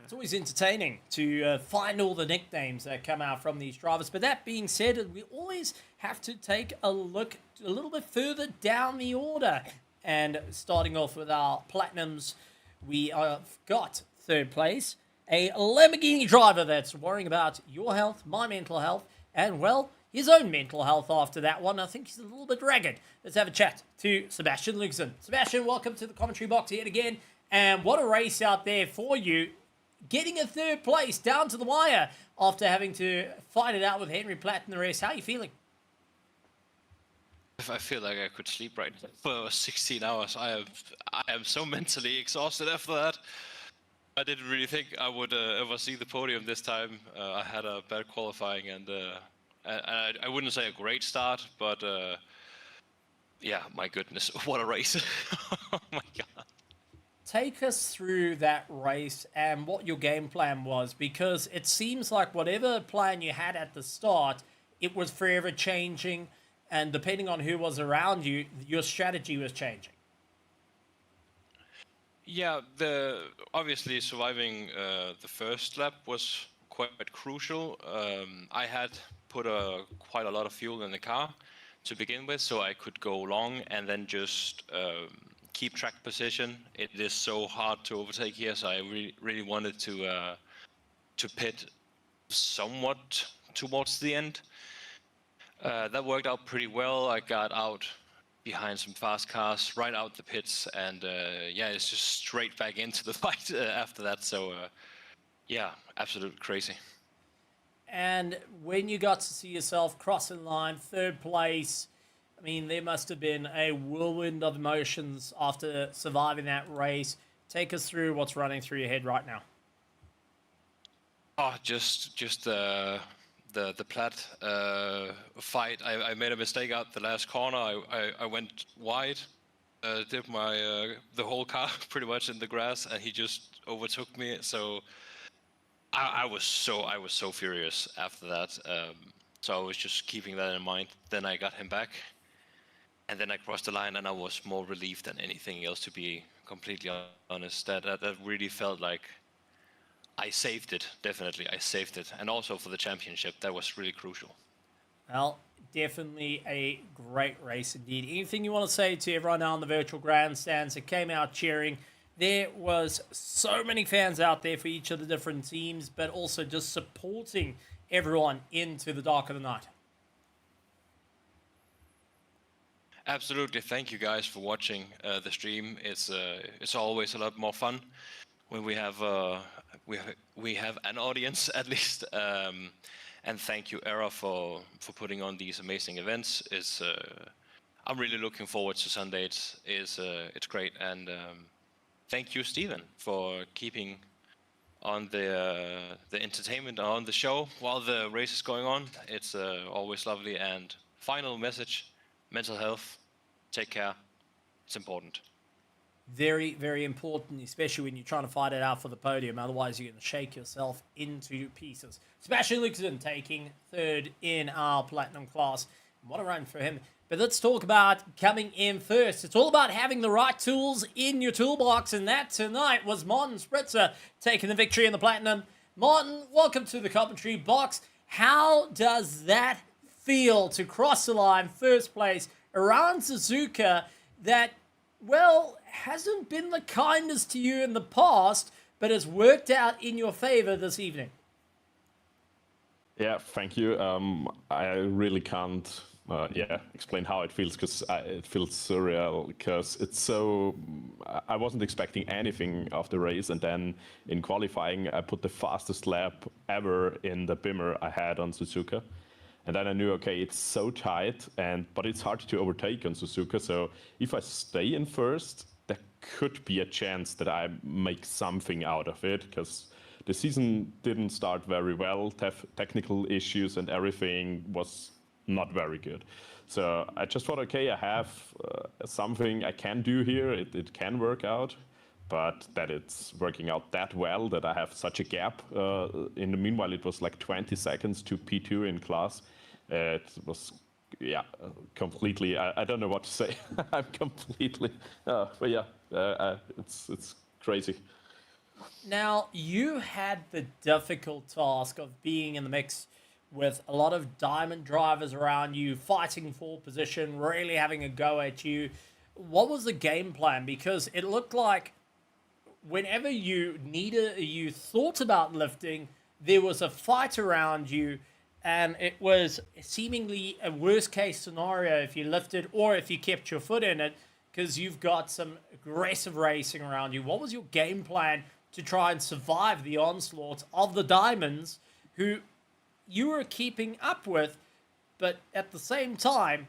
It's always entertaining to find all the nicknames that come out from these drivers. But that being said, we always have to take a look a little bit further down the order. And starting off with our Platinums, we have got 3rd place, a Lamborghini driver that's worrying about your health, my mental health, and, well, his own mental health after that one. I think he's a little bit ragged. Let's have a chat to Sebastian Luxon. Sebastian, welcome to the commentary box yet again. And what a race out there for you. Getting a 3rd place down to the wire after having to fight it out with Henry Platt in the race. How are you feeling? I feel like I could sleep right now for 16 hours. I am so mentally exhausted after that. I didn't really think I would ever see the podium this time. I had a bad qualifying, and I wouldn't say a great start, but yeah, my goodness, what a race. Oh my God. take us through that race and what your game plan was, because it seems like whatever plan you had at the start, it was forever changing, and depending on who was around you, your strategy was changing. Yeah, obviously surviving the first lap was quite crucial. I had put quite a lot of fuel in the car to begin with, so I could go long and then just keep track position. It is so hard to overtake here, so I really wanted to pit somewhat towards the end. That worked out pretty well. I got out behind some fast cars, right out the pits, and yeah, it's just straight back into the fight after that. So yeah, absolutely crazy. And when you got to see yourself crossing line, third place, I mean, there must have been a whirlwind of emotions after surviving that race. Take us through what's running through your head right now. Oh, just the plat fight. I made a mistake out the last corner. I went wide, did my the whole car pretty much in the grass, and he just overtook me. So I was so furious after that. So I was just keeping that in mind. Then I got him back, and then I crossed the line, and I was more relieved than anything else, to be completely honest. That really felt like I saved it. Definitely, I saved it, and also for the championship, that was really crucial. Well, definitely a great race indeed. Anything you want to say to everyone now in the virtual grandstands that came out cheering? There was so many fans out there for each of the different teams, but also just supporting everyone into the dark of the night. Absolutely, thank you guys for watching the stream. It's always a lot more fun when we have an audience at least. And thank you, Era, for putting on these amazing events. I'm really looking forward to Sunday. It's great, and thank you, Steven, for keeping on the entertainment on the show while the race is going on. It's always lovely. And final message: mental health. Take care. It's important. Very, very important, especially when you're trying to fight it out for the podium. Otherwise, you're going to shake yourself into pieces. Sebastian Luxon taking third in our Platinum class. What a run for him. But let's talk about coming in first. It's all about having the right tools in your toolbox, and that tonight was Martin Spritzer taking the victory in the Platinum. Martin, welcome to the commentary box. How does that feel to cross the line first place around Suzuka that, well, hasn't been the kindest to you in the past, but has worked out in your favor this evening? Yeah, thank you. I really can't explain how it feels, because it feels surreal, because it's so... I wasn't expecting anything of the race, and then in qualifying I put the fastest lap ever in the Bimmer I had on Suzuka. And then I knew, okay, it's so tight, but it's hard to overtake on Suzuka. So if I stay in first, there could be a chance that I make something out of it, because the season didn't start very well. Technical issues and everything was not very good. So I just thought, okay, I have something I can do here. It can work out. But that it's working out that well, that I have such a gap. In the meanwhile, it was like 20 seconds to P2 in class. It was, completely, I don't know what to say. I'm completely, but yeah, it's crazy. Now, you had the difficult task of being in the mix with a lot of diamond drivers around you, fighting for position, really having a go at you. What was the game plan? Because it looked like whenever you thought about lifting, there was a fight around you, and it was seemingly a worst case scenario if you lifted or if you kept your foot in it, because you've got some aggressive racing around you. What was your game plan to try and survive the onslaught of the diamonds, who you were keeping up with, but at the same time,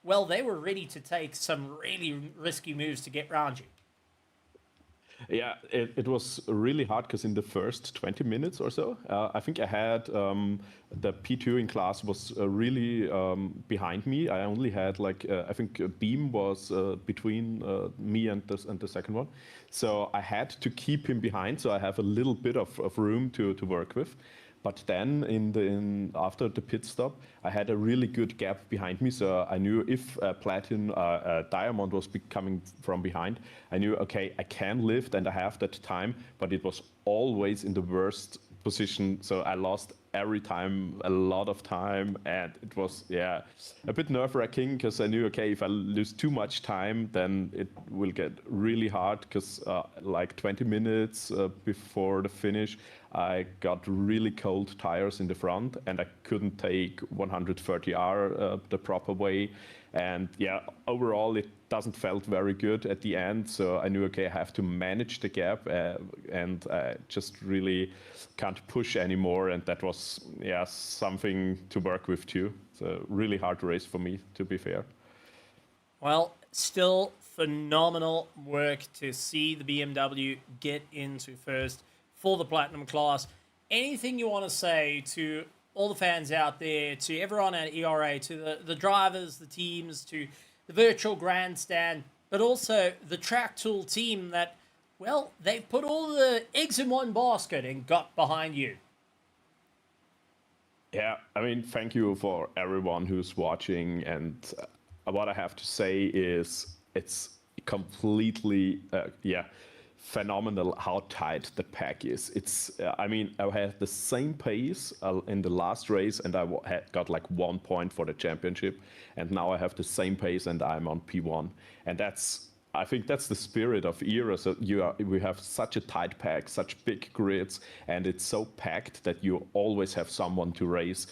well, they were ready to take some really risky moves to get around you? Yeah, it was really hard because in the first 20 minutes or so, I think I had the P2 in class was really behind me. I only had like, I think Beam was between me and the second one. So I had to keep him behind, so I have a little bit of room to work with. But then after the pit stop, I had a really good gap behind me, so I knew if Diamond was coming from behind, I knew, okay, I can lift and I have that time, but it was always in the worst position, so I lost every time a lot of time, and it was a bit nerve-wracking because I knew, okay, if I lose too much time, then it will get really hard because like 20 minutes before the finish, I got really cold tires in the front and I couldn't take 130R the proper way. And yeah, overall it doesn't felt very good at the end. So I knew, okay, I have to manage the gap and I just really can't push anymore. And that was something to work with too. So really hard race for me, to be fair. Well, still phenomenal work to see the BMW get into first for the Platinum class. Anything you want to say to all the fans out there, to everyone at ERA, to the drivers, the teams, to the virtual grandstand, but also the track tool team that, well, they've put all the eggs in one basket and got behind you? Yeah, I mean, thank you for everyone who's watching. And what I have to say is it's completely, phenomenal how tight the pack is. It's, I mean, I had the same pace in the last race and I got like 1 point for the championship. And now I have the same pace and I'm on P1. And I think that's the spirit of ERA. So we have such a tight pack, such big grids, and it's so packed that you always have someone to race.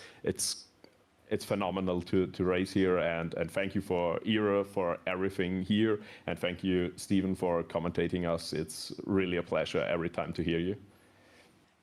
It's phenomenal to race here, and thank you for ERA for everything here, and thank you, Stephen, for commentating us. It's really a pleasure every time to hear you.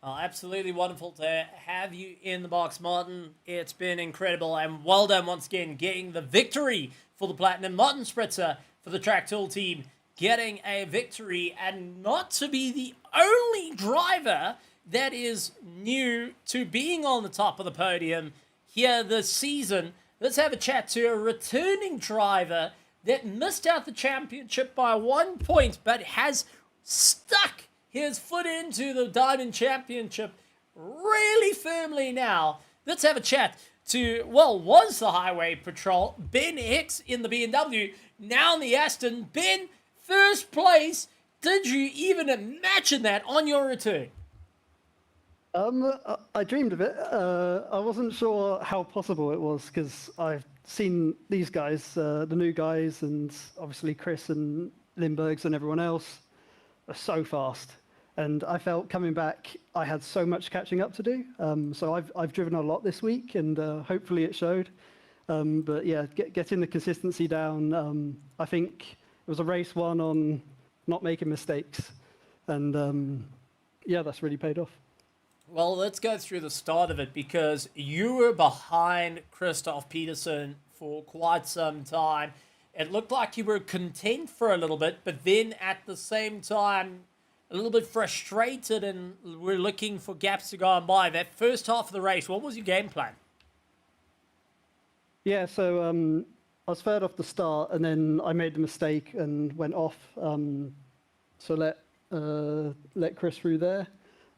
Absolutely wonderful to have you in the box, Martin. It's been incredible, and well done once again getting the victory for the Platinum. Martin Spritzer for the Track Tool team getting a victory, and not to be the only driver that is new to being on the top of the podium here this season. Let's have a chat to a returning driver that missed out the championship by 1 point, but has stuck his foot into the Diamond Championship really firmly now. Let's have a chat to, well, was the Highway Patrol, Ben Hicks in the BMW, now in the Aston. Ben, first place. Did you even imagine that on your return? I dreamed of it. I wasn't sure how possible it was because I've seen these guys, the new guys, and obviously Chris and Lindberghs and everyone else are so fast. And I felt coming back, I had so much catching up to do. So I've driven a lot this week, and hopefully it showed. But yeah, getting the consistency down. I think it was a race won on not making mistakes, and yeah, that's really paid off. Well, let's go through the start of it, because you were behind Christoph Peterson for quite some time. It looked like you were content for a little bit, but then at the same time, a little bit frustrated, and we're looking for gaps to go on by. That first half of the race, what was your game plan? Yeah, so I was third off the start, and then I made the mistake and went off. So let Chris through there.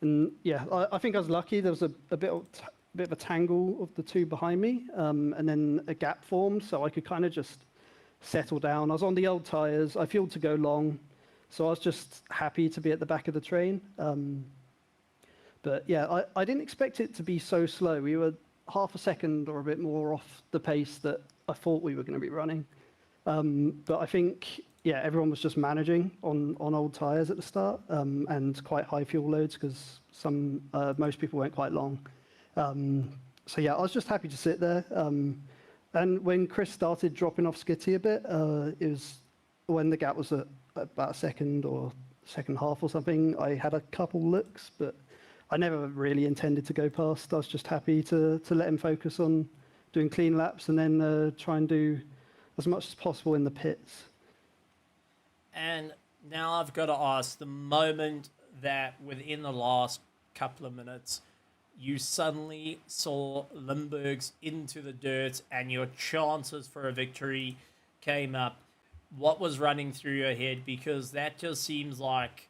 And yeah, I think I was lucky. There was a bit of a tangle of the two behind me, and then a gap formed, so I could kind of just settle down. I was on the old tyres. I fueled to go long, so I was just happy to be at the back of the train. But yeah, I didn't expect it to be so slow. We were half a second or a bit more off the pace that I thought we were going to be running. But I think, yeah, everyone was just managing on old tyres at the start, and quite high fuel loads because most people went quite long. So yeah, I was just happy to sit there. And when Chris started dropping off Skitty a bit, it was when the gap was at about a second or second half or something. I had a couple looks, but I never really intended to go past. I was just happy to let him focus on doing clean laps and then try and do as much as possible in the pits. And Now I've got to ask, the moment that within the last couple of minutes, you suddenly saw Limburg's into the dirt and your chances for a victory came up, what was running through your head? Because that just seems like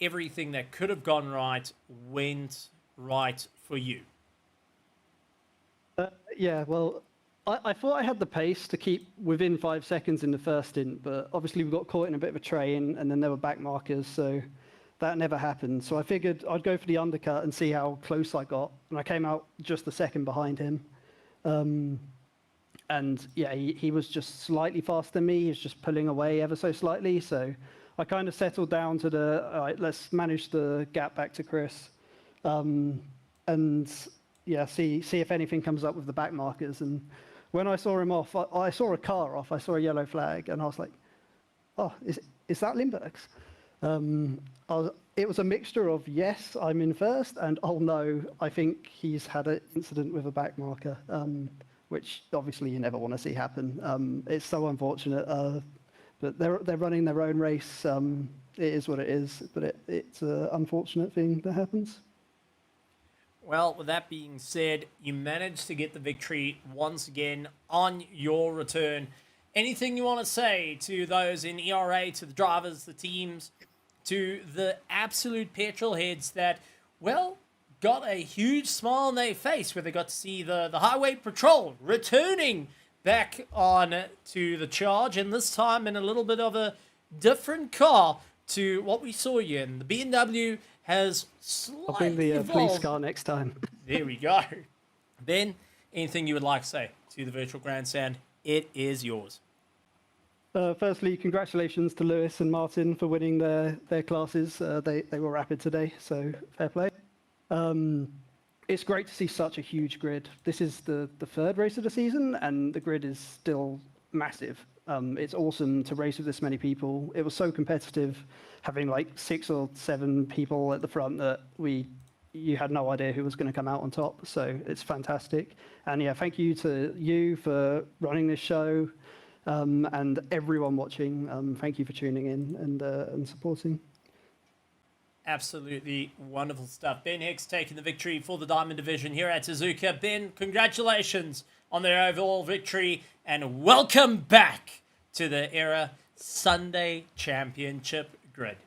everything that could have gone right went right for you. Yeah, well, I thought I had the pace to keep within 5 seconds in the first stint, but obviously we got caught in a bit of a train, and then there were back markers, so that never happened. So I figured I'd go for the undercut and see how close I got, and I came out just a second behind him. And yeah, he was just slightly faster than me. He was just pulling away ever so slightly, so I kind of settled down to the, all right, let's manage the gap back to Chris. And yeah, see if anything comes up with the back markers. And when I saw him off, I saw a car off. I saw a yellow flag, and I was like, "Oh, is that Limburg's?" It was a mixture of yes, I'm in first, and oh no, I think he's had an incident with a back marker, which obviously you never want to see happen. It's so unfortunate, but they're running their own race. It is what it is, but it's an unfortunate thing that happens. Well, with that being said, you managed to get the victory once again on your return. Anything you want to say to those in ERA, to the drivers, the teams, to the absolute petrol heads that, well, got a huge smile on their face where they got to see the highway patrol returning back on to the charge, and this time in a little bit of a different car to what we saw you in. The BMW has slightly I'll bring the evolved. police car next time. There we go. Ben, anything you would like to say to the virtual grandstand? It is yours. Firstly, congratulations to Lewis and Martin for winning their classes. They were rapid today, so fair play. It's great to see such a huge grid. This is the third race of the season, and the grid is still massive. It's awesome to race with this many people. It was so competitive, having like 6 or 7 people at the front that you had no idea who was going to come out on top. So it's fantastic. And yeah, thank you to you for running this show, and everyone watching. Thank you for tuning in and supporting. Absolutely wonderful stuff. Ben Hicks taking the victory for the Diamond Division here at Suzuka. Ben, congratulations on their overall victory, and welcome back to the ERA Sunday Championship grid.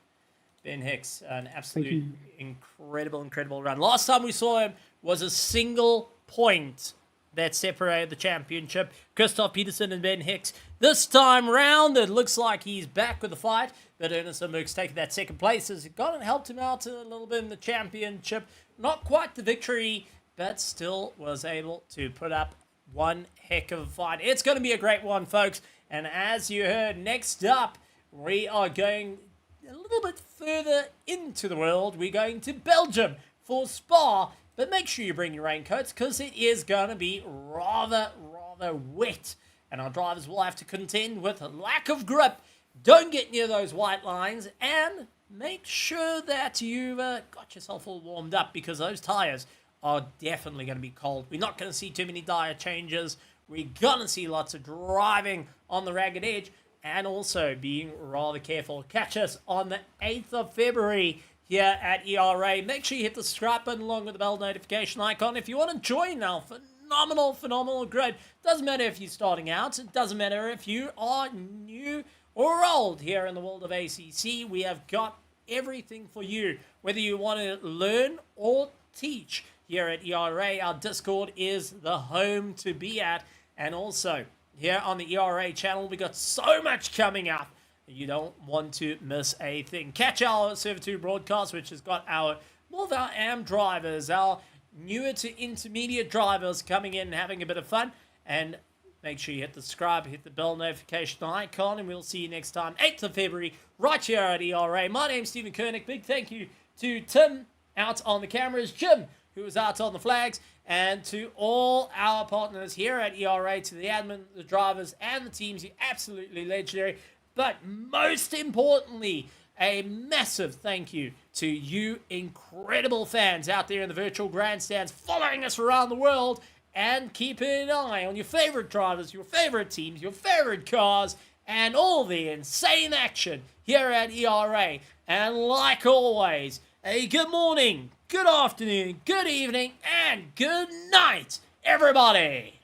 Ben Hicks, an absolute incredible run. Last time we saw him was a single point that separated the championship. Christoph Peterson and Ben Hicks. This time round, it looks like he's back with the fight, but Ernest Limburg's taken that second place. Has gone and helped him out a little bit in the championship. Not quite the victory, but still was able to put up one heck of a fight. It's going to be a great one, folks. And as you heard, next up, we are going a little bit further into the world. We're going to Belgium for Spa. But make sure you bring your raincoats, because it is going to be rather wet. And our drivers will have to contend with a lack of grip. Don't get near those white lines. And make sure that you've got yourself all warmed up, because those tyres are definitely going to be cold. We're not going to see too many tyre changes. We're going to see lots of driving on the ragged edge. And also being rather careful. Catch us on the 8th of February. Here at ERA. Make sure you hit the subscribe button along with the bell notification icon if you want to join our phenomenal grid. Doesn't matter if you're starting out. It doesn't matter if you are new or old here in the world of ACC. We have got everything for you. Whether you want to learn or teach here at ERA, our Discord is the home to be at. And also, here on the ERA channel, we got so much coming up. You don't want to miss a thing. Catch our Server 2 broadcast, which has got more of our AM drivers, our newer to intermediate drivers coming in and having a bit of fun. And make sure you hit the subscribe, hit the bell notification icon, and we'll see you next time, 8th of February, right here at ERA. My name's Stephen Koenig. Big thank you to Tim out on the cameras, Jim, who was out on the flags, and to all our partners here at ERA, to the admin, the drivers, and the teams. You're absolutely legendary. But most importantly, a massive thank you to you incredible fans out there in the virtual grandstands following us around the world and keeping an eye on your favorite drivers, your favorite teams, your favorite cars, and all the insane action here at ERA. And like always, a good morning, good afternoon, good evening, and good night, everybody!